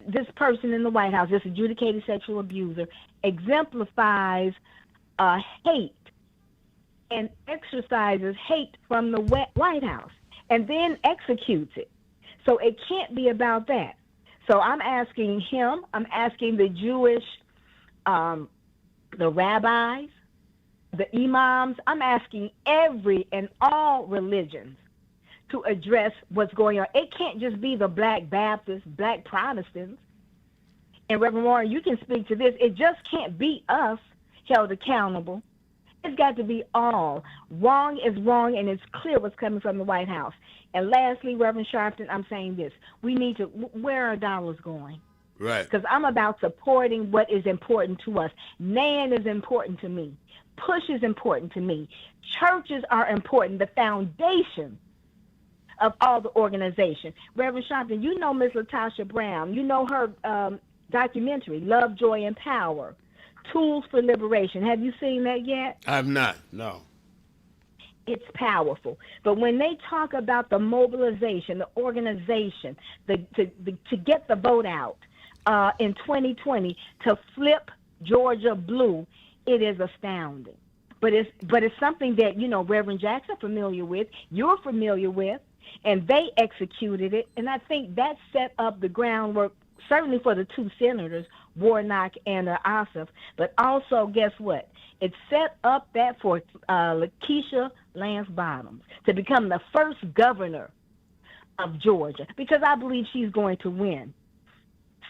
this person in the White House, this adjudicated sexual abuser, exemplifies hate and exercises hate from the White House and then executes it. So it can't be about that. So I'm asking him, I'm asking the Jewish, the rabbis, the imams, I'm asking every and all religions to address what's going on. It can't just be the Black Baptists, Black Protestants. And Reverend Warren, you can speak to this. It just can't be us held accountable. It's got to be all. Wrong is wrong, and it's clear what's coming from the White House. And lastly, Reverend Sharpton, I'm saying this. We need to, where are dollars going? Right. Because I'm about supporting what is important to us. NAN is important to me. PUSH is important to me. Churches are important, the foundation of all the organization. Reverend Sharpton, you know Miss Latasha Brown. You know her documentary, Love, Joy, and Power, Tools for Liberation. Have you seen that yet? I've not, no. It's powerful. But when they talk about the mobilization, the organization, to get the vote out in 2020 to flip Georgia blue, it is astounding. But it's something that, you know, Reverend Jackson familiar with, you're familiar with, and they executed it. And I think that set up the groundwork, certainly for the two senators, Warnock and Ossoff. But also, guess what? It set up that for Lakeisha Lance Bottoms to become the first governor of Georgia, because I believe she's going to win.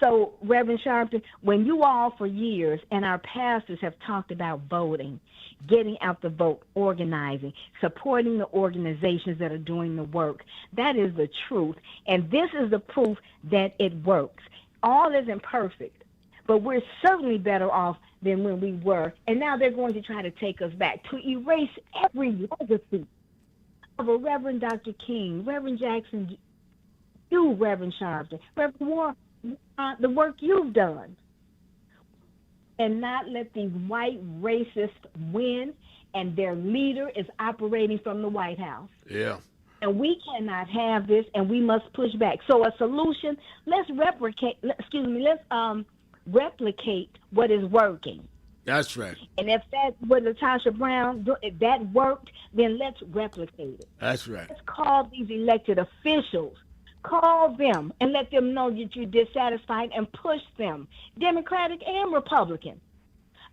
So, Reverend Sharpton, when you all for years and our pastors have talked about voting, getting out the vote, organizing, supporting the organizations that are doing the work, that is the truth. And this is the proof that it works. All isn't perfect, but we're certainly better off than when we were. And now they're going to try to take us back to erase every legacy of a Reverend Dr. King, Reverend Jackson you, Reverend Sharpton, Reverend Moore, the work you've done, and not let these white racists win, and their leader is operating from the White House. Yeah. And we cannot have this, and we must push back. So a solution, let's replicate what is working. That's right. And if that's what Latasha Brown, if that worked, then let's replicate it. That's right. Let's call these elected officials. Call them and let them know that you're dissatisfied and push them, Democratic and Republican.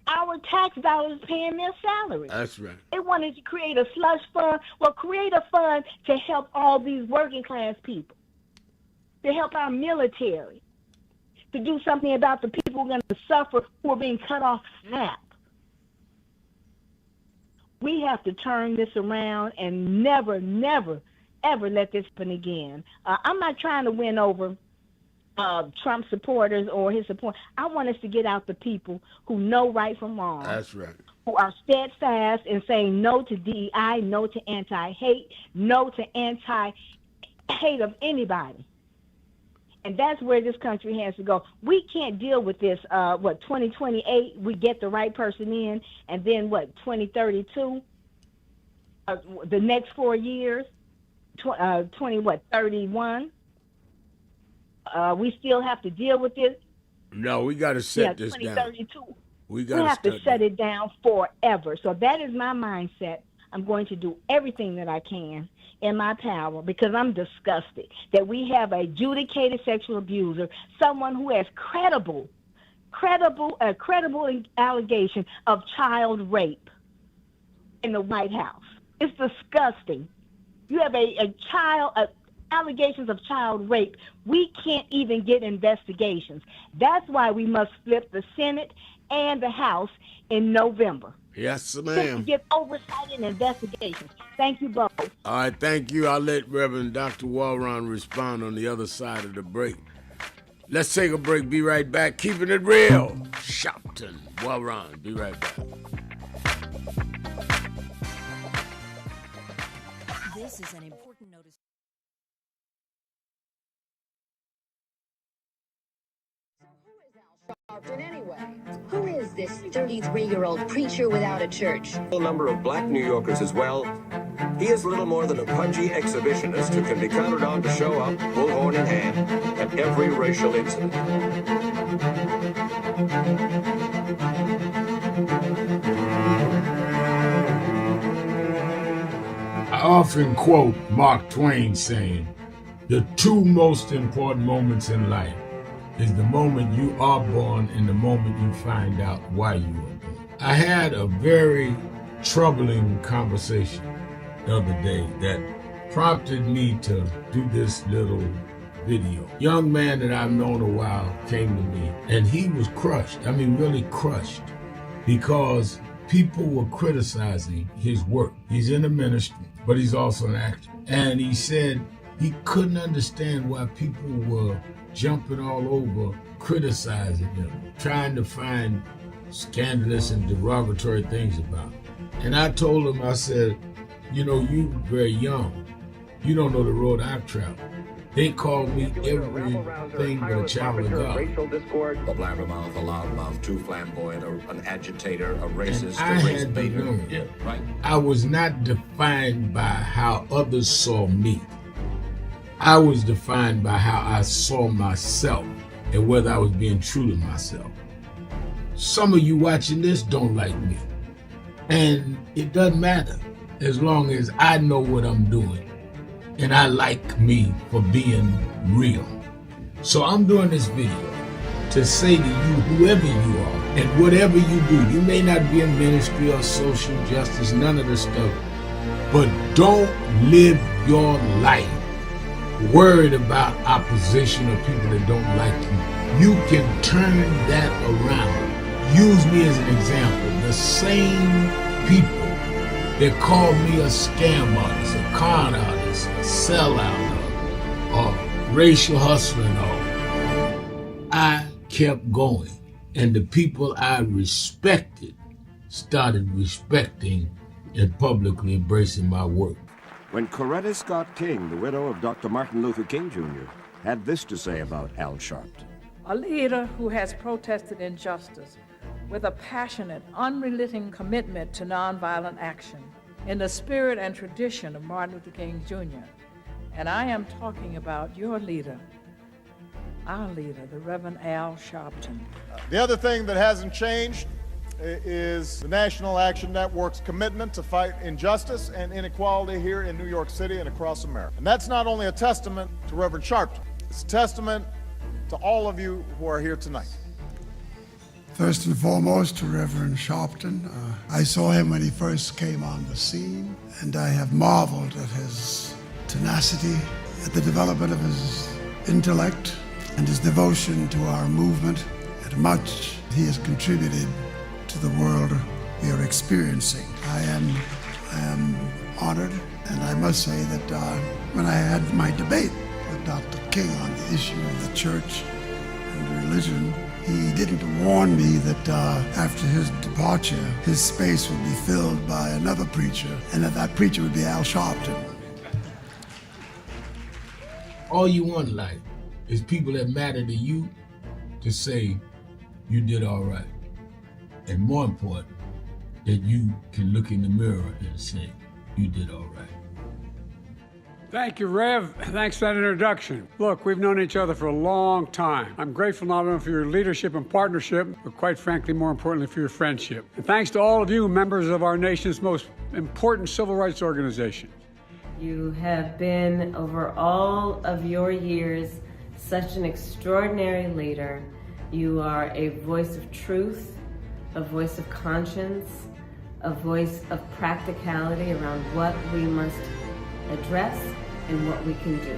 Our tax dollars paying their salaries. That's right. They wanted to create a slush fund. Well, create a fund to help all these working class people, to help our military, to do something about the people who are going to suffer, who are being cut off SNAP. We have to turn this around and never, never, ever let this happen again. I'm not trying to win over Trump supporters or his supporters. I want us to get out the people who know right from wrong. That's right. Who are steadfast in saying no to DEI, no to anti-hate, no to anti-hate of anybody. And that's where this country has to go. We can't deal with this, 2028, we get the right person in, and then 2032, the next 4 years, 31, we still have to deal with this. No, we got to set this down. 2032. We have to shut it down forever. So that is my mindset. I'm going to do everything that I can in my power, because I'm disgusted that we have a adjudicated sexual abuser, someone who has credible allegation of child rape in the White House. It's disgusting. You have allegations of child rape. We can't even get investigations. That's why we must flip the Senate and the House in November. Yes, To ma'am. get oversight and investigations. Thank you both. All right, thank you. I'll let Reverend Dr. Walron respond on the other side of the break. Let's take a break. Be right back. Keeping it real. Sharpton, Walron. Be right back. This is an important notice. Anyway, who is this 33-year-old preacher without a church? A number of black New Yorkers as well. He is little more than a pudgy exhibitionist who can be counted on to show up, bullhorn in hand, at every racial incident. I often quote Mark Twain saying, "The two most important moments in life is the moment you are born and the moment you find out why you were born." I had a very troubling conversation the other day that prompted me to do this little video. Young man that I've known a while came to me, and he was crushed. I mean, really crushed, because people were criticizing his work. He's in the ministry, but he's also an actor. And he said he couldn't understand why people were jumping all over, criticizing him, trying to find scandalous and derogatory things about him. And I told him, I said, you know, you're very young. You don't know the road I've traveled. They call me everything but a child of God. A blabbermouth, a loudmouth, too flamboyant, an agitator, a racist, I a race had to baiter. learn. Yeah, right. I was not defined by how others saw me. I was defined by how I saw myself and whether I was being true to myself. Some of you watching this don't like me. And it doesn't matter as long as I know what I'm doing. And I like me for being real. So I'm doing this video to say to you, whoever you are and whatever you do, you may not be in ministry or social justice, none of this stuff, but don't live your life worried about opposition or people that don't like you. You can turn that around. Use me as an example. The same people that call me a scam artist, a con artist, a sellout, or racial hustler and all, I kept going. And the people I respected started respecting and publicly embracing my work. When Coretta Scott King, the widow of Dr. Martin Luther King Jr., had this to say about Al Sharpton. A leader who has protested injustice with a passionate, unrelenting commitment to nonviolent action in the spirit and tradition of Martin Luther King Jr. And I am talking about your leader, our leader, the Reverend Al Sharpton. The other thing that hasn't changed is the National Action Network's commitment to fight injustice and inequality here in New York City and across America. And that's not only a testament to Reverend Sharpton, it's a testament to all of you who are here tonight. First and foremost, to Reverend Sharpton. I saw him when he first came on the scene, and I have marveled at his tenacity, at the development of his intellect, and his devotion to our movement, and much he has contributed to the world we are experiencing. I am honored, and I must say that when I had my debate with Dr. King on the issue of the church and religion, he didn't warn me that after his departure, his space would be filled by another preacher, and that preacher would be Al Sharpton. All you want in life is people that matter to you to say you did all right. And more important, that you can look in the mirror and say you did all right. Thank you, Rev. Thanks for that introduction. Look, we've known each other for a long time. I'm grateful not only for your leadership and partnership, but quite frankly, more importantly, for your friendship. And thanks to all of you, members of our nation's most important civil rights organization. You have been, over all of your years, such an extraordinary leader. You are a voice of truth, a voice of conscience, a voice of practicality around what we must address and what we can do.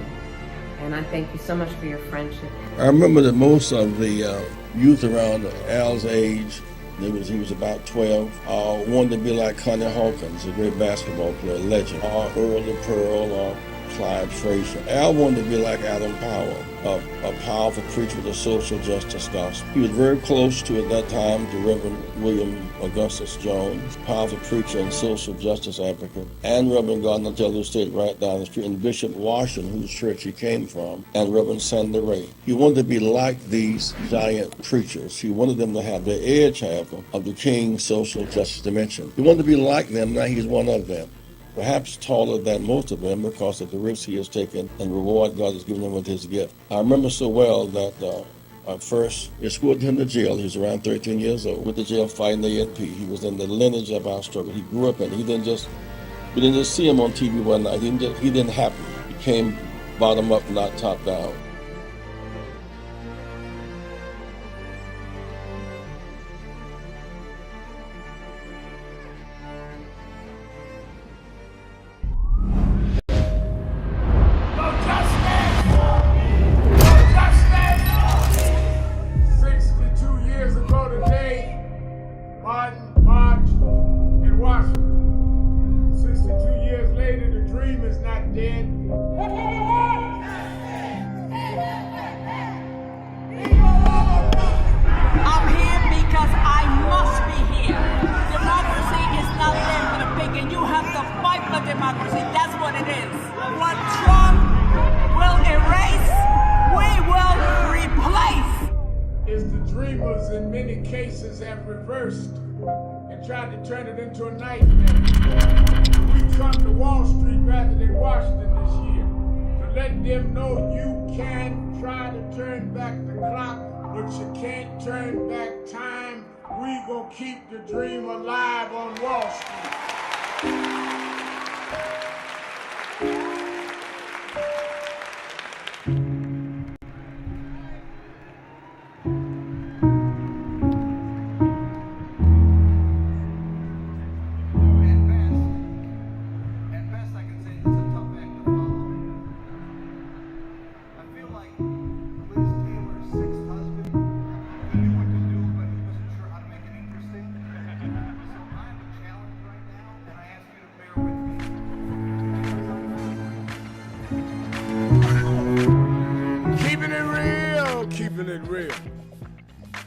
And I thank you so much for your friendship. I remember that most of the youth around Al's age, he was about 12, wanted to be like Connie Hawkins, a great basketball player, legend, or Earl the Pearl, or Clyde Frazier. Al wanted to be like Adam Powell, a powerful preacher with a social justice gospel. He was very close to, at that time, to Reverend William Augustus Jones, powerful preacher and social justice advocate, and Reverend Gardner Taylor State right down the street, and Bishop Washington, whose church he came from, and Reverend Sandy Ray. He wanted to be like these giant preachers. He wanted them to have the edge, however, of the King's social justice dimension. He wanted to be like them, now he's one of them. Perhaps taller than most of them because of the risks he has taken and the reward God has given him with his gift. I remember so well that I first escorted him to jail. He was around 13 years old with the jail fighting the ANP. He was in the lineage of our struggle. He grew up in it. We didn't just see him on TV one night. He didn't happen. He came bottom up, not top down. Keep the dream alive on Wall Street.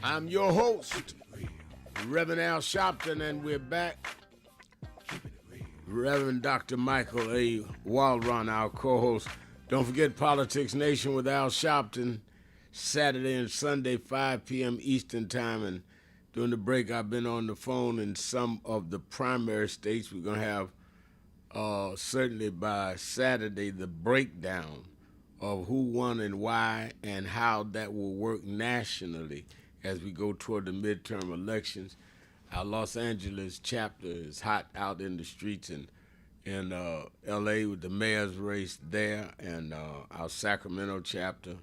I'm your host, Reverend Al Sharpton, and we're back. Reverend Dr. Michael A. Waldron, our co-host. Don't forget Politics Nation with Al Sharpton, Saturday and Sunday, 5 p.m. Eastern Time. And during the break, I've been on the phone in some of the primary states. We're going to have, certainly by Saturday, the breakdown of who won and why and how that will work nationally as we go toward the midterm elections. Our Los Angeles chapter is hot out in the streets, and in L.A. with the mayor's race there, and our Sacramento chapter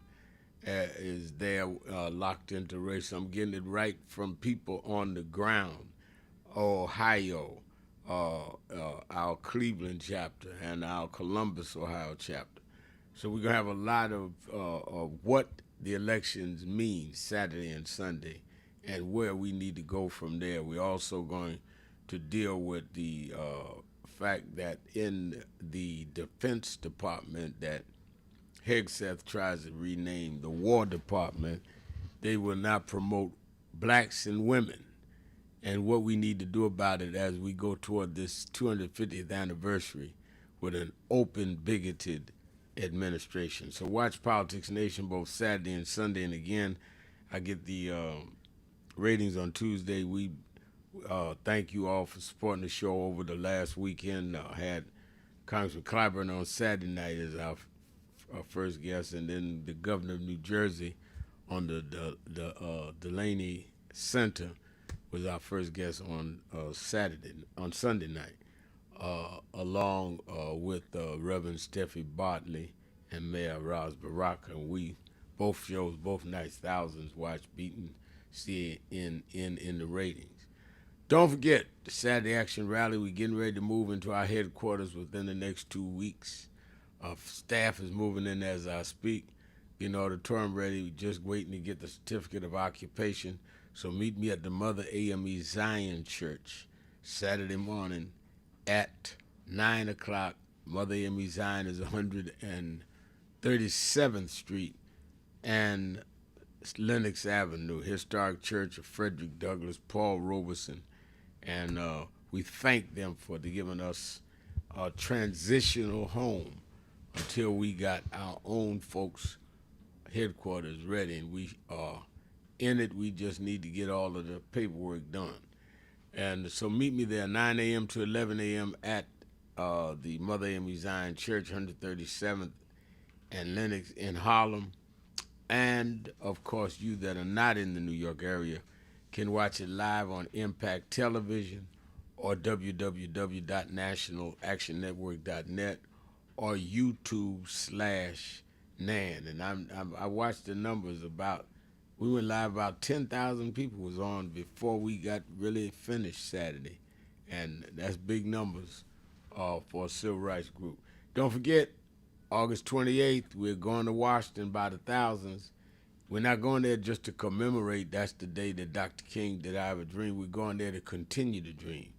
is there locked into race. I'm getting it right from people on the ground. Ohio, our Cleveland chapter, and our Columbus, Ohio chapter. So we're going to have a lot of what the elections mean Saturday and Sunday and where we need to go from there. We're also going to deal with the fact that in the Defense Department that Hegseth tries to rename the War Department, they will not promote blacks and women, and what we need to do about it as we go toward this 250th anniversary with an open, bigoted administration. So watch Politics Nation both Saturday and Sunday, and again, I get the ratings on Tuesday. We thank you all for supporting the show over the last weekend. Had Congressman Clyburn on Saturday night as our first guest, and then the governor of New Jersey on the Delaney Center was our first guest on Sunday night, along with Reverend Steffi Bartley and Mayor Raz Baraka. And we both shows, both nights, thousands watched, beating CNN in the ratings. Don't forget the Saturday Action Rally. We're getting ready to move into our headquarters within the next 2 weeks. Staff is moving in as I speak, getting the auditorium ready. We're just waiting to get the certificate of occupation. So meet me at the Mother AME Zion Church Saturday morning at 9 o'clock. Mother AME Zion is 137th Street and Lenox Avenue, Historic Church of Frederick Douglass, Paul Robeson. And we thank them for giving us a transitional home until we got our own folks' headquarters ready. And we are in it. We just need to get all of the paperwork done. And so meet me there 9 a.m. to 11 a.m. at the Mother AME Zion Church, 137th and Lenox in Harlem. And, of course, you that are not in the New York area can watch it live on Impact Television or www.nationalactionnetwork.net or YouTube/NAN. And I watched the numbers we went live, about 10,000 people was on before we got really finished Saturday. And that's big numbers for a civil rights group. Don't forget, August 28th, we're going to Washington by the thousands. We're not going there just to commemorate. That's the day that Dr. King did I Have a Dream. We're going there to continue to dream.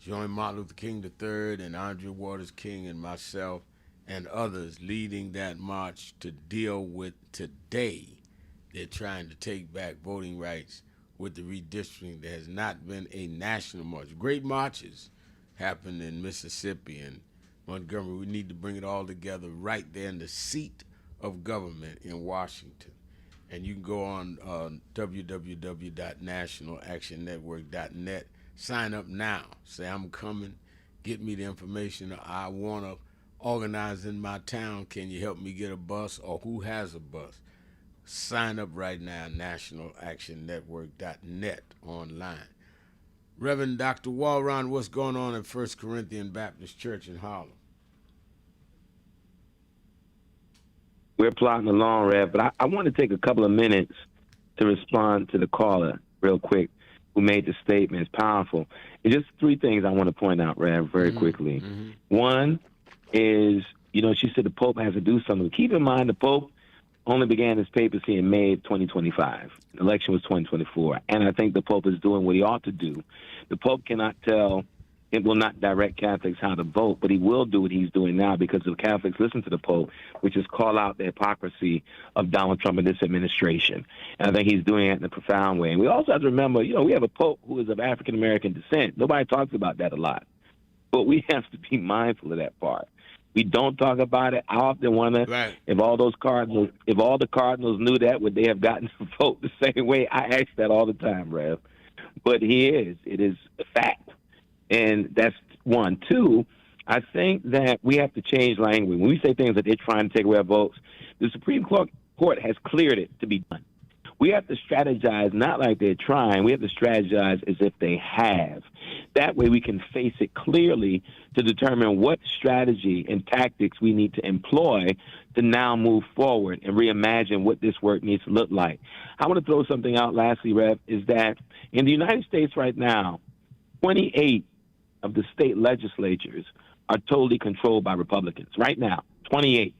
Join Martin Luther King III and Andre Waters King and myself and others leading that march to deal with today. They're trying to take back voting rights with the redistricting. There has not been a national march. Great marches happened in Mississippi and Montgomery. We need to bring it all together right there in the seat of government in Washington. And you can go on www.nationalactionnetwork.net. Sign up now. Say, I'm coming. Get me the information. I want to organize in my town. Can you help me get a bus? Or who has a bus? Sign up right now, nationalactionnetwork.net online. Reverend Dr. Walron, what's going on at First Corinthian Baptist Church in Harlem? We're plodding along, Rev, but I want to take a couple of minutes to respond to the caller real quick who made the statement. It's powerful. It's just three things I want to point out, Rev, very quickly. One is, she said the Pope has to do something. Keep in mind the Pope only began his papacy in May of 2025. The election was 2024. And I think the Pope is doing what he ought to do. The Pope cannot it will not direct Catholics how to vote, but he will do what he's doing now because the Catholics listen to the Pope, which is call out the hypocrisy of Donald Trump and this administration. And I think he's doing it in a profound way. And we also have to remember, we have a Pope who is of African-American descent. Nobody talks about that a lot. But we have to be mindful of that part. We don't talk about it. I often wonder if all the Cardinals knew that, would they have gotten to vote the same way? I ask that all the time, Rev. But it is a fact. And that's one. Two, I think that we have to change language. When we say things that they're trying to take away our votes, the Supreme Court has cleared it to be done. We have to strategize not like they're trying. We have to strategize as if they have. That way we can face it clearly to determine what strategy and tactics we need to employ to now move forward and reimagine what this work needs to look like. I want to throw something out lastly, Rev, is that in the United States right now, 28 of the state legislatures are totally controlled by Republicans. Right now, 28.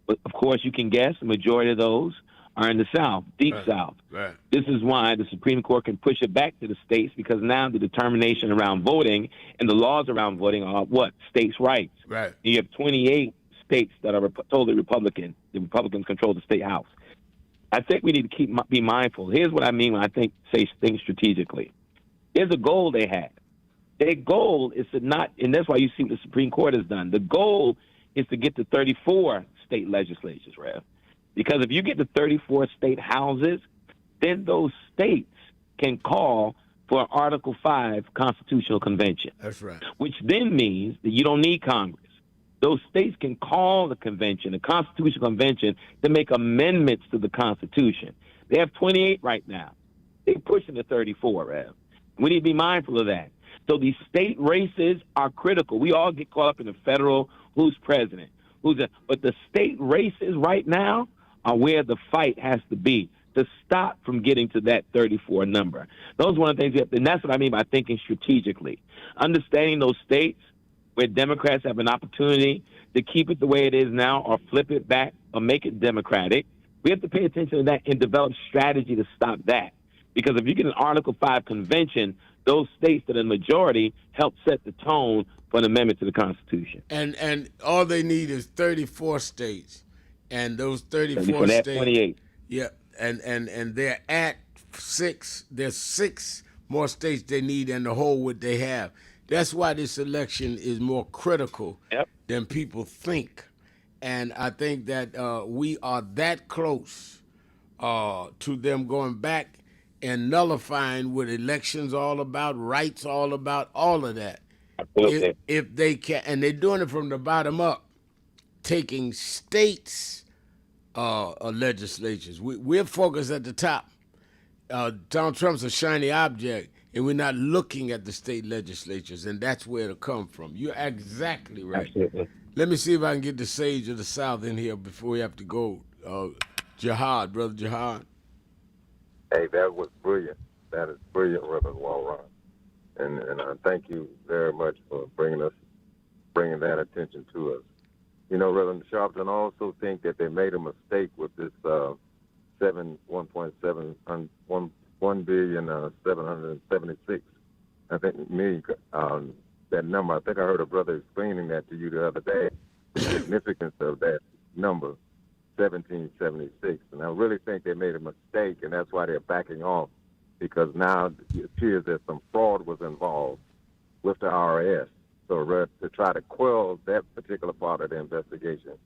But, of course, you can guess the majority of those are in the South, deep South. Right. This is why the Supreme Court can push it back to the states, because now the determination around voting and the laws around voting are what? States' rights. Right. You have 28 states that are totally Republican. The Republicans control the state house. I think we need to be mindful. Here's what I mean when I say things strategically. There's a goal they have. Their goal is to not, and that's why you see what the Supreme Court has done. The goal is to get to 34 state legislatures, Rev. Because if you get to 34 state houses, then those states can call for an Article 5 constitutional convention. That's right. Which then means that you don't need Congress. Those states can call the convention, the constitutional convention, to make amendments to the Constitution. They have 28 right now. They're pushing to 34, Rev. We need to be mindful of that. So these state races are critical. We all get caught up in the federal, who's president, but the state races right now are where the fight has to be to stop from getting to that 34 number. Those are one of the things and that's what I mean by thinking strategically. Understanding those states where Democrats have an opportunity to keep it the way it is now or flip it back or make it Democratic. We have to pay attention to that and develop strategy to stop that. Because if you get an Article 5 convention, those states that are the majority help set the tone for an amendment to the Constitution. And all they need is 34 states. And those 34 states, 28. Yeah, and they're at 6. There's 6 more states they need than the whole what they have. That's why this election is more critical than people think. And I think that we are that close to them going back and nullifying what elections all about, rights all about, all of that. If they can, and they're doing it from the bottom up, taking states' legislatures. We're focused at the top. Donald Trump's a shiny object, and we're not looking at the state legislatures, and that's where it'll come from. You're exactly right. Absolutely. Let me see if I can get the sage of the South in here before we have to go. Jihad, Brother Jihad. Hey, that was brilliant. That is brilliant, Reverend Walron. And I thank you very much for bringing that attention to us. You know, Reverend Sharpton, I also think that they made a mistake with this $1,776,000,000. I think that number. I think I heard a brother explaining that to you the other day. The significance of that number, 1776, and I really think they made a mistake, and that's why they're backing off, because now it appears that some fraud was involved with the IRS. So to try to quell that particular part of the investigation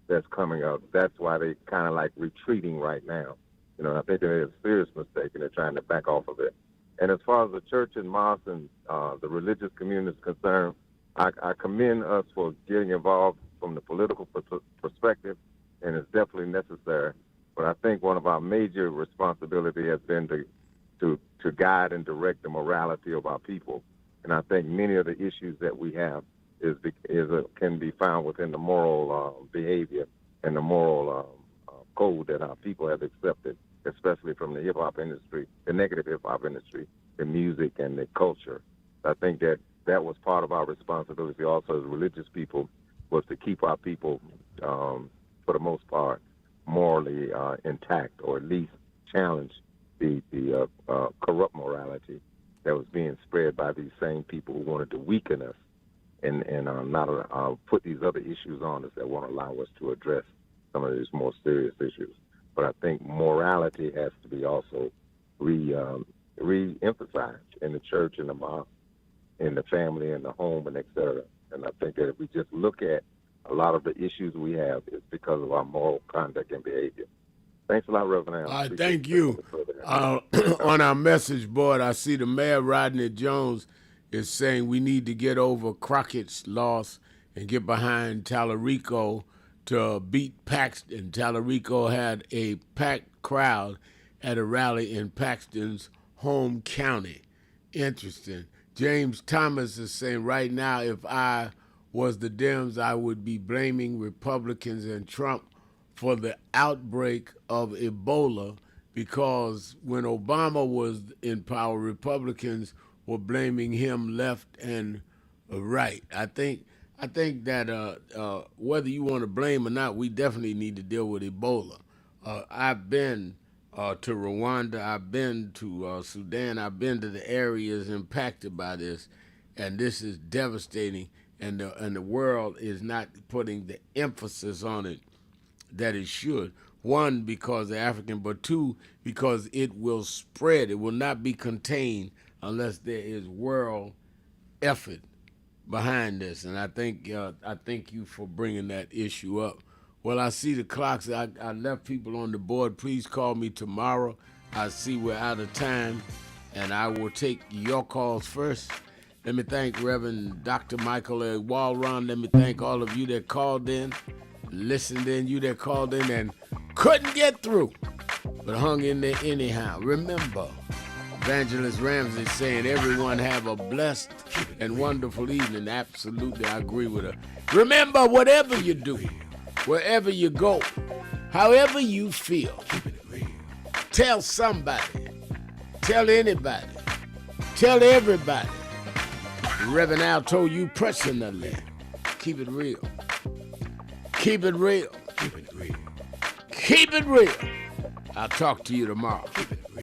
that's coming up, that's why they kind of like retreating right now. You know, I think they made a serious mistake, and they're trying to back off of it. And as far as the church and mosque and the religious community is concerned, I commend us for getting involved from the political perspective, and it's definitely necessary. But I think one of our major responsibility has been to guide and direct the morality of our people. And I think many of the issues that we have can be found within the moral behavior and the moral code that our people have accepted, especially from the hip-hop industry, the negative hip-hop industry, the music and the culture. I think that was part of our responsibility also as religious people, was to keep our people, for the most part, morally intact, or at least challenge the corrupt morality that was being spread by these same people who wanted to weaken us and not put these other issues on us that won't allow us to address some of these more serious issues. But I think morality has to be also re-emphasized in the church, in the mosque, in the family, in the home, and et cetera. And I think that if we just look at a lot of the issues we have is because of our moral conduct and behavior. Thanks a lot, Reverend Al. All right, thank you. On our message board, I see the mayor, Rodney Jones, is saying we need to get over Crockett's loss and get behind Tallarico to beat Paxton. Tallarico had a packed crowd at a rally in Paxton's home county. Interesting. James Thomas is saying right now, if I was the Dems, I would be blaming Republicans and Trump for the outbreak of Ebola, because when Obama was in power, Republicans were blaming him left and right. I think that whether you want to blame or not, we definitely need to deal with Ebola. I've been to Rwanda, I've been to Sudan, I've been to the areas impacted by this, and this is devastating, and the world is not putting the emphasis on it that it should. One, because they're African, but two, because it will spread. It will not be contained unless there is world effort behind this. And I thank you for bringing that issue up. Well, I see the clocks. I left people on the board. Please call me tomorrow. I see we're out of time, and I will take your calls first. Let me thank Reverend Dr. Michael A. Walron. Let me thank all of you that called in, listened in, you that called in and couldn't get through, but hung in there anyhow. Remember, Evangelist Ramsey saying everyone have a blessed and wonderful evening. Absolutely, I agree with her. Remember, whatever you do, wherever you go, however you feel, tell somebody, tell anybody, tell everybody. Reverend Al told you personally, keep it real. Keep it real. Keep it real. Keep it real. I'll talk to you tomorrow.